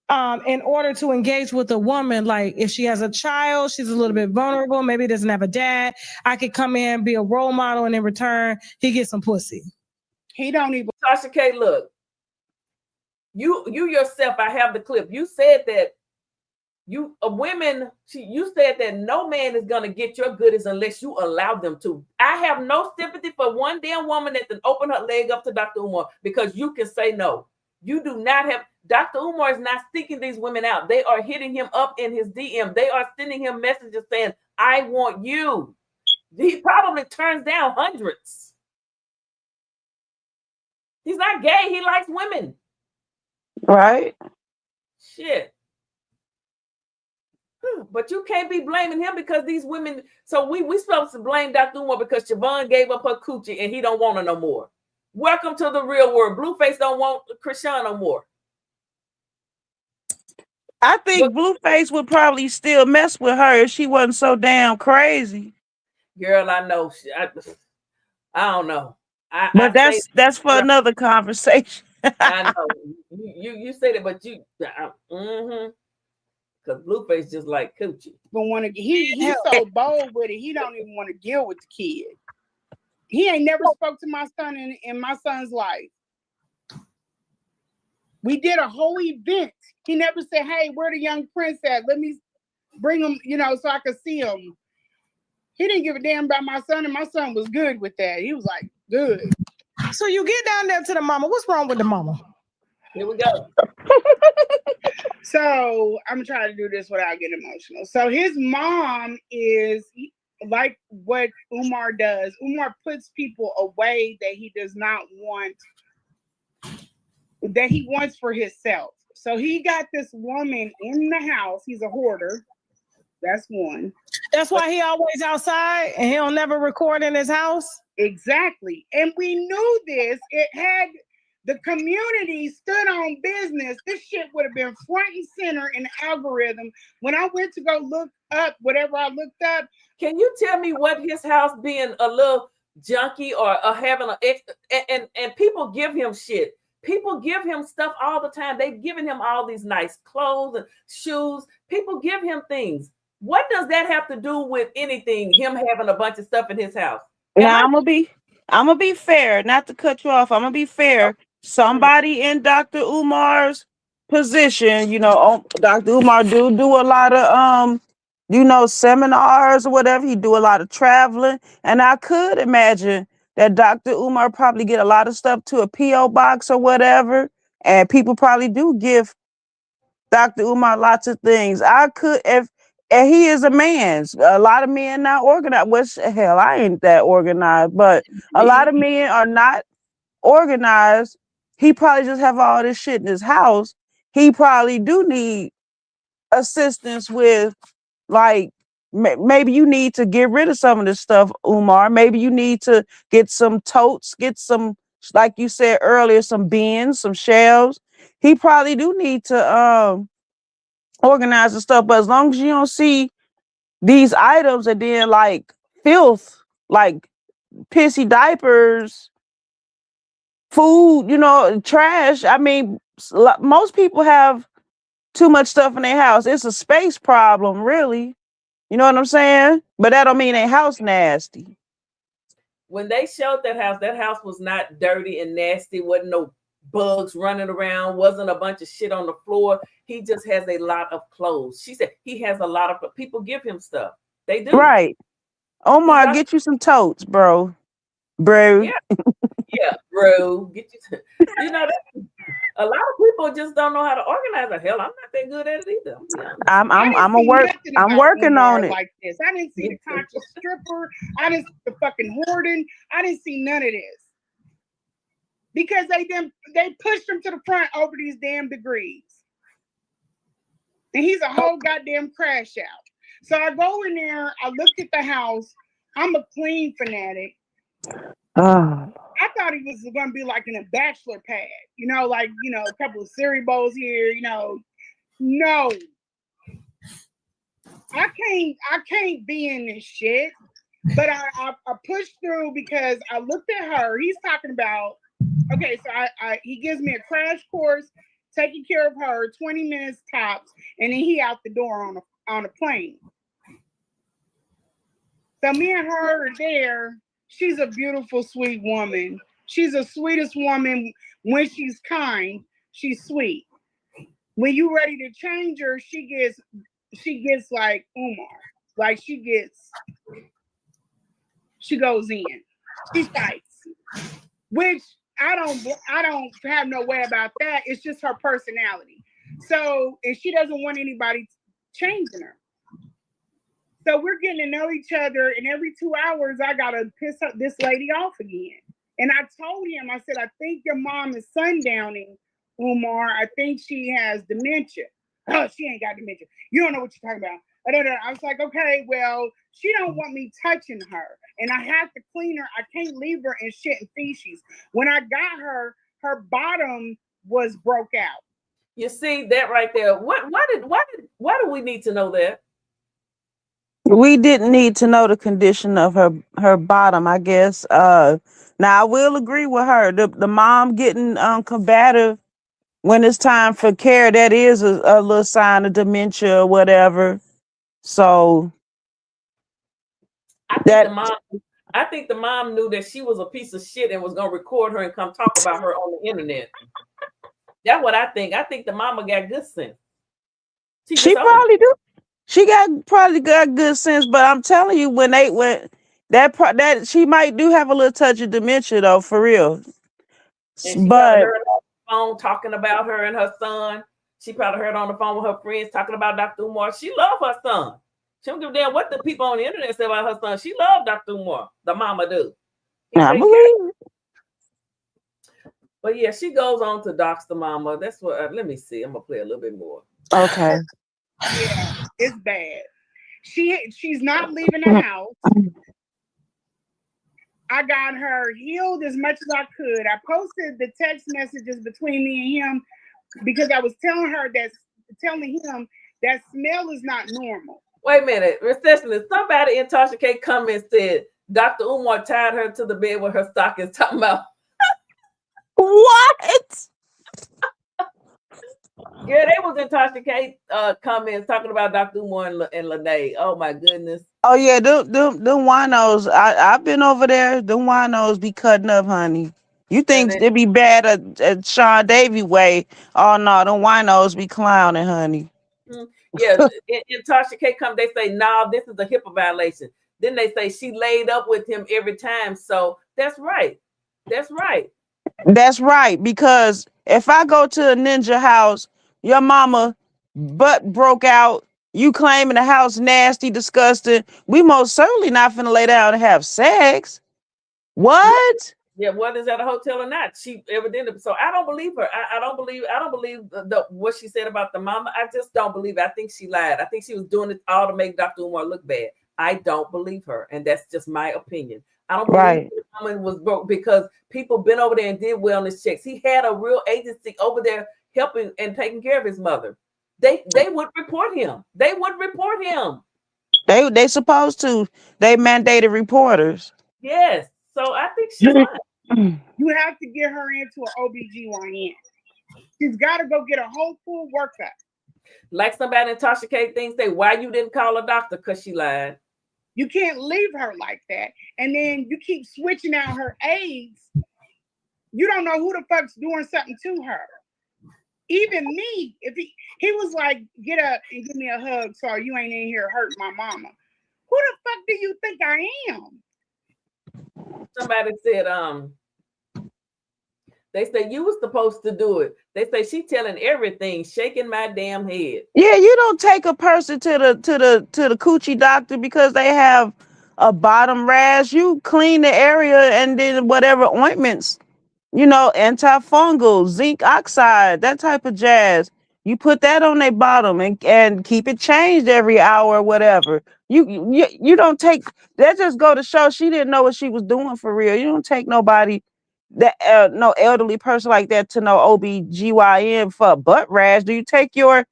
in order to engage with a woman. Like if she has a child, she's a little bit vulnerable, maybe doesn't have a dad. I could come in, be a role model, and in return, he gets some pussy. He don't even. Tasha K, look, you yourself, I have the clip. You said that you said that no man is gonna get your goodies unless you allow them to. I have no sympathy for one damn woman that can open her leg up to Dr. Umar, because you can say no. You do not have. Dr. Umar is not seeking these women out. They are hitting him up in his DM. They are sending him messages saying, I want you. He probably turns down hundreds. He's not gay. He likes women. Right. Shit. But you can't be blaming him because these women. So we supposed to blame Dr. Umar because Siobhan gave up her coochie and he don't want her no more. Welcome to the real world. Blueface don't want Krishan no more. I think Blueface would probably still mess with her if she wasn't so damn crazy. Girl, I know. I don't know. But that's for another conversation. I know. You said it, but you. because Blueface just like coochie. But he's so bold with it, he don't even want to deal with the kid. He ain't never spoke to my son in my son's life. We did a whole event. He never said, "Hey, where the young prince at? Let me bring him, so I could see him." He didn't give a damn about my son, and my son was good with that. He was like, good. So you get down there to the mama. What's wrong with the mama? Here we go. So I'm trying to do this without getting emotional. So his mom is like what Umar does. Umar puts people away that he does not want, that he wants for himself. So he got this woman in the house. He's a hoarder. That's one. That's why he always outside and he'll never record in his house. Exactly. And we knew this. It had the community stood on business. This shit would have been front and center in the algorithm. When I went to go look up whatever I looked up. Can you tell me what his house being a little junky or having and people give him shit. People give him stuff all the time. They've given him all these nice clothes and shoes. People give him things. What does that have to do with anything? Him having a bunch of stuff in his house. Now I'm gonna be fair, not to cut you off. I'm gonna be fair. Somebody in Dr. Umar's position, Dr. Umar do a lot of seminars or whatever. He do a lot of traveling, and I could imagine that Dr. Umar probably get a lot of stuff to a PO box or whatever, and people probably do give Dr. Umar lots of things. And he is a man. A lot of men not organized. Which hell, I ain't that organized, but a lot of men are not organized. He probably just have all this shit in his house. He probably do need assistance with, like, maybe you need to get rid of some of this stuff, Umar. Maybe you need to get some totes, get some, like you said earlier, some bins, some shelves. He probably do need to organize the stuff, but as long as you don't see these items and then like filth, like pissy diapers, food, trash. I mean, most people have too much stuff in their house. It's a space problem, really. You know what I'm saying? But that don't mean their house nasty. When they showed that house was not dirty and nasty. Wasn't no bugs running around, wasn't a bunch of shit on the floor. He just has a lot of clothes. She said he has a lot of people give him stuff. They do. Right. Omar, get you some totes, bro. Yeah, bro. Get you. A lot of people just don't know how to organize. The hell, I'm not that good at it either. I'm working on it. Like this. I didn't see the conscious stripper. I didn't see the fucking hoarding. I didn't see none of this. Because they pushed him to the front over these damn degrees. And he's a whole goddamn crash out. So I go in there, I look at the house. I'm a clean fanatic. I thought he was going to be like in a bachelor pad, a couple of cereal bowls here, No. I can't be in this shit. But I pushed through because I looked at her. He's talking about, okay, so he gives me a crash course, taking care of her, 20 minutes tops, and then he out the door on a plane. So me and her are there. She's a beautiful, sweet woman. She's the sweetest woman. When she's kind, she's sweet. When you ready to change her, she gets like Umar. Like she goes in. She fights. Which I don't have no way about that. It's just her personality. So, and she doesn't want anybody changing her. So we're getting to know each other, and every 2 hours, I gotta piss this lady off again. And I told him, I said, I think your mom is sundowning, Umar. I think she has dementia. Oh, she ain't got dementia. You don't know what you're talking about. I was like, okay, well, she don't want me touching her, and I have to clean her. I can't leave her in shit and feces. When I got her, her bottom was broke out. You see that right there? Why do we need to know that? We didn't need to know the condition of her bottom, I guess. Now I will agree with her. The mom getting combative when it's time for care, that is a little sign of dementia or whatever. So I think the mom knew that she was a piece of shit and was gonna record her and come talk about her on the internet. That's what I think. I think the mama got good sense. She probably do. She probably got good sense, but I'm telling you, when that she might do have a little touch of dementia though, for real. And she probably heard her on the phone talking about her and her son. She probably heard on the phone with her friends talking about Dr. Umar. She loved her son. She don't give a damn what the people on the internet say about her son. She loved Dr. Umar. The mama do. I believe it. But yeah, she goes on to dox the mama. That's what. Let me see. I'm gonna play a little bit more. Okay. Yeah, it's bad. She's not leaving the house. I got her healed as much as I could. I posted the text messages between me and him because I was telling him that smell is not normal. Wait a minute, receptionist. Somebody in Tasha K comments said Dr. Umar tied her to the bed with her stockings. Talking about what? Yeah, they was in Tasha K comments talking about Dr. Umar and Lene. Oh my goodness. Oh yeah, them winos. I've been over there. Them winos be cutting up, honey. You think they be bad at Sean Davy way? Oh no, them winos be clowning, honey. Yeah, in Tasha K come, they say, "Nah, this is a HIPAA violation." Then they say she laid up with him every time. So that's right. That's right. That's right. Because if I go to a ninja house, your mama butt broke out. You claiming the house nasty, disgusting. We most certainly not finna lay down and have sex. What? Yeah, whether it's at a hotel or not, she evidently. So I don't believe her. I don't believe what she said about the mama. I just don't believe it. I think she lied. I think she was doing it all to make Dr. Umar look bad. I don't believe her, and that's just my opinion. I don't believe the woman was broke because people been over there and did wellness checks. He had a real agency over there helping and taking care of his mother. They would report him. They would report him. They supposed to. They mandated reporters. Yes. So I think she's lying. You have to get her into an OBGYN. She's got to go get a whole full workup. Like somebody in Tasha K things say, why you didn't call a doctor? Because she lied. You can't leave her like that. And then you keep switching out her aides. You don't know who the fuck's doing something to her. Even me, if he was like, get up and give me a hug, so you ain't in here hurting my mama. Who the fuck do you think I am? Somebody said, they say you was supposed to do it. They say she telling everything, shaking my damn head. Yeah, you don't take a person to the coochie doctor because they have a bottom rash. You clean the area and then whatever ointments, antifungal, zinc oxide, that type of jazz. You put that on their bottom and keep it changed every hour or whatever. You don't take that. Just go to show she didn't know what she was doing for real. You don't take nobody that no elderly person like that to no OBGYN for a butt rash. Do you take your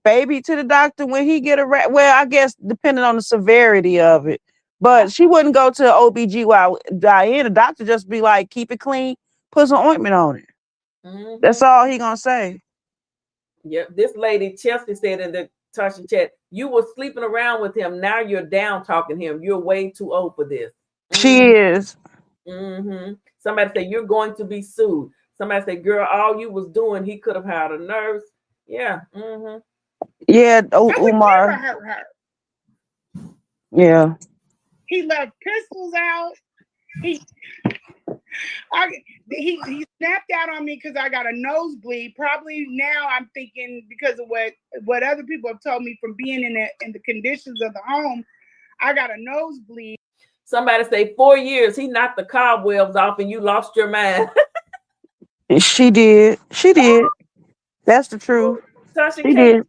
baby to the doctor when he get a rash? Well, I guess depending on the severity of it. But she wouldn't go to OBGYN. The doctor just be like, keep it clean, put some ointment on it. Mm-hmm. That's all he gonna say. Yep. This lady, Chelsea, said in the Tasha chat, you were sleeping around with him. Now you're down talking him. You're way too old for this. Mm-hmm. She is. Mm-hmm. Somebody said, you're going to be sued. Somebody said, girl, all you was doing, he could have hired a nurse. Yeah. Mm-hmm. Yeah. Umar. Hurt her. Yeah. He left pistols out. He snapped out on me because I got a nosebleed. Probably now I'm thinking because of what other people have told me from being in the conditions of the home, I got a nosebleed. Somebody say 4 years, he knocked the cobwebs off and you lost your mind. She did. She did. That's the truth. Tasha she K, did.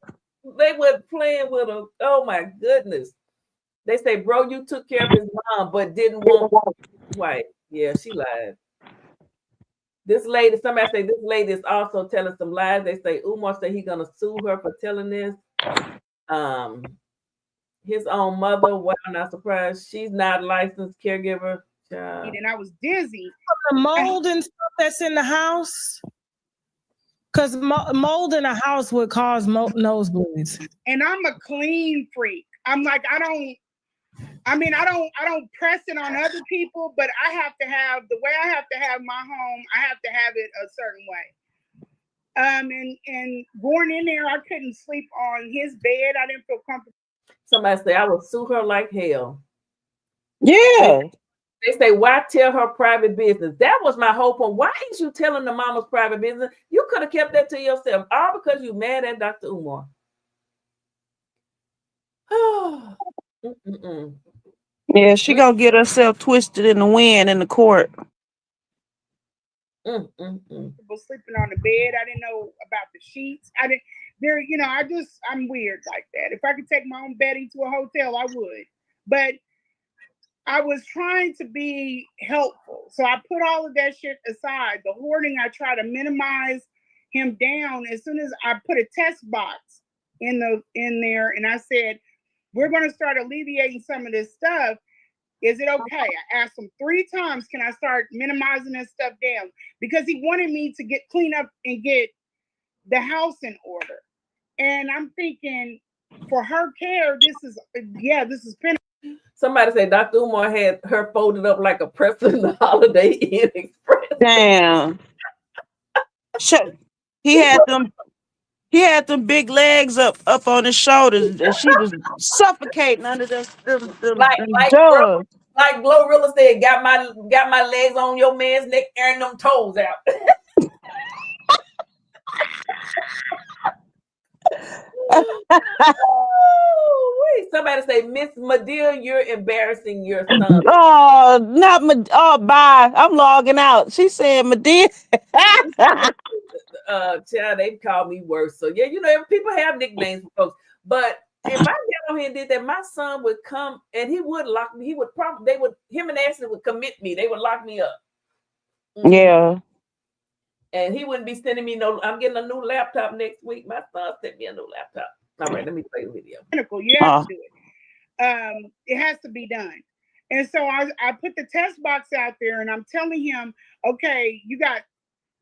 They were playing with her. Oh my goodness. They say, bro, you took care of his mom, but didn't want white. Yeah, she lied. This lady, somebody say this lady is also telling some lies. They say Umar said he's gonna sue her for telling this. His own mother, wow, not surprised. She's not a licensed caregiver. And I was dizzy. The mold and stuff that's in the house. Because mold in a house would cause nosebleeds. And I'm a clean freak. I'm like, I don't press it on other people, but I have to have the way I have to have my home. I have to have it a certain way. And going in there, I couldn't sleep on his bed. I didn't feel comfortable. Somebody say I would sue her like hell. Yeah. They say, why tell her private business? That was my whole point. Why ain't you telling the mama's private business? You could have kept that to yourself, all because you mad at Dr. Umar. Yeah, she gonna get herself twisted in the wind in the court. Sleeping on the bed. I didn't know about the sheets. I'm weird like that. If I could take my own bedding to a hotel, I would. But I was trying to be helpful. So I put all of that shit aside. The hoarding, I try to minimize him down. As soon as I put a test box in there and I said, we're going to start alleviating some of this stuff. Is it okay? I asked him 3 times, can I start minimizing this stuff down? Because he wanted me to clean up and get the house in order. And I'm thinking, for her care, this is penalty. Somebody say Dr. Umar had her folded up like a Preston the Holiday Inn Express. Damn. He had them big legs up on his shoulders, and she was suffocating under them drugs. Like Glorilla said, got my legs on your man's neck, airing them toes out. Wait, somebody say, Miss Medea, you're embarrassing your son. Bye. I'm logging out. She said Medea. Child, they call me worse. So yeah, people have nicknames for folks. But if I get on here and did that, my son would come and he would lock me. Him and Ashley would commit me. They would lock me up. Yeah. And he wouldn't be sending me I'm getting a new laptop next week. My son sent me a new laptop. All right, let me play the video. You have to do it. It has to be done. And so I put the test box out there and I'm telling him, okay, you got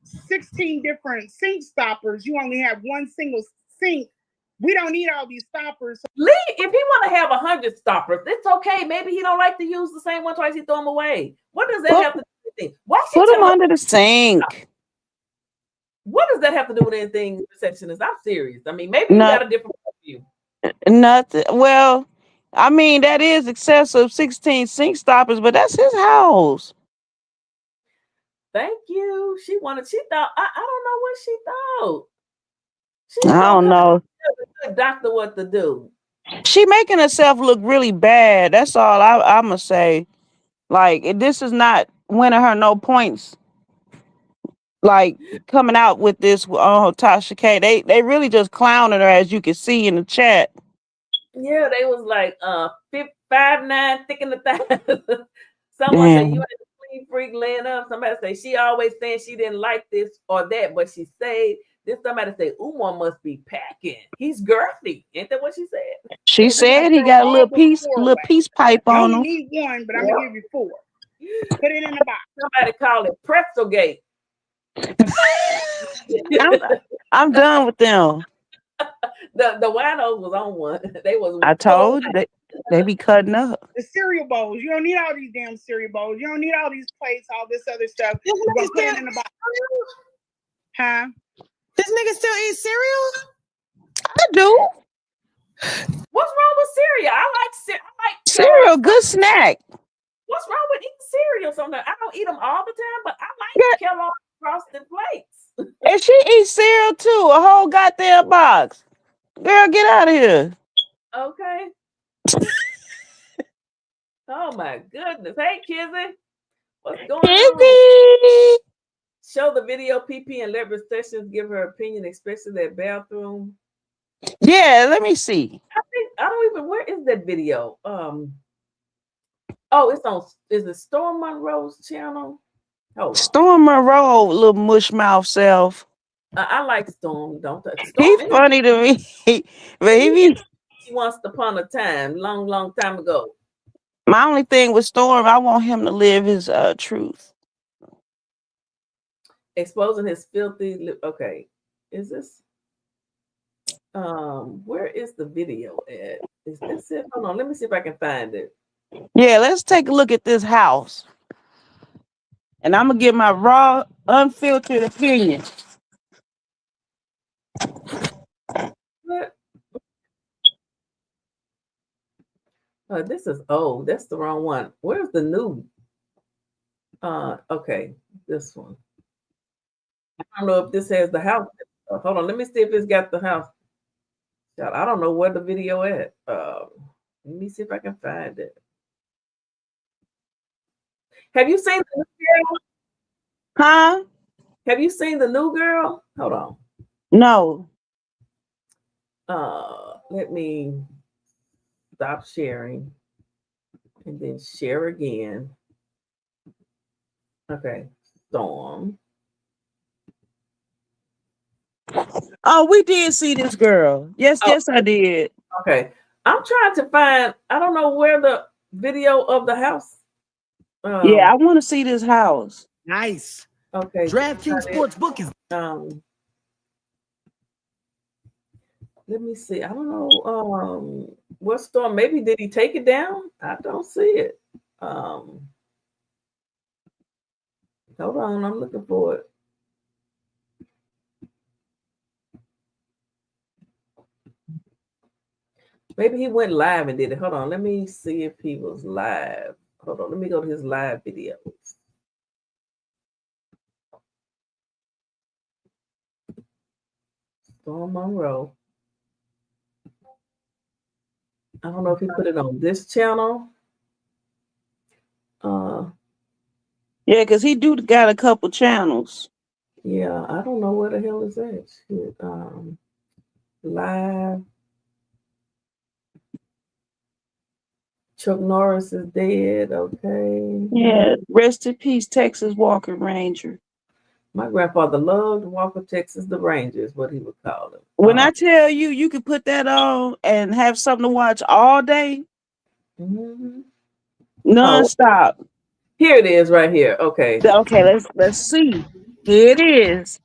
16 different sink stoppers. You only have one single sink. We don't need all these stoppers. Lee, if he want to have 100 stoppers, it's okay. Maybe he don't like to use the same one twice. He throw them away. What does that have to do with anything? Put them under the sink. What does that have to do with anything, receptionist? I'm serious. I mean, maybe you got a different view. Nothing. Well, I mean, that is excessive, 16 sink stoppers, but that's his house. Thank you. She thought, I don't know what she thought. I don't know. Doctor, what to do? She making herself look really bad. That's all I'm gonna say. Like, this is not winning her no points. Like, coming out with this on Tasha K. They really just clowning her, as you can see in the chat. Yeah, they was like 5'9", thick in the thighs. Someone said you ain't a clean freak laying up. Somebody say she always saying she didn't like this or that, but she said this. Somebody say Umar must be packing. He's girthy. Ain't that what she said? She said he got a little peace pipe on him. You need one, but I'm gonna give you 4. Put it in the box. Somebody call it Pretzelgate. I'm done with them. The winos was on one. They was. I told you they be cutting up. The cereal bowls. You don't need all these damn cereal bowls. You don't need all these plates, all this other stuff. We're gonna put it in the box. Huh? This nigga still eat cereal? I do. What's wrong with cereal? I like cereal. Good snack. What's wrong with eating cereal? Sometimes I don't eat them all the time, but I like Kellogg's Frosted Flakes. And she eats cereal too, a whole goddamn box. Girl, get out of here. Okay. Oh my goodness. Hey, Kizzy. What's going on? Show the video PP and let recessions give her opinion, especially that bathroom. Yeah, let me see. I don't even, where is that video? Is it Storm Monroe's channel? Storm Monroe, little mush mouth self. I like Storm, don't I? He's funny to me. But he once upon a time, long time ago. My only thing with Storm, I want him to live his truth. Exposing his filthy lip. Okay. Is this where is the video at? Is this it? Hold on, let me see if I can find it. Yeah, let's take a look at this house. And I'm gonna give my raw, unfiltered opinion. What? This is old. That's the wrong one. Where's the new? Okay, this one. I don't know if this has the house. Hold on, let me see if it's got the house. God, I don't know where the video at. Let me see if I can find it. Have you seen the new girl? Huh? Have you seen the new girl? Hold on. No. Let me stop sharing and then share again. Okay, Storm. Oh, we did see this girl. Yes, yes, I did. Okay. I'm trying to find, I don't know where the video of the house. Yeah, I want to see this house. Nice. Okay. DraftKings Sportsbook is let me see. I don't know what Storm. Maybe did he take it down? I don't see it. Hold on, I'm looking for it. Maybe he went live and did it. Hold on, let me see if he was live. Hold on, let me go to his live videos. Storm Monroe. I don't know if he put it on this channel. Yeah, because he do got a couple channels. Yeah, I don't know where the hell is that shit. Live. Chuck Norris is dead. Okay. Yeah, rest in peace, Texas Walker Ranger. My grandfather loved Walker, Texas, the Rangers, what he would call them. When I tell you, you could put that on and have something to watch all day, nonstop. Oh, here it is, right here. Okay. Okay, let's see. Here it is.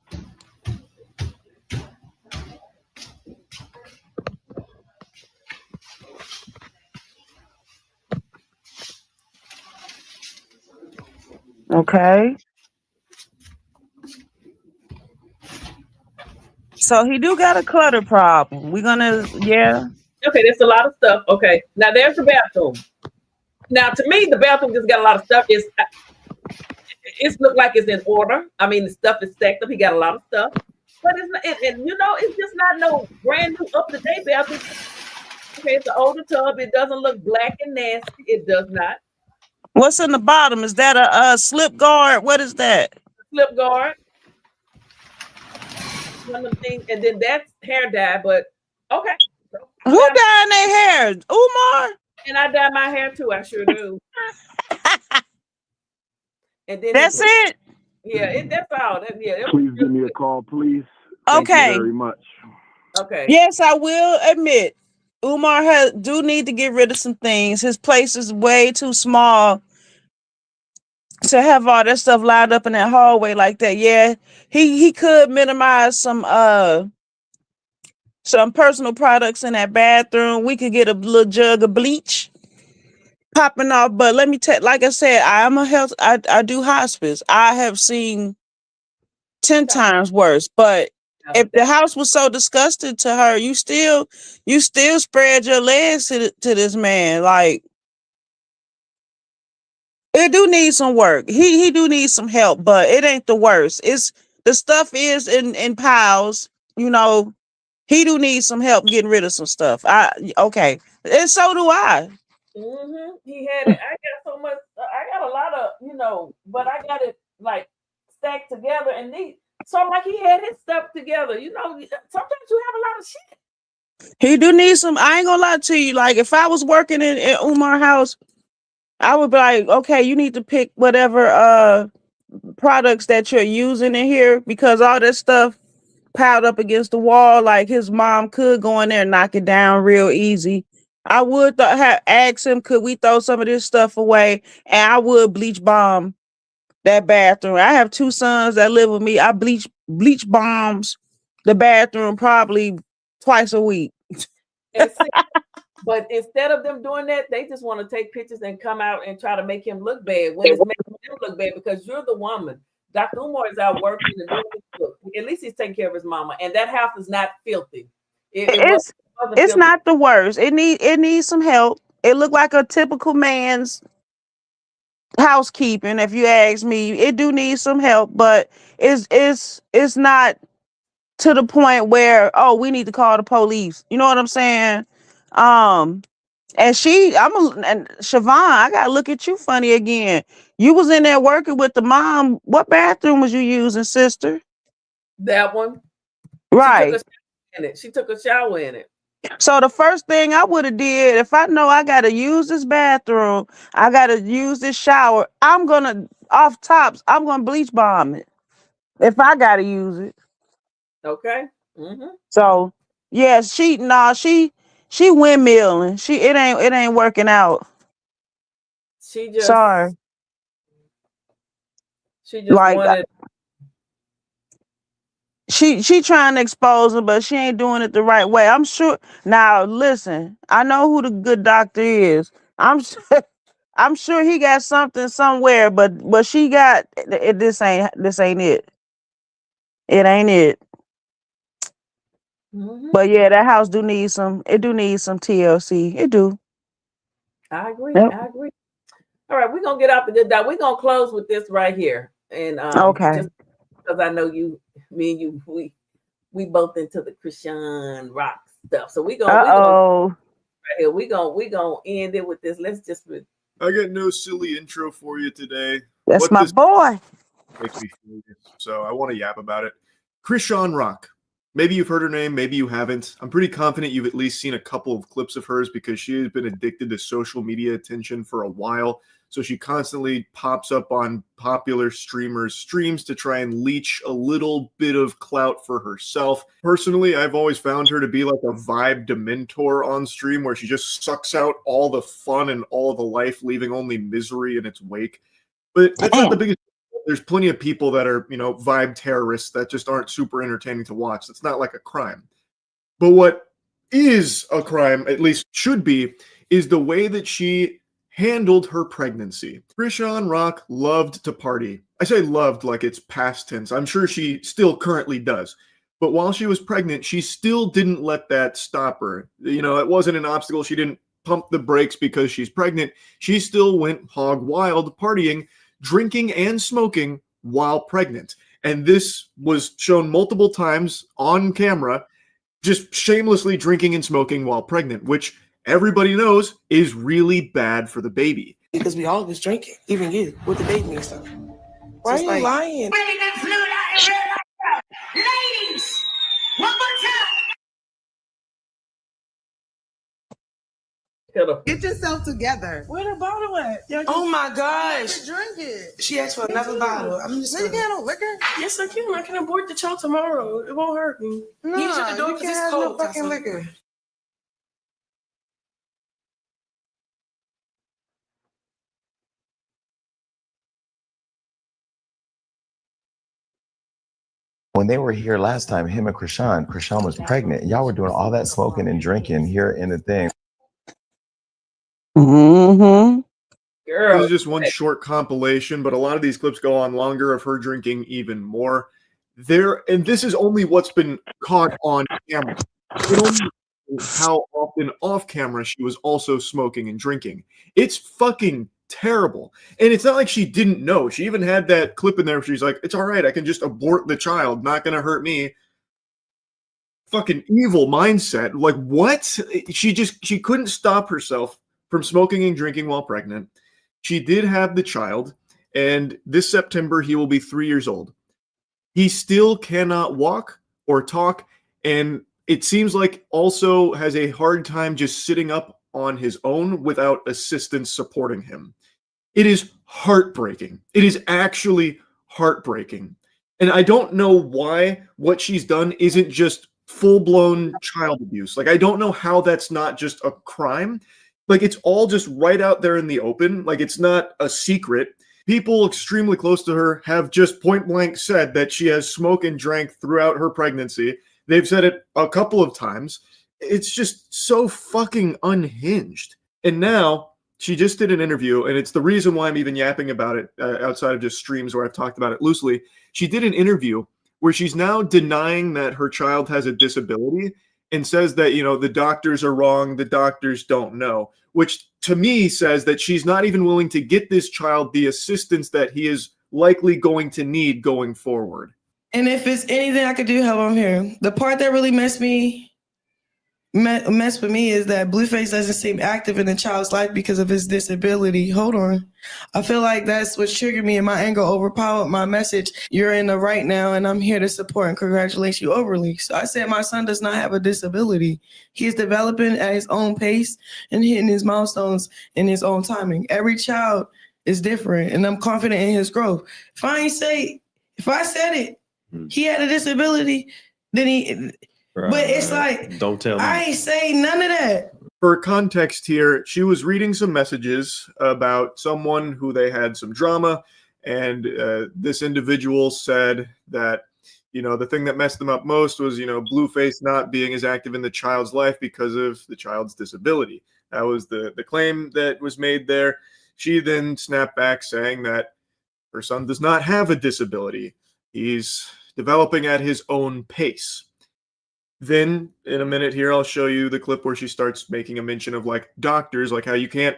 Okay. So he do got a clutter problem. We're gonna, yeah. Okay, there's a lot of stuff. Okay, now there's the bathroom. Now, to me, the bathroom just got a lot of stuff. It's looked like it's in order. I mean, the stuff is stacked up. He got a lot of stuff, but it's not, and you know, it's just not no brand new up to date bathroom. Okay, it's an older tub. It doesn't look black and nasty. It does not. What's in the bottom? Is that a slip guard? What is that? Slip guard. One of the things, and then that's hair dye. But okay. Who dyeing their hair? Umar? And I dye my hair too. I sure do. And then that's it. Yeah, that's all. Please give me a call, please. Okay. Thank you very much. Okay. Yes, I will admit, Umar do need to get rid of some things. His place is way too small to have all that stuff lined up in that hallway like that. Yeah, he could minimize some personal products in that bathroom. We could get a little jug of bleach popping off. But let me tell, like I said, I do hospice. I have seen 10 times worse. But if the house was so disgusting to her, you still spread your legs to this man. Like, it do need some work. He do need some help, but it ain't the worst. It's the stuff is in piles, you know. He do need some help getting rid of some stuff. Okay. And so do I. He had it. I got so much. I got a lot of, you know, but I got it like stacked together and neat. So I'm like, he had his stuff together. You know, sometimes you have a lot of shit. He do need some. I ain't gonna lie to you. Like, if I was working in Umar's house, I would be like, okay, you need to pick whatever products that you're using in here, because all this stuff piled up against the wall, like his mom could go in there and knock it down real easy. I would have asked him, could we throw some of this stuff away? And I would bleach bomb that bathroom. I have 2 sons that live with me. I bleach bombs the bathroom probably twice a week. And see, but instead of them doing that, they just want to take pictures and come out and try to make him look bad when it's making him look bad because you're the woman. Dr. Umar is out working and doing his work. At least he's taking care of his mama, and that house is not filthy. It's filthy. not the worst. It needs some help. It looked like a typical man's housekeeping, if you ask me. It do need some help, but it's not to the point where, oh, we need to call the police. You know what I'm saying? And Siobhan, I gotta look at you funny again. You was in there working with the mom. What bathroom was you using, sister? That one. Right. She took a shower in it. So the first thing I would have did, if I know I gotta use this bathroom, I gotta use this shower, I'm gonna bleach bomb it if I gotta use it. Okay. Mm-hmm. So yeah, she windmilling. It ain't working out. She just Sorry. She just wanted. She trying to expose him, but she ain't doing it the right way. I'm sure. Now listen, I know who the good doctor is. I'm sure he got something somewhere, but she got it. This ain't it. It ain't it. Mm-hmm. But yeah, that house do need some. It do need some TLC. It do. I agree. Yep. I agree. All right, we're gonna get off the good doc. We're gonna close with this right here, and Okay. just because I know me and you, we both into the Christian rock stuff, so we gonna right here. We gonna end it with this. Let's just. I got no silly intro for you today. That's my boy. Makes me furious, so I want to yap about it. Christian Rock. Maybe you've heard her name, maybe you haven't. I'm pretty confident you've at least seen a couple of clips of hers because she has been addicted to social media attention for a while. So she constantly pops up on popular streamers' streams to try and leech a little bit of clout for herself. Personally, I've always found her to be like a vibe dementor on stream where she just sucks out all the fun and all the life, leaving only misery in its wake. But that's not the biggest. There's plenty of people that are, vibe terrorists that just aren't super entertaining to watch. It's not like a crime. But what is a crime, at least should be, is the way that she handled her pregnancy. Christian Rock loved to party. I say loved like it's past tense. I'm sure she still currently does. But while she was pregnant, she still didn't let that stop her. It wasn't an obstacle. She didn't pump the brakes because she's pregnant. She still went hog wild partying, drinking and smoking while pregnant. And this was shown multiple times on camera, just shamelessly drinking and smoking while pregnant, which everybody knows is really bad for the baby. Because we all was drinking, even you, with the baby and stuff. Why are you lying? Ladies, one more time. Get yourself together. Where the bottle at? Oh my gosh. Drink it. She asked for another bottle. I'm just gonna get no liquor. Yes, I can. I can abort the child tomorrow. It won't hurt me. No, you shut the door because it's cold. No fucking liquor. When they were here last time, him and Krishan was pregnant. Y'all were doing all that smoking and drinking here in the thing. Mm-hmm. This is just one short compilation, but a lot of these clips go on longer of her drinking even more. And this is only what's been caught on camera. It only how often off camera she was also smoking and drinking. It's fucking terrible. And it's not like she didn't know. She even had that clip in there where she's like, it's all right, I can just abort the child, not gonna hurt me. Fucking evil mindset. Like, what? She couldn't stop herself from smoking and drinking while pregnant. She did have the child, and this September he will be 3 years old. He still cannot walk or talk, and it seems like also has a hard time just sitting up on his own without assistance supporting him. It is heartbreaking. It is actually heartbreaking. And I don't know why what she's done isn't just full-blown child abuse. Like, I don't know how that's not just a crime. Like, it's all just right out there in the open. Like, it's not a secret. People extremely close to her have just point blank said that she has smoked and drank throughout her pregnancy. They've said it a couple of times. It's just so fucking unhinged. And now she just did an interview, and it's the reason why I'm even yapping about it outside of just streams where I've talked about it loosely. She did an interview where she's now denying that her child has a disability and says that, you know, the doctors are wrong, the doctors don't know, which to me says that she's not even willing to get this child the assistance that he is likely going to need going forward. And if it's anything I could do, help, I'm here. The part that really messed with me is that Blueface doesn't seem active in the child's life because of his disability. Hold on. I feel like that's what triggered me, and my anger overpowered my message. You're in the right now, and I'm here to support and congratulate you overly. So I said my son does not have a disability. He is developing at his own pace and hitting his milestones in his own timing. Every child is different, and I'm confident in his growth. If I said it, he had a disability, then he... But it's like, don't tell me. I ain't say none of that. For context here, she was reading some messages about someone who they had some drama, and this individual said that, you know, the thing that messed them up most was, you know, Blueface not being as active in the child's life because of the child's disability. That was the claim that was made there. She then snapped back saying that her son does not have a disability. He's developing at his own pace. Then in a minute here, I'll show you the clip where she starts making a mention of like doctors, like how you can't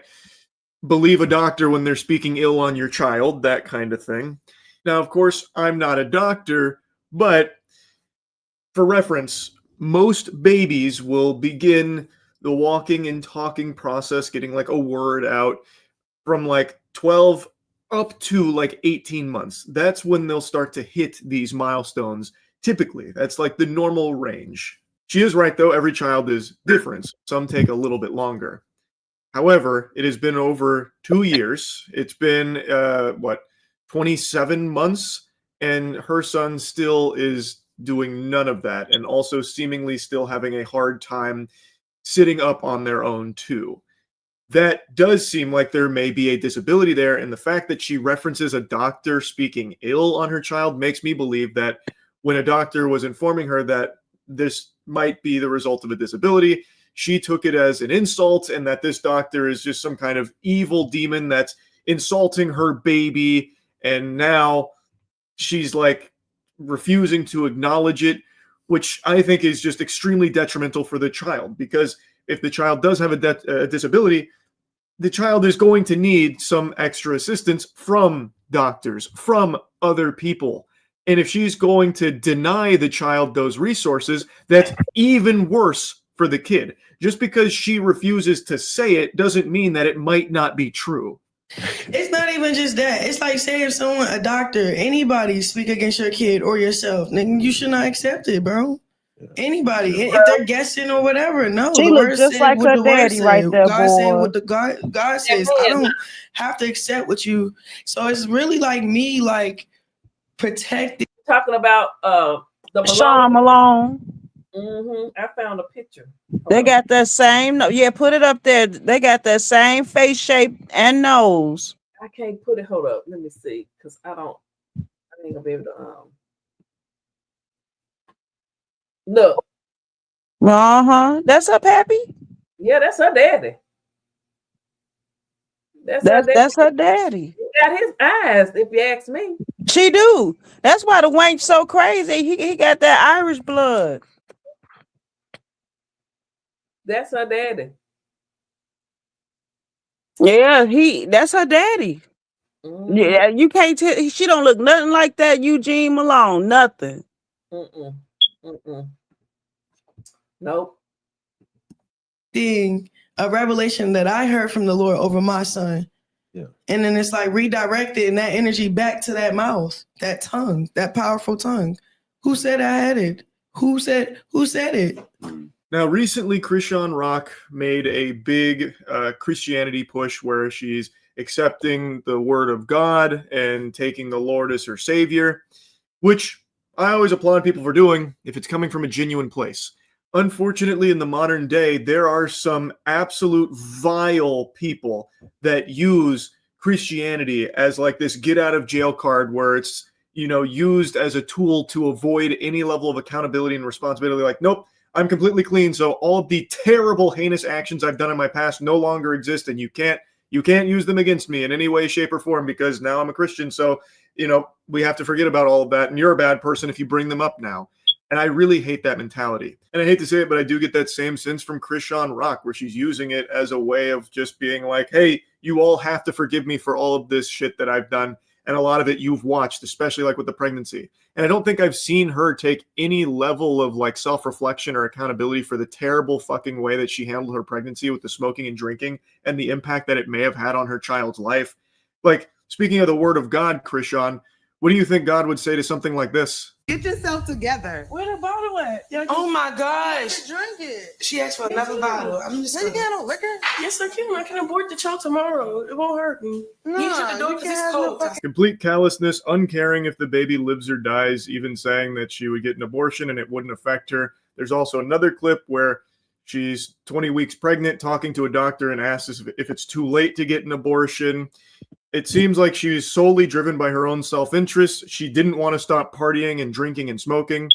believe a doctor when they're speaking ill on your child, that kind of thing. Now, of course, I'm not a doctor, but for reference, most babies will begin the walking and talking process, getting like a word out from like 12 up to like 18 months. That's when they'll start to hit these milestones. Typically, that's like the normal range. She is right, though. Every child is different. Some take a little bit longer. However, it has been over 2 years. It's been, 27 months? And her son still is doing none of that, and also seemingly still having a hard time sitting up on their own, too. That does seem like there may be a disability there, and the fact that she references a doctor speaking ill on her child makes me believe that when a doctor was informing her that this might be the result of a disability, she took it as an insult, and that this doctor is just some kind of evil demon that's insulting her baby, and now she's like refusing to acknowledge it, which I think is just extremely detrimental for the child, because if the child does have a disability, the child is going to need some extra assistance from doctors, from other people. And if she's going to deny the child those resources, that's even worse for the kid. Just because she refuses to say it doesn't mean that it might not be true. It's not even just that. It's like, say if someone, a doctor, anybody speak against your kid or yourself, then you should not accept it, bro. Anybody, if they're guessing or whatever, no. She The look word just said like what her the word daddy said. right there, God said boy. what the God says. I don't have to accept what you. So it's really like me, like protecting. Talking about the Sean Malone. Malone. I found a picture. They got that same, yeah, put it up there. They got that same face shape and nose. I can't put it. Hold up. Let me see. Because I ain't gonna be able to look. That's her pappy. Yeah, that's her daddy. That's her daddy. He got his eyes, if you ask me. She do. That's why the wank's so crazy. He got that Irish blood. That's her daddy. Yeah, that's her daddy. Yeah, you can't tell. She don't look nothing like that Eugene Malone. Nothing. Nope. Thing, a revelation that I heard from the Lord over my son. Yeah. And then it's like redirected and that energy back to that mouth, that tongue, that powerful tongue. Who said I had it? Who said it? Now, recently, Krishan Rock made a big Christianity push where she's accepting the word of God and taking the Lord as her savior, which I always applaud people for doing if it's coming from a genuine place. Unfortunately, in the modern day, there are some absolute vile people that use Christianity as like this get out of jail card where it's used as a tool to avoid any level of accountability and responsibility. Like, nope, I'm completely clean. So all of the terrible, heinous actions I've done in my past no longer exist, and you can't use them against me in any way, shape, or form because now I'm a Christian. So, we have to forget about all of that. And you're a bad person if you bring them up now. And I really hate that mentality. And I hate to say it, but I do get that same sense from Krishan Rock, where she's using it as a way of just being like, hey, you all have to forgive me for all of this shit that I've done. And a lot of it you've watched, especially like with the pregnancy. And I don't think I've seen her take any level of like self-reflection or accountability for the terrible fucking way that she handled her pregnancy with the smoking and drinking and the impact that it may have had on her child's life. Like, speaking of the word of God, Krishan, what do you think God would say to something like this? Get yourself together. Where the bottle at? Oh my gosh. Drink it. She asked for another bottle. I'm just You got no liquor? Yes, I can. I can abort the child tomorrow. It won't hurt me. No, You shut the door because it's cold. Complete callousness, uncaring if the baby lives or dies, even saying that she would get an abortion and it wouldn't affect her. There's also another clip where she's 20 weeks pregnant, talking to a doctor and asks if it's too late to get an abortion. It seems like she's solely driven by her own self-interest. She didn't want to stop partying and drinking and smoking,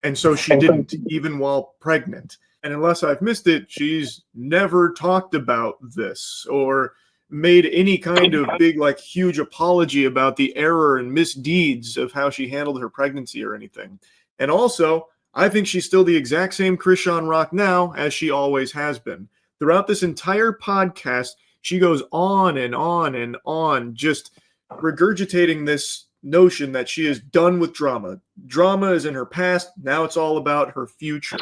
and so she didn't, even while pregnant. And unless I've missed it, she's never talked about this or made any kind of big, like, huge apology about the error and misdeeds of how she handled her pregnancy or anything. And also, I think she's still the exact same Krishan Rock now as she always has been. Throughout this entire podcast, she goes on and on and on, just regurgitating this notion that she is done with drama. Drama is in her past. Now it's all about her future.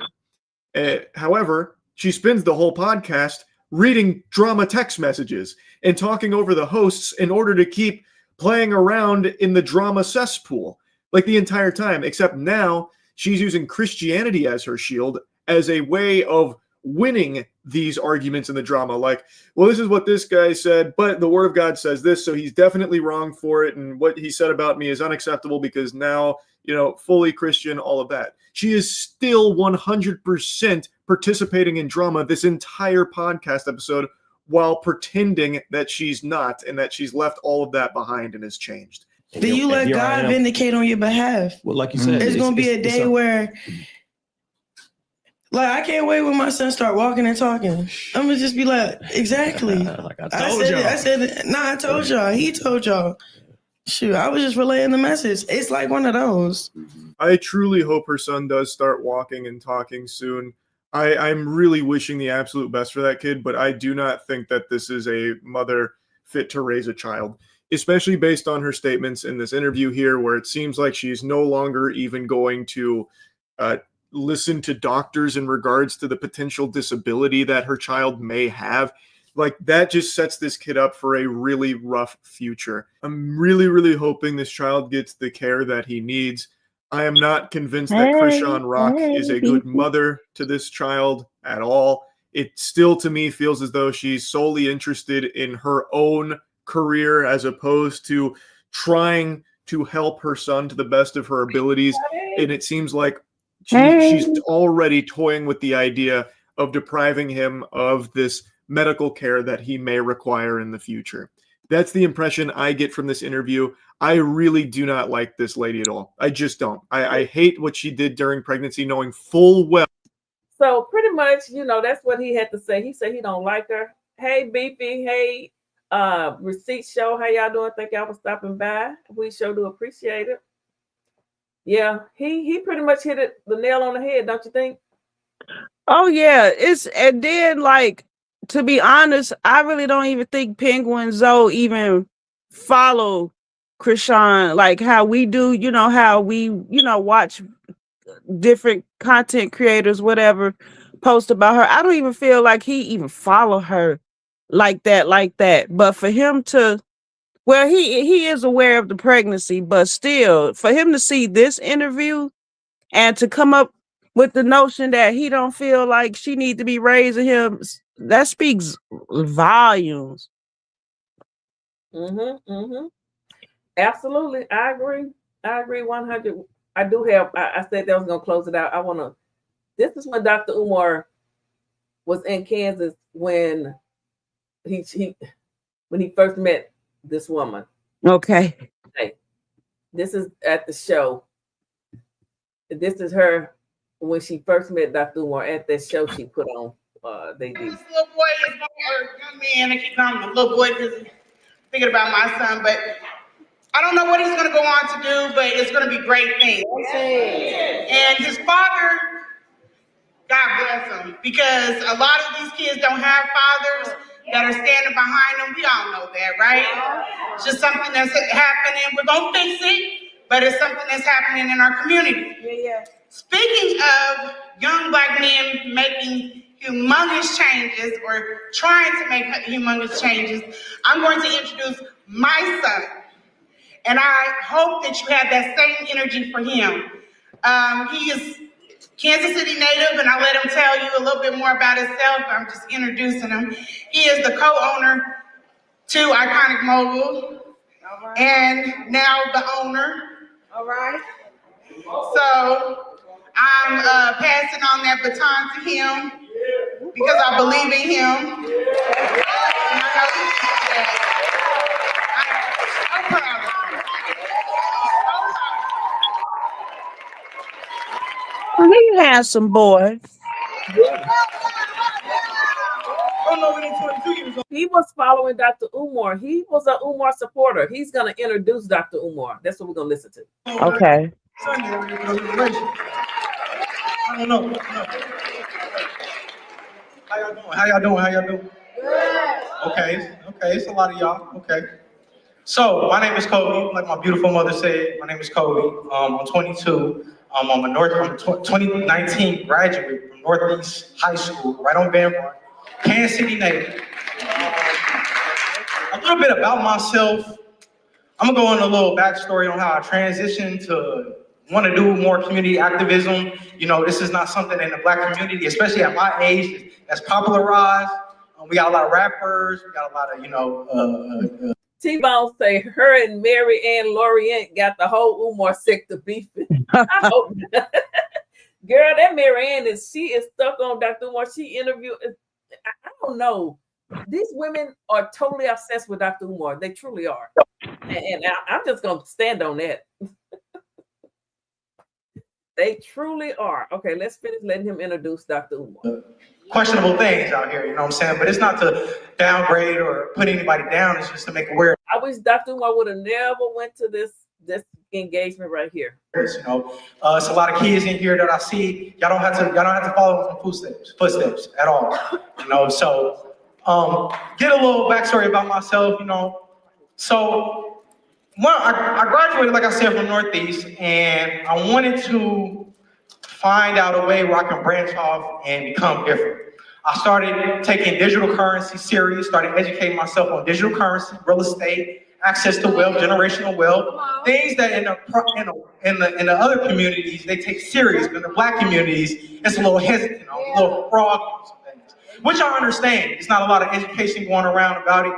However, she spends the whole podcast reading drama text messages and talking over the hosts in order to keep playing around in the drama cesspool, like the entire time, except now she's using Christianity as her shield, as a way of winning these arguments in the drama. Like, well, this is what this guy said, but the word of God says this, so he's definitely wrong for it, and what he said about me is unacceptable because now, fully Christian, all of that. She is still 100% participating in drama this entire podcast episode while pretending that she's not, and that she's left all of that behind and has changed. Then you let God vindicate on your behalf. Well, like you said, it's going to be a day where, like, I can't wait when my son start walking and talking. I'm going to just be like, exactly. Like I told y'all. I said it. Nah, I told y'all. He told y'all. Shoot, I was just relaying the message. It's like one of those. I truly hope her son does start walking and talking soon. I'm really wishing the absolute best for that kid, but I do not think that this is a mother fit to raise a child, especially based on her statements in this interview here, where it seems like she's no longer even going to listen to doctors in regards to the potential disability that her child may have. Like, that just sets this kid up for a really rough future. I'm really, really hoping this child gets the care that he needs. I am not convinced that Krishan Rock is a good mother to this child at all. It still, to me, feels as though she's solely interested in her own career as opposed to trying to help her son to the best of her abilities. And it seems like she's already toying with the idea of depriving him of this medical care that he may require in the future. That's the impression I get from this interview. I really do not like this lady at all. I just don't. I hate what she did during pregnancy, knowing full well. So pretty much, that's what he had to say. He said he don't like her. Hey, Beefy. Hey, Receipt Show. How y'all doing? Thank y'all for stopping by. We sure do appreciate it. Yeah, he pretty much hit the nail on the head, don't you think? Oh yeah, and then, like, to be honest, I really don't even think Penguin Zoe even follow Krishan like how we do. How we watch different content creators, whatever, post about her. I don't even feel like he even follow her like that. But for him to, well, he is aware of the pregnancy, but still, for him to see this interview and to come up with the notion that he don't feel like she need to be raising him, that speaks volumes. Absolutely. I agree 100. I do have, I said that I was going to close it out. This is when Dr. Umar was in Kansas when he first met this woman. Okay. This is at the show. This is her when she first met Dr. Umar at that show she put on. They did. This little boy is or young man. I keep calling him a little boy because I'm thinking about my son, but I don't know what he's going to go on to do, but it's going to be great things. And his father, God bless him, because a lot of these kids don't have fathers that are standing behind them. We all know that, right? It's just something that's happening. We're going to fix it, but it's something that's happening in our community. Speaking of young Black men making humongous changes or trying to make humongous changes, I'm going to introduce my son. And I hope that you have that same energy for him. He is Kansas City native, and I'll let him tell you a little bit more about himself. I'm just introducing him. He is the co-owner to Iconic Mobile, and now the owner. All right. So I'm passing on that baton to him because I believe in him. And I know that I'm proud of him. He handsome boy. He was following Dr. Umar. He was an Umar supporter. He's going to introduce Dr. Umar. That's what we're going to listen to. Okay. I don't know. How y'all doing? Okay, it's a lot of y'all. Okay. So my name is Kobe. Like my beautiful mother said, my name is Kobe. I'm 22. I'm a 2019 graduate from Northeast High School, right on Vanguard, Kansas City native. A little bit about myself. I'm gonna go on a little backstory on how I transitioned to want to do more community activism. You know, this is not something in the Black community, especially at my age, that's popularized. We got a lot of rappers. We got a lot of, T-Bone say her and Mary Ann Lorient got the whole Umar sector beefing. I hope not. Girl, that Mary Ann she is stuck on Dr. Umar. She interviewed. I don't know. These women are totally obsessed with Dr. Umar. They truly are. And I'm just gonna stand on that. They truly are. Okay, let's finish letting him introduce Dr. Umar. questionable things out here, you know what I'm saying? But it's not to downgrade or put anybody down, it's just to make aware. I wish Dr. Umar would have never went to this engagement right here. You know, it's a lot of kids in here that I see. Y'all don't have to follow from footsteps at all. You know, so get a little backstory about myself, you know. So I graduated, like I said, from Northeast, and I wanted to find out a way where I can branch off and become different. I started taking digital currency serious, started educating myself on digital currency, real estate, access to wealth, generational wealth, things that in the other communities they take serious, but in the Black communities it's a little hesitant, a little fraud on some things, which I understand. It's not a lot of education going around about it,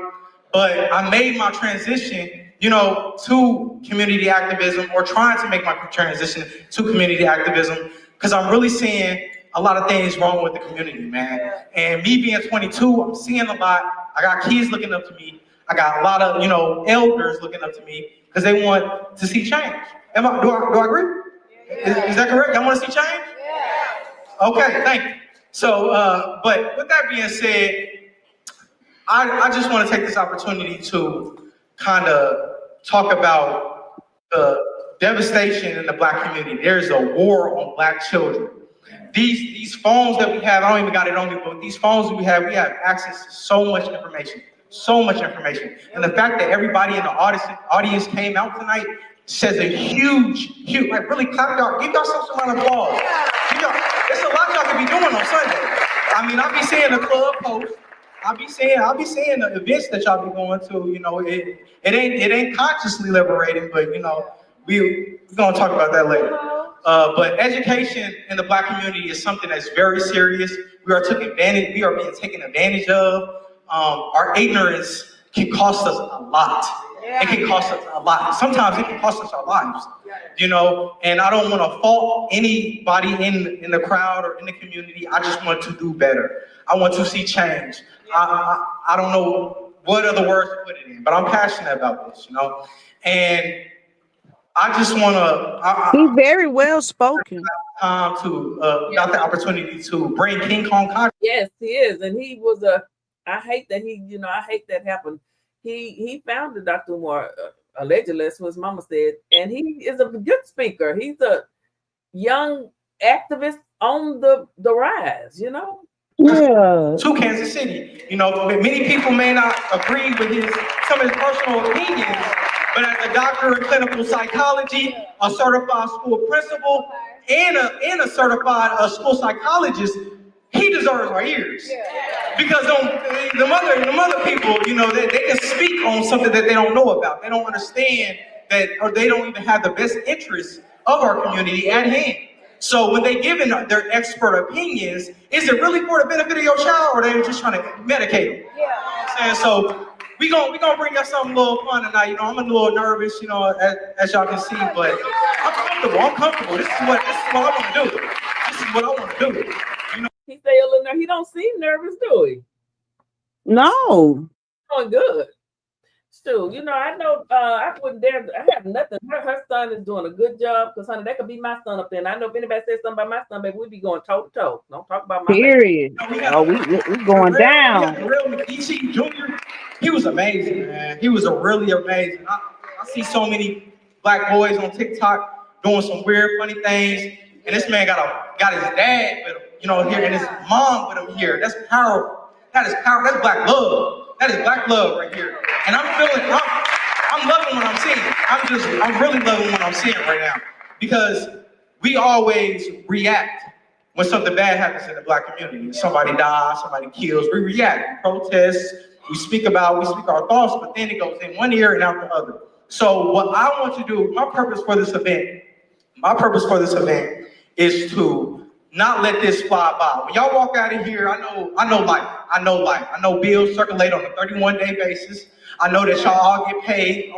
but I made my transition, you know, to community activism, or trying to make my transition to community activism, because I'm really seeing a lot of things wrong with the community, man. And me being 22, I'm seeing a lot. I got kids looking up to me. I got a lot of, you know, elders looking up to me because they want to see change. Do I agree? Yeah. Is that correct? Y'all want to see change? Yeah. Okay, thank you. So, but with that being said, I just want to take this opportunity to kind of talk about the devastation in the Black community. There's a war on Black children. These phones that we have, I don't even got it on me, but these phones that we have access to so much information. And the fact that everybody in the audience came out tonight says a huge, like really clap y'all, give yourself some round of applause. There's a lot y'all can be doing on Sunday. I mean, I'll be seeing the club posts. I'll be seeing the events that y'all be going to. You know, it ain't consciously liberating, but you know, we're gonna talk about that later. But education in the Black community is something that's very serious. We are being taken advantage of. Our ignorance can cost us a lot. It can cost us a lot. Sometimes it can cost us our lives, you know, and I don't want to fault anybody in the crowd or in the community. I just want to do better. I want to see change. I don't know what other words to put it in, but I'm passionate about this, you know, and I just want to. He's very well spoken. To got the opportunity to bring King Kong Country. Yes, he is, and he was a. I hate that I hate that happened. He founded Dr. Umar allegedly, as his mama said, and he is a good speaker. He's a young activist on the rise. Yeah. To Kansas City. Many people may not agree with some of his personal opinions, but as a doctor in clinical psychology, a certified school principal, and a certified school psychologist, he deserves our ears. Because the other people, they can speak on something that they don't know about. They don't understand that, or they don't even have the best interests of our community at hand. So when they give their expert opinions, is it really for the benefit of your child, or are they just trying to medicate them? And so we gonna bring us something a little fun tonight. I'm a little nervous, as y'all can see, but I'm comfortable. This is what I want to do. This is what I want to do. He stay a little nervous. He don't seem nervous, do he? No. Doing good. Still, I know I wouldn't dare. I have nothing. Her son is doing a good job, because honey, that could be my son up there. And I know if anybody says something about my son, baby, we'd be going toe to toe. Don't talk about my Period. We going down. The real McGeechee Jr. He was amazing, man. He was really amazing. I see so many black boys on TikTok doing some weird, funny things, and this man got his dad with him, here, and his mom with him here. That's powerful. That is powerful. That's black love. That is black love right here. And I'm loving what I'm seeing. I'm really loving what I'm seeing right now, because we always react when something bad happens in the black community. Somebody dies, somebody kills, we react, we protest, we speak our thoughts, but then it goes in one ear and out the other. So what I want to do, my purpose for this event is to not let this fly by. When y'all walk out of here, I know life. I know bills circulate on a 31-day basis. I know that y'all all get paid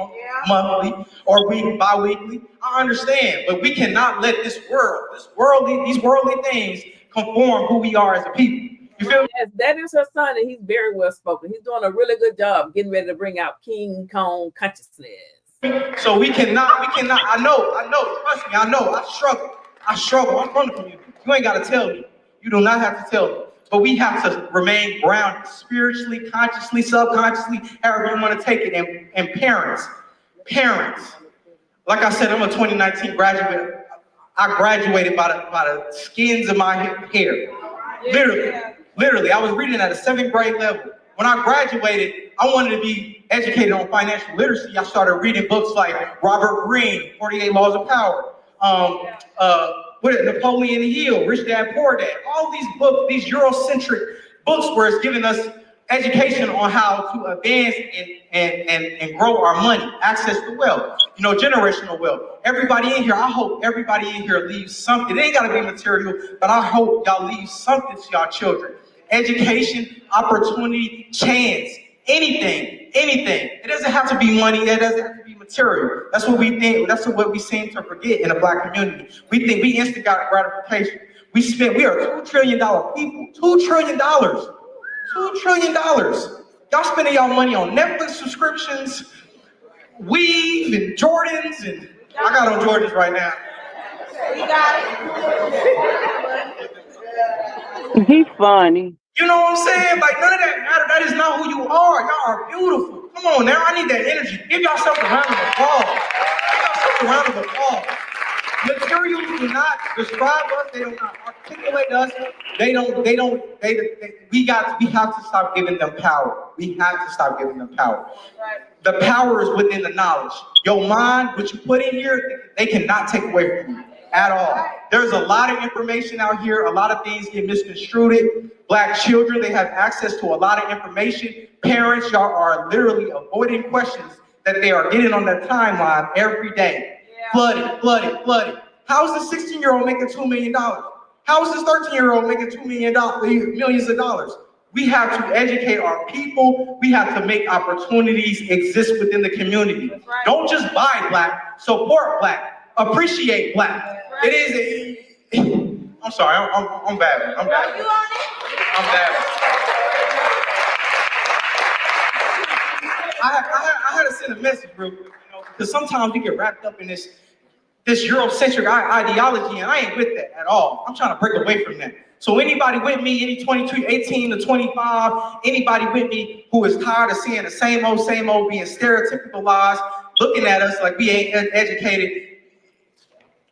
monthly or bi-weekly. I understand, but we cannot let these worldly things conform who we are as a people. You feel me? Yes, that is her son, and he's very well spoken. He's doing a really good job getting ready to bring out King Kong consciousness. So we cannot, I know, trust me, I know, I struggle, I'm from the community. You ain't gotta tell me. You do not have to tell me. But we have to remain grounded spiritually, consciously, subconsciously, however you want to take it. And parents, like I said, I'm a 2019 graduate. I graduated by the skins of my hair. Literally, I was reading at a 7th grade level. When I graduated, I wanted to be educated on financial literacy. I started reading books like Robert Greene, 48 Laws of Power, Napoleon Hill, Rich Dad, Poor Dad. All these books, these Eurocentric books, where it's giving us education on how to advance and grow our money, access to wealth, generational wealth. Everybody in here, I hope everybody in here leaves something. It ain't gotta be material, but I hope y'all leave something to y'all children. Education, opportunity, chance, anything. It doesn't have to be money, it doesn't have to be material. That's what we think, that's what we seem to forget in the black community. We think we instant gratification. We are $2 trillion people, $2 trillion. $2 trillion. Y'all spending y'all money on Netflix subscriptions, weave and Jordans, and I got on Jordans right now. You got it. He's funny. You know what I'm saying? Like, none of that matter. That is not who you are. Y'all are beautiful. Come on now, I need that energy. Give yourself a round of applause. Give yourself a round of applause. Materials do not describe us. They do not articulate us. We have to stop giving them power. We have to stop giving them power. The power is within the knowledge. Your mind, what you put in here, they cannot take away from you at all. There's a lot of information out here. A lot of things get misconstrued. Black children, they have access to a lot of information. Parents, y'all are literally avoiding questions that they are getting on their timeline every day. Flooded. How is the 16-year-old making $2 million? How is this 13-year-old making millions of dollars? We have to educate our people. We have to make opportunities exist within the community. Don't just buy black, support black, appreciate black. It is I'm sorry, I'm bad. I'm bad. I had to send a message real quick, because sometimes we get wrapped up in this this Eurocentric ideology, and I ain't with that at all. I'm trying to break away from that. So anybody with me, any 18 to 25, anybody with me who is tired of seeing the same old, being stereotypical lies, looking at us like we ain't educated,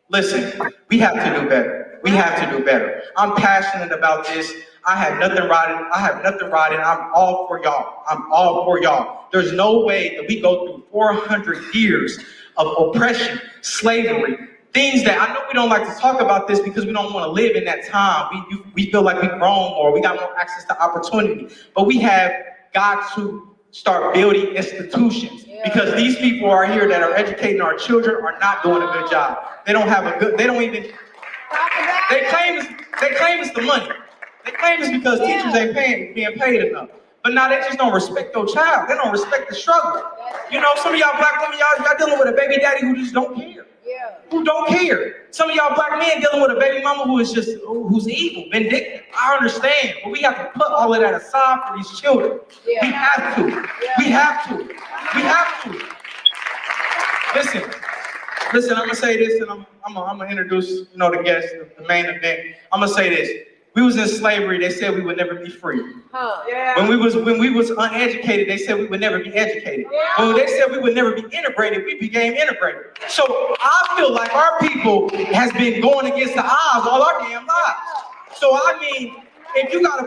listen, we have to do better. We have to do better. I'm passionate about this. I have nothing riding. I'm all for y'all. There's no way that we go through 400 years of oppression, slavery, things that I know we don't like to talk about this because we don't want to live in that time. We feel like we've grown more. We got more access to opportunity. But we have got to start building institutions because these people are here that are educating our children are not doing a good job. They claim it's the money. They claim it's because teachers ain't being paid enough. But now they just don't respect their child. They don't respect the struggle. You know, some of y'all black women, y'all dealing with a baby daddy who just don't care. Who don't care. Some of y'all black men dealing with a baby mama who's evil, vindictive. I understand, but we have to put all of that aside for these children. We have to. We have to. Listen, I'm gonna say this, and I'm gonna introduce, the guest, the main event. I'm gonna say this. We was in slavery, they said we would never be free. When we was uneducated, they said we would never be educated. When they said we would never be integrated, we became integrated. So I feel like our people has been going against the odds all our damn lives. So I mean, if you gotta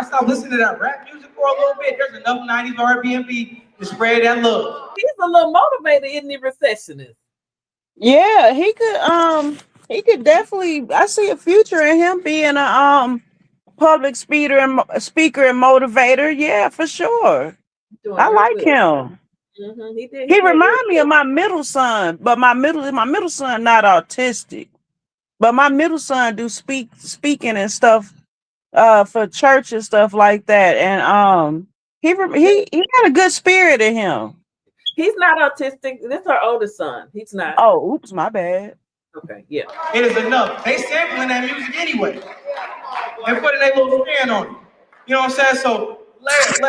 stop listening to that rap music for a little bit, there's enough 90s R&B to spread that love. He's a little motivated, isn't he, recessionist? Yeah, he could definitely. I see a future in him being a public speaker and motivator. Yeah, for sure. I like him. Mm-hmm. He reminds me of my middle son, but my middle son not autistic. But my middle son do speaking and stuff for church and stuff like that. And he had a good spirit in him. He's not autistic. This is our oldest son. He's not. Oh, oops, my bad. Okay, yeah. It is enough. They sampling that music anyway. They're putting their little spin on it. You know what I'm saying? So let's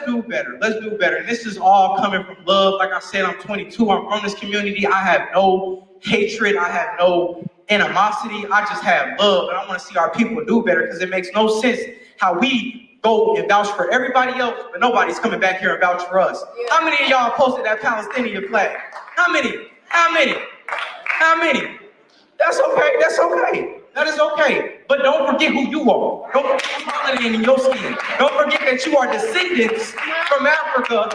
do better. Let's do better. And this is all coming from love. Like I said, I'm 22. I'm from this community. I have no hatred. I have no animosity. I just have love. And I want to see our people do better because it makes no sense how we go and vouch for everybody else, but nobody's coming back here and vouch for us. How many of y'all posted that Palestinian flag? How many? That's okay. That is okay. But don't forget who you are. Don't forget quality in your skin. Don't forget that you are descendants from Africa.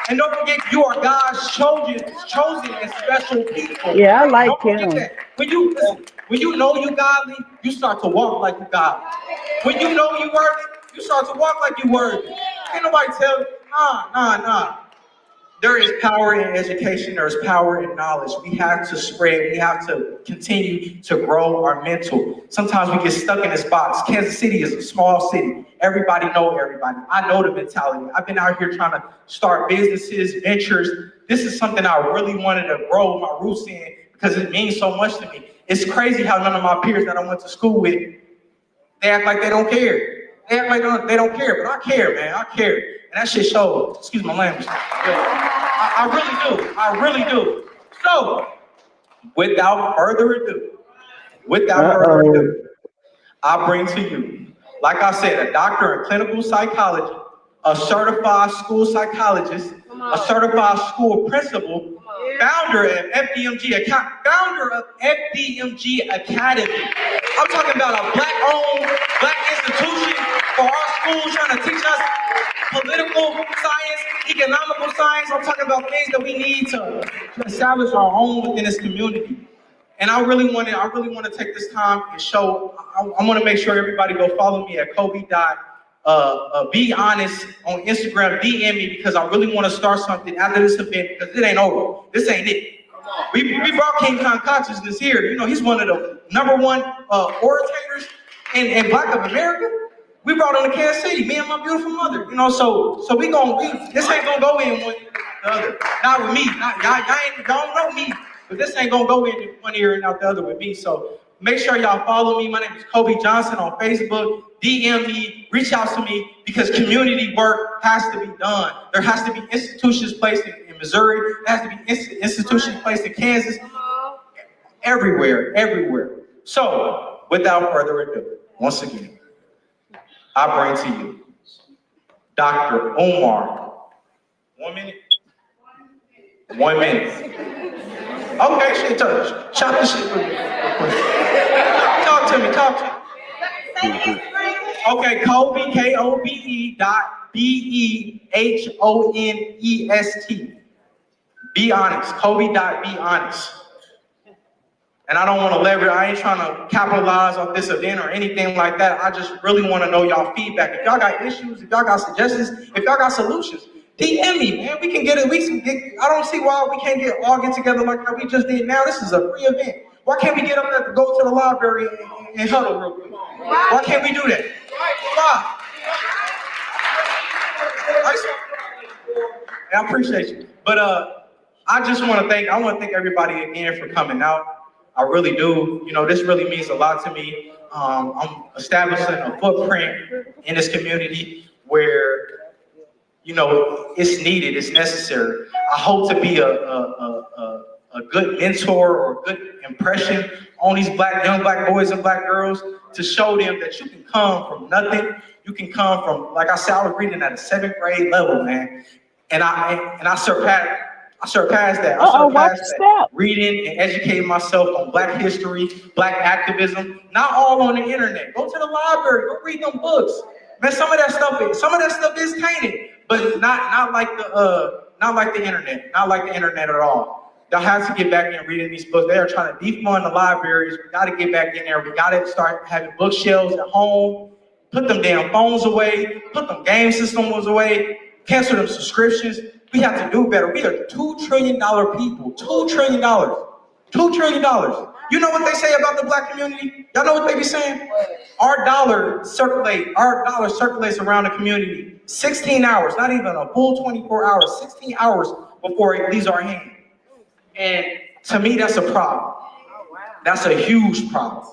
And don't forget you are God's chosen and special people. Yeah, I like him. That. When you know you godly, you start to walk like you godly. When you know you worthy, you start to walk like you worthy. Can't nobody tell you, nah. There is power in education. There is power in knowledge. We have to spread. We have to continue to grow our mental. Sometimes we get stuck in this box. Kansas City is a small city. Everybody know everybody. I know the mentality. I've been out here trying to start businesses, ventures. This is something I really wanted to grow my roots in because it means so much to me. It's crazy how none of my peers that I went to school with, they act like they don't care. They act like they don't care, but I care, man. I care. And that shit shows. Excuse my language. I really do. So, without further ado, I bring to you, like I said, a doctor in clinical psychology, a certified school psychologist, a certified school principal, founder of FDMG Academy. I'm talking about a black-owned, black institution for our schools trying to teach us political science, economical science. I'm talking about things that we need to establish our own within this community. And I really want to take this time and show. I want to make sure everybody go follow me at Kobe. Be honest on Instagram. DM me because I really want to start something after this event because it ain't over. This ain't it. We brought King Kong Consciousness here. You know, he's one of the #1 orators in Black of America. We brought him to Kansas City, me and my beautiful mother. You know, so this ain't gonna go in one the other. Not with me. Y'all don't know me, but this ain't gonna go in one ear and out the other with me. So make sure y'all follow me. My name is Kobe Johnson on Facebook. DM me, reach out to me because community work has to be done. There has to be institutions placed in Missouri. There has to be institutions placed in Kansas. everywhere. So, without further ado, once again, I bring to you Dr. Umar. 1 minute. 1 minute. Okay, shit, chop the shit with me. Talk to me. Okay, Kobe, Kobe dot BEHONEST. Be honest. Kobe dot be honest. And I don't want to leverage, I ain't trying to capitalize off this event or anything like that. I just really want to know y'all feedback. If y'all got issues, if y'all got suggestions, if y'all got solutions, DM me, man. We can get it. I don't see why we can't all get together like how we just did now. This is a free event. Why can't we get up there, go to the library and huddle real quick? Why can't we do that? Why? I appreciate you. But I just want to thank everybody again for coming out. I really do. You know, this really means a lot to me. I'm establishing a footprint in this community where, you know, it's needed, it's necessary. I hope to be a good mentor or a good impression on these young black boys and black girls to show them that you can come from nothing. You can come from, like I said, I was reading at a 7th grade level, man. And I surpassed that. I surpassed that. Reading and educating myself on black history, black activism, not all on the internet. Go to the library, go read them books. Man, some of that stuff is tainted, but not like the internet, not like the internet at all. Y'all have to get back in reading these books. They are trying to defund the libraries. We got to get back in there. We got to start having bookshelves at home. Put them damn phones away. Put them game systems away. Cancel them subscriptions. We have to do better. We are $2 trillion people. $2 trillion. $2 trillion. You know what they say about the black community? Y'all know what they be saying? Our dollar circulates around the community 16 hours, not even a full 24 hours, 16 hours before it leaves our hand. And to me, that's a problem. That's a huge problem.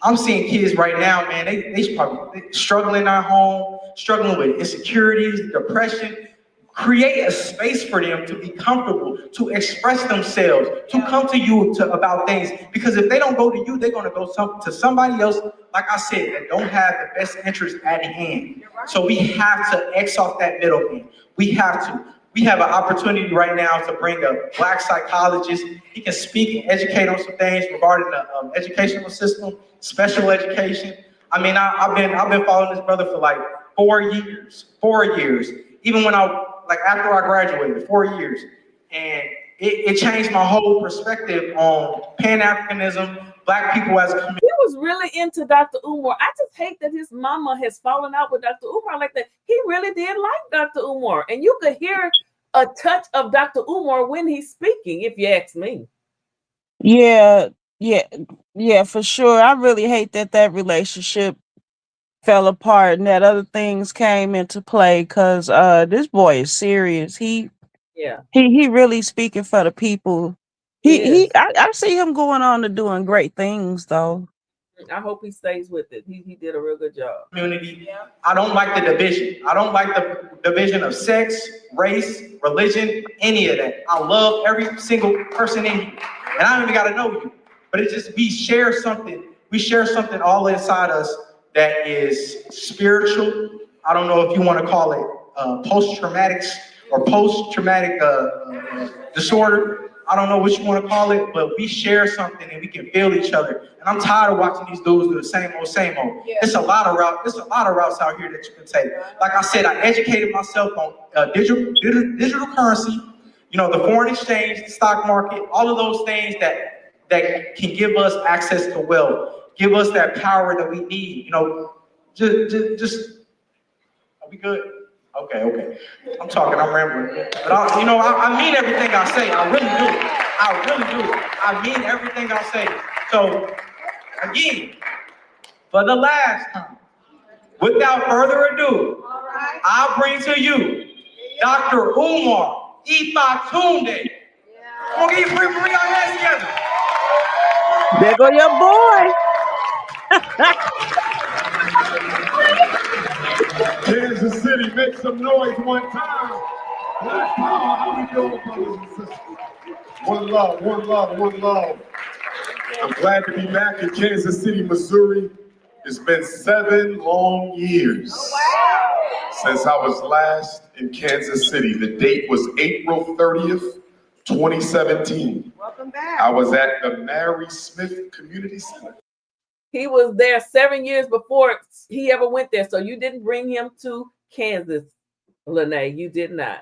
I'm seeing kids right now, man, they probably struggling at home, struggling with insecurities, depression. Create a space for them to be comfortable, to express themselves, to come to you about things. Because if they don't go to you, they're going to go to somebody else, like I said, that don't have the best interest at hand. So we have to X off that middleman. We have to. We have an opportunity right now to bring a black psychologist. He can speak and educate on some things regarding the educational system, special education. I mean, I've been following this brother for like 4 years. 4 years. Even when after I graduated, 4 years. And it changed my whole perspective on Pan-Africanism, black people as a community. He was really into Dr. Umar. I just hate that his mama has fallen out with Dr. Umar like that. He really did like Dr. Umar. And you could hear a touch of Dr. Umar when he's speaking, if you ask me. Yeah, for sure. I really hate that relationship fell apart and that other things came into play because this boy is serious. He really speaking for the people. I see him going on to doing great things though. I hope he stays with it. He did a real good job. Community. I don't like the division. I don't like the division of sex, race, religion, any of that. I love every single person in you. And I don't even gotta know you. But it's just we share something all inside us that is spiritual. I don't know if you want to call it post-traumatic disorder. I don't know what you want to call it, but we share something and we can feel each other. And I'm tired of watching these dudes do the same old. Yeah. It's a lot of routes out here that you can take. Like I said, I educated myself on digital currency, you know, the foreign exchange, the stock market, all of those things that can give us access to wealth, give us that power that we need. You know, just are we good? Okay. I'm talking, I'm rambling. But I mean everything I say. I really do. I mean everything I say. So, again, for the last time, without further ado, I bring to you Dr. Umar Ifatunde. Come on, get your put your hands together. There go your boy. Kansas City, make some noise one time. Black power, how we doing, brothers and sisters? One love. I'm glad to be back in Kansas City, Missouri. It's been 7 long years since I was last in Kansas City. The date was April 30th, 2017. Welcome back. I was at the Mary Smith Community Center. He was there 7 years before he ever went there. So you didn't bring him to Kansas, Lene. You did not.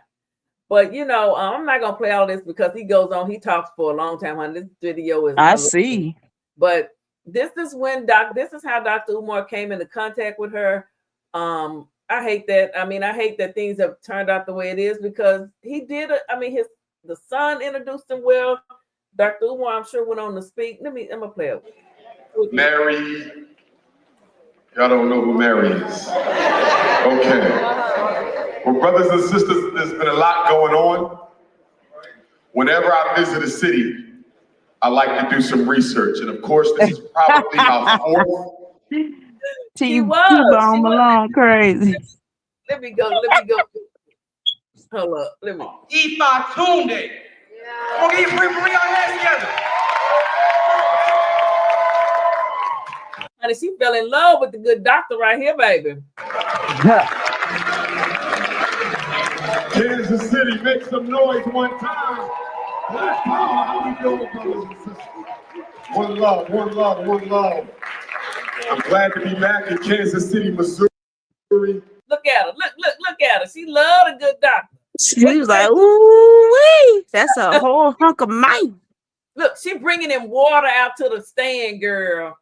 But you know, I'm not gonna play all this because he goes on. He talks for a long time. On this video is I hilarious. see. But this is when this is how Dr. Umar came into contact with her. I hate that. I mean, I hate that things have turned out the way it is because he did. The son introduced him well. Dr. Umar, I'm sure, went on to speak. I'm gonna play it. Mary, y'all don't know who Mary is. Okay. Well, brothers and sisters, there's been a lot going on. Whenever I visit a city, I like to do some research. And of course, this is probably my fourth. T-Bone Malone crazy. Let me go. Hold up. Let me. Ifa Tunde. Come on, bring your hands together. Honey, she fell in love with the good doctor right here, baby. Kansas City, make some noise one time. Black power, how we doing, brothers and sisters? One love, one love, one love. I'm glad to be back in Kansas City, Missouri. Look at her. Look at her. She loved a good doctor. She was like, ooh, that's a whole hunk of mine. Look, she bringing him water out to the stand, girl.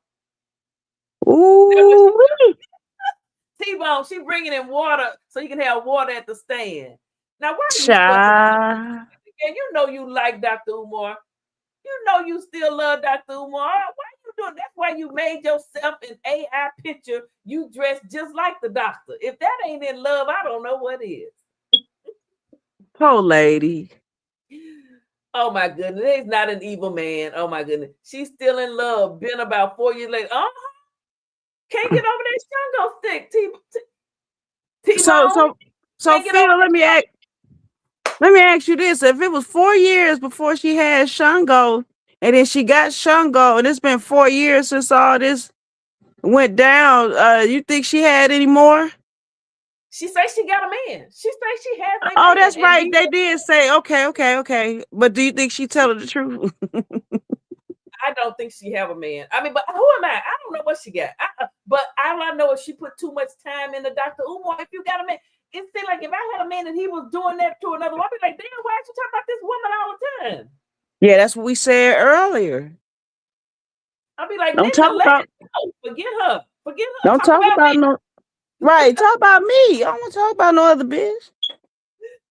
Ooh. T-Bone, she bringing him water so you can have water at the stand. Now, why are you yeah, you know you like Dr. Umar. You know you still love Dr. Umar. Why you doing? That's why you made yourself an AI picture. You dressed just like the doctor. If that ain't in love, I don't know what is. Poor lady. Oh my goodness, he's not an evil man. Oh my goodness, she's still in love. Been about 4 years later. Can't get over that Shango stick. So Phil, let me ask you this: if it was 4 years before she had Shango, and then she got Shango, and it's been 4 years since all this went down, you think she had any more? She says she got a man. She says she has a man. Oh, that's right. They did say okay. But do you think she telling the truth? I don't think she have a man. I mean, but who am I? I don't know what she got. But all I know is she put too much time into Dr. Umar. If you got a man, it seems like if I had a man and he was doing that to another woman, I'd be like, damn, why aren't you talking about this woman all the time? Yeah, that's what we said earlier. I'll be like, don't talk about. Forget her. Don't talk about no. Right, talk about me. I don't want to talk about no other bitch.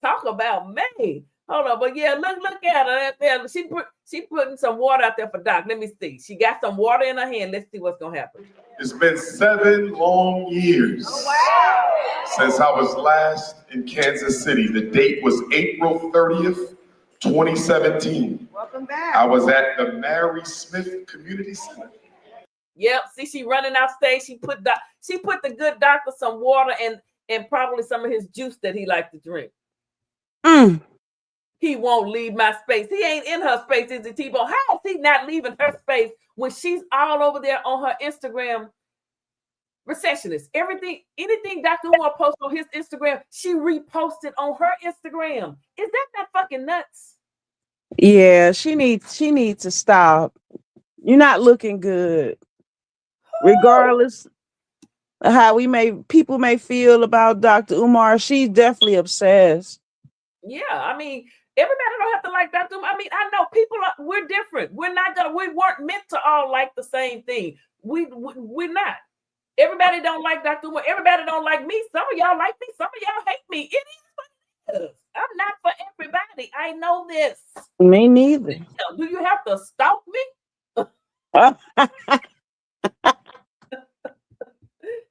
Talk about me. Hold on, but yeah, look at her. She putting some water out there for Doc. Let me see. She got some water in her hand. Let's see what's gonna happen. It's been 7 long years since I was last in Kansas City. The date was April 30th, 2017. Welcome back. I was at the Mary Smith Community Center. Yep. See, she running off stage. She put the good doctor some water and probably some of his juice that he liked to drink. He won't leave my space. He ain't in her space, is it, T-Bone? How is he not leaving her space when she's all over there on her Instagram? Receptionist. Anything Dr. Umar posts on his Instagram, she reposted on her Instagram. Is that not fucking nuts? Yeah, she needs to stop. You're not looking good. Regardless of how people may feel about Dr. Umar, she's definitely obsessed. Yeah, I mean, everybody don't have to like Dr. Umar. I mean, I know we're different. We weren't meant to all like the same thing. We're not. Everybody don't like Dr. Umar. Everybody don't like me. Some of y'all like me. Some of y'all hate me. It is what it is. I'm not for everybody. I know this. Me neither. Do you have to stalk me?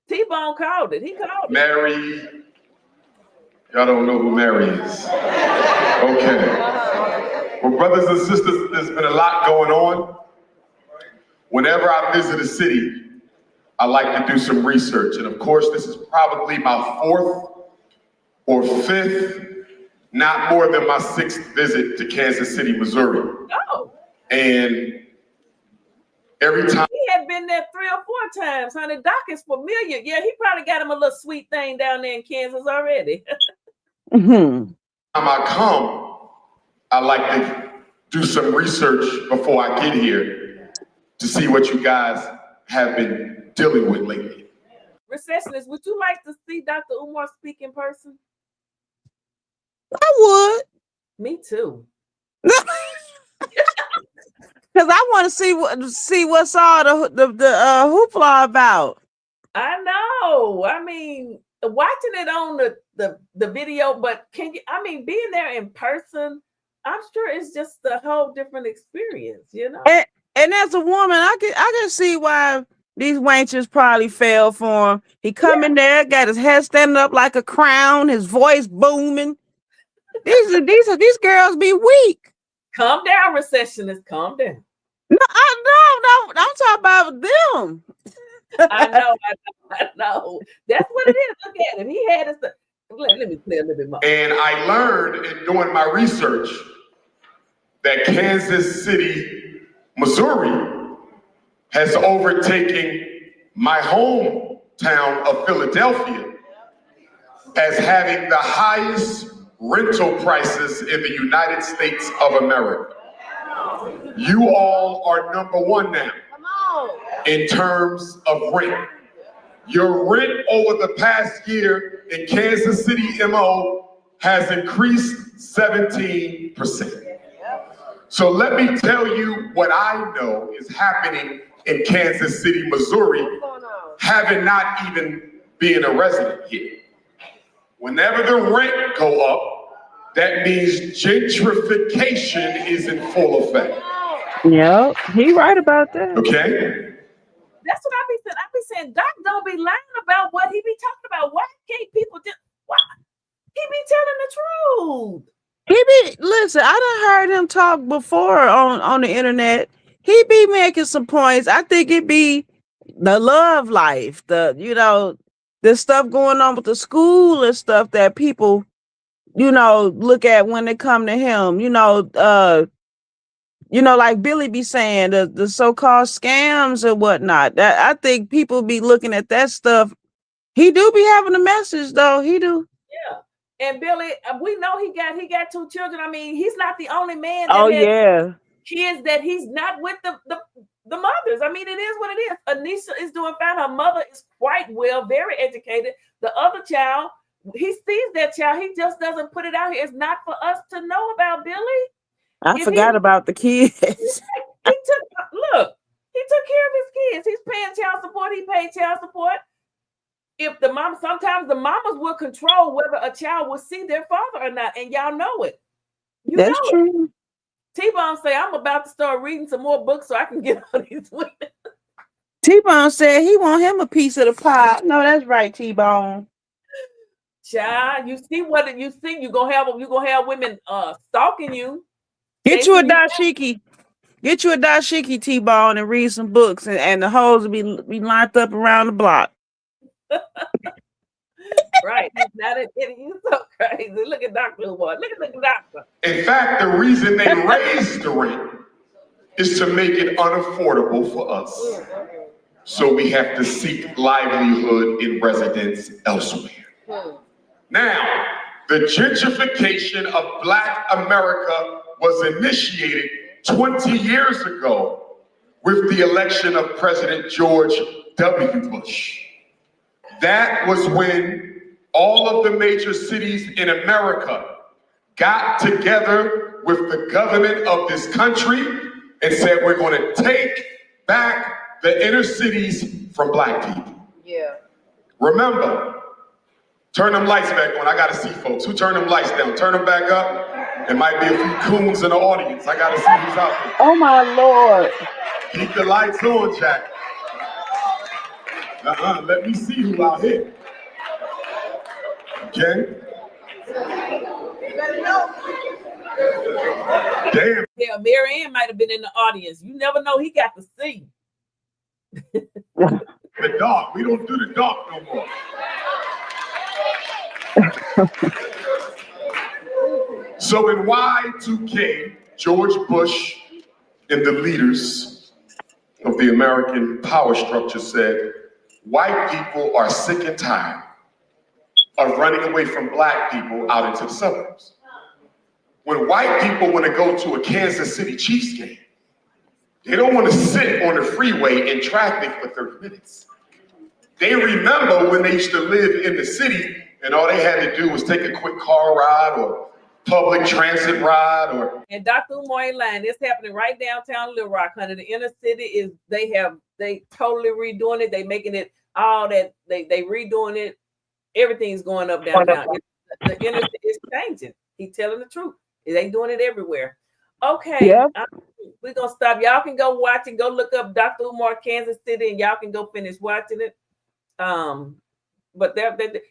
T-Bone called it. He called it. Mary, y'all don't know who Mary is. Okay. Well, brothers and sisters, there's been a lot going on. Whenever I visit a city, I like to do some research. And of course, this is probably my 4th or 5th, not more than my 6th visit to Kansas City, Missouri. Oh. And every time He had been there 3 or 4 times, honey. Doc is familiar. Yeah, he probably got him a little sweet thing down there in Kansas already. I come, I like to do some research before I get here to see what you guys have been dealing with lately. Recessionist, would you like to see Dr. Umar speak in person? I would. Me too. Because I want to see what's all the hoopla about. I know. I mean, watching it on the video, but being there in person, I'm sure it's just a whole different experience, you know. And as a woman, I can see why these wenches probably fell for him. He come in there, got his head standing up like a crown, his voice booming. These girls be weak. Calm down, recessionist. Calm down. No, I'm talking about them. I know. That's what it is. Look at him. He had his. Let me play a little bit more. And I learned in doing my research that Kansas City, Missouri, has overtaken my hometown of Philadelphia as having the highest rental prices in the United States of America. You all are number one now in terms of rent. Your rent over the past year in Kansas City, MO, has increased 17%. So let me tell you what I know is happening in Kansas City, Missouri, having not even been a resident here. Whenever the rent go up, that means gentrification is in full effect. Yeah, he right about that. Okay. That's what I be saying. Doc don't be lying about what he be talking about. Why can't people just? Why he be telling the truth? Listen, I done heard him talk before on the internet. He be making some points. I think it be the love life, the stuff going on with the school and stuff that people, look at when they come to him. Like Billy be saying, the so-called scams and whatnot. That I think people be looking at that stuff. He do be having a message though. He do. Yeah. And Billy, we know he got 2 children. I mean, he's not the only man that has kids that he's not with the mothers. I mean, it is what it is. Anisha is doing fine. Her mother is quite well, very educated. The other child, he sees that child. He just doesn't put it out here. It's not for us to know about, Billy. I forgot about the kids. He took care of his kids. He's paying child support. He paid child support. If sometimes the mamas will control whether a child will see their father or not, and y'all know it. That's true. T-Bone say, I'm about to start reading some more books so I can get on these women. T-Bone said he want him a piece of the pie. No, that's right, T-Bone. Child, you see what you think you're gonna have women stalking you. Get you a dashiki. Get you a dashiki, T-Bone, and read some books, and the hoes will be lined up around the block. Right. You're so crazy. Look at Dr. Umar. Look at the doctor. In fact, the reason they raised the rent is to make it unaffordable for us. So we have to seek livelihood in residence elsewhere. Now, the gentrification of Black America was initiated 20 years ago with the election of President George W. Bush. That was when all of the major cities in America got together with the government of this country and said, we're going to take back the inner cities from Black people. Yeah. Remember, turn them lights back on. I got to see folks. Who turned them lights down? Turn them back up. There might be a few coons in the audience. I got to see who's out there. Oh, my Lord. Keep the lights on, Jack. Let me see who out here. Okay? Damn. Yeah, Mary Ann might have been in the audience. You never know. He got to see. The dark. We don't do the dark no more. So in Y2K, George Bush and the leaders of the American power structure said, white people are sick and tired of running away from black people out into the suburbs. When white people want to go to a Kansas City Chiefs game, they don't want to sit on the freeway in traffic for 30 minutes. They remember when they used to live in the city and all they had to do was take a quick car ride or public transit ride or. And Dr. Umar ain't lying. This happening right downtown Little Rock, honey. The inner city is, they totally redoing it. They making it all that, they redoing it. Everything's going up downtown. The inner city is changing. He's telling the truth. They doing it everywhere. Okay. Yep. We're going to stop. Y'all can go watch it. Go look up Dr. Umar, Kansas City, and y'all can go finish watching it. But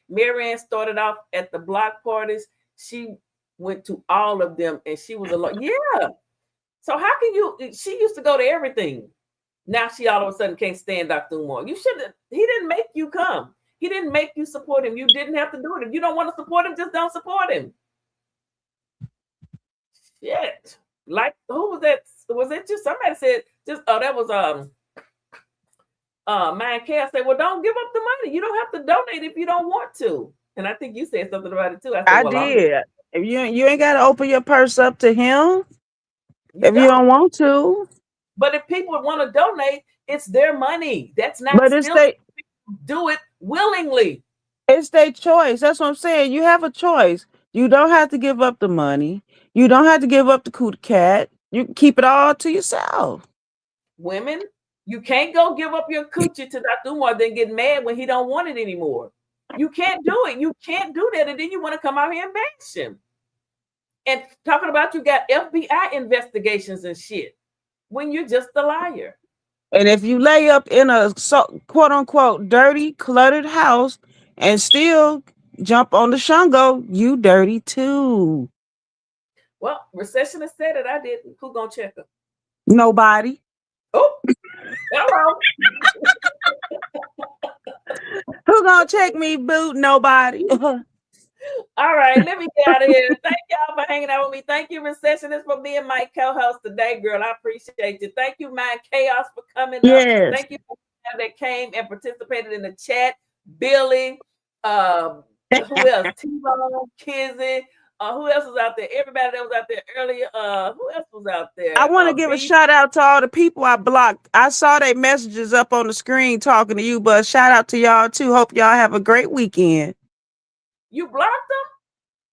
Marianne started off at the block parties. She went to all of them, and she was alone. Yeah. So how can you? She used to go to everything. Now she all of a sudden can't stand Dr. Umar. You should. He didn't make you come. He didn't make you support him. You didn't have to do it. If you don't want to support him, just don't support him. Shit. Like, who was that? Was it just somebody said just? Oh, that was Mind Chaos said, well, don't give up the money. You don't have to donate if you don't want to. And I think you said something about it too. I said, did. If you ain't got to open your purse up to him if you don't want to. But if people want to donate, it's their money. That's not. But it's they do it willingly. It's their choice. That's what I'm saying. You have a choice. You don't have to give up the money. You don't have to give up the cootie cat. You can keep it all to yourself. Women, you can't go give up your coochie to Dr. Umar, then get mad when he don't want it anymore. You can't do it. You can't do that. And then you want to come out here and bash him. And talking about you got FBI investigations and shit when you're just a liar. And if you lay up in a quote unquote dirty, cluttered house and still jump on the Shango, you dirty too. Well, Recessionist said it. I didn't. Who gonna check her? Nobody. Oh, hello. Who gonna check me, boo? Nobody. All right, let me get out of here. Thank y'all for hanging out with me. Thank you, Recessionist, for being my co-host today, girl. I appreciate you. Thank you, Mind Chaos, for coming Yes. up. Thank you for that came and participated in the chat. Billy, who else? T-Bone, Kizzy. Who else was out there? Everybody that was out there earlier. Who else was out there? I want to give a shout out to all the people I blocked. I saw their messages up on the screen talking to you, but shout out to y'all too. Hope y'all have a great weekend. You blocked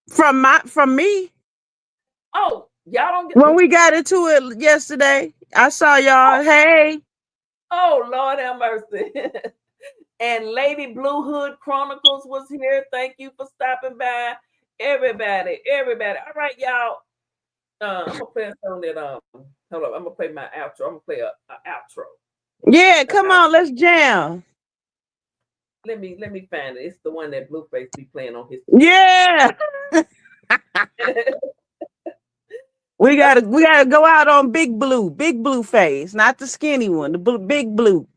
them? From me. Oh, y'all don't get when we got into it yesterday. I saw y'all. Hey. Oh, Lord have mercy. And Lady Blue Hood Chronicles was here. Thank you for stopping by. Everybody. All right, y'all. I'm gonna play a song that hold on. I'm gonna play my outro. I'm gonna play a outro. Yeah, come on, let's jam. Let me find it. It's the one that Blueface be playing on his. Yeah. we gotta go out on big blue face, not the skinny one, the big blue.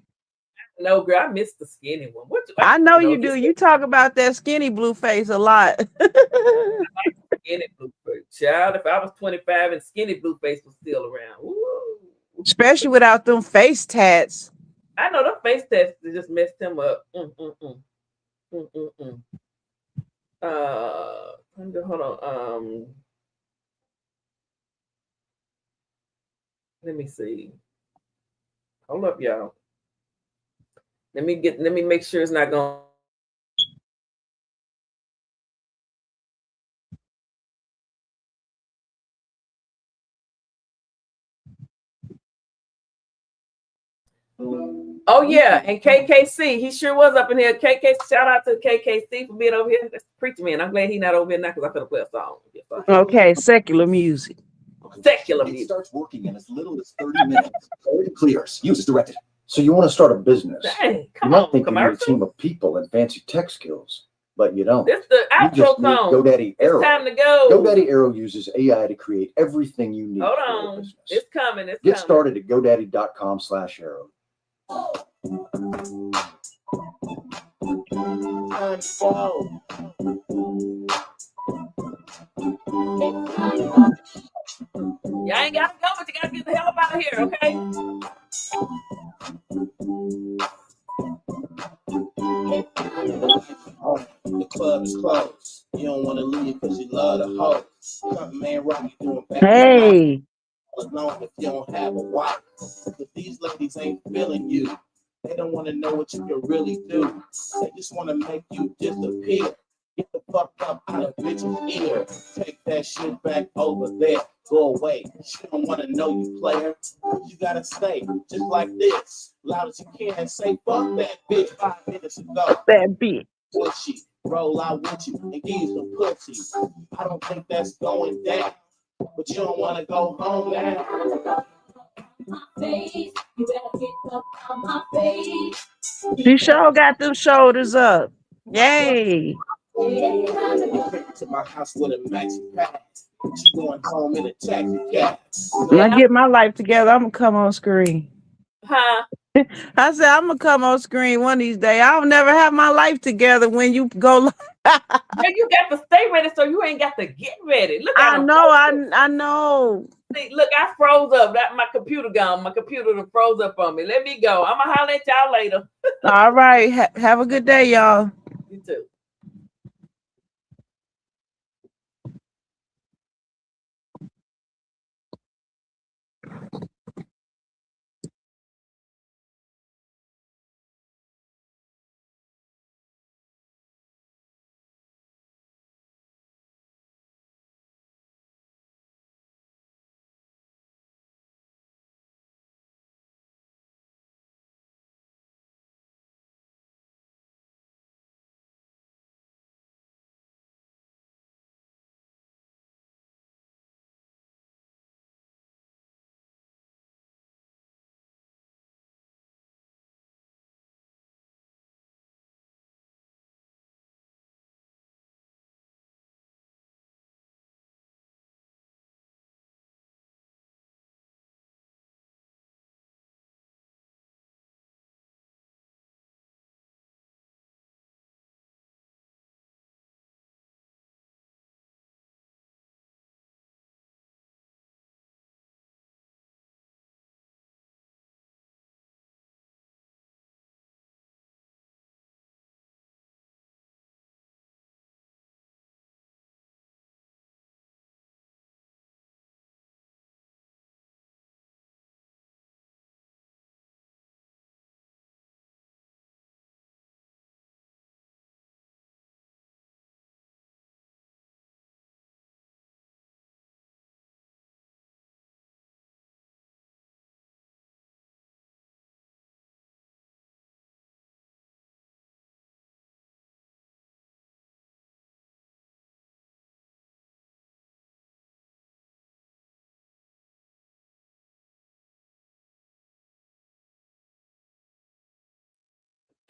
No, girl, I missed the skinny one. I know you do. You talk about that skinny blue face a lot. Skinny blue face, child. If I was 25 and skinny blue face was still around, woo. Especially without them face tats. I know the face tats just messed him up. Hold on. Let me see. Hold up, y'all. Let me make sure it's not going. Oh yeah, and KKC, he sure was up in here. KKC, shout out to KKC for being over here. That's preacher man. I'm glad he's not over here now because I'm gonna play a song. Okay, secular music. Secular music. It starts working in as little as 30 minutes. It clears. Use as directed. So you want to start a business? Dang, you might think you need a team of people and fancy tech skills, but you don't. This the outro song. GoDaddy Arrow. It's time to go. GoDaddy Arrow uses AI to create everything you need. Hold on. It's coming. Get started at GoDaddy.com/arrow. Y'all ain't gotta go, but you gotta get the hell up out of here, okay? club is closed. You don't want to leave because you love the hoes. Something ain't right, you doing back Hey, alone if you don't have a wife. But these ladies ain't feeling you. They don't want to know what you can really do. They just want to make you disappear. Get the fuck up out of bitch's ear. Take that shit back over there. Go away. She don't want to know you, player. You gotta stay just like this. Loud as you can and say, fuck that bitch 5 minutes ago. that bitch. Would she roll out with you and give you some pussy? I don't think that's going down. But you don't want to go home now. You better get up on my face. She sure got them shoulders up. Yay. You to my house with a maxi pack. She going home in a taxi cab. When I get my life together, I'm gonna come on screen. Huh? I said I'm gonna come on screen one of these days. I'll never have my life together when you go. Yeah, you got to stay ready, so you ain't got to get ready. Look at I know, I know. See, look, I froze up. That my computer gone. My computer done froze up on me. Let me go. I'm gonna holler at y'all later. All right, have a good day, y'all. You too.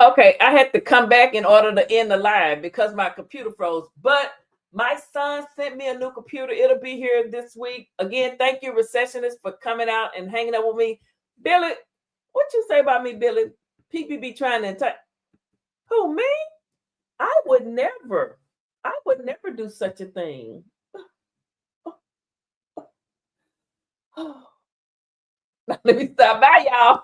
Okay, I had to come back in order to end the live because my computer froze. But my son sent me a new computer. It'll be here this week. Again, thank you, Recessionist, for coming out and hanging out with me. Billy, what you say about me, Billy? People be trying to attack. Who, me? I would never do such a thing. Let me stop by, y'all.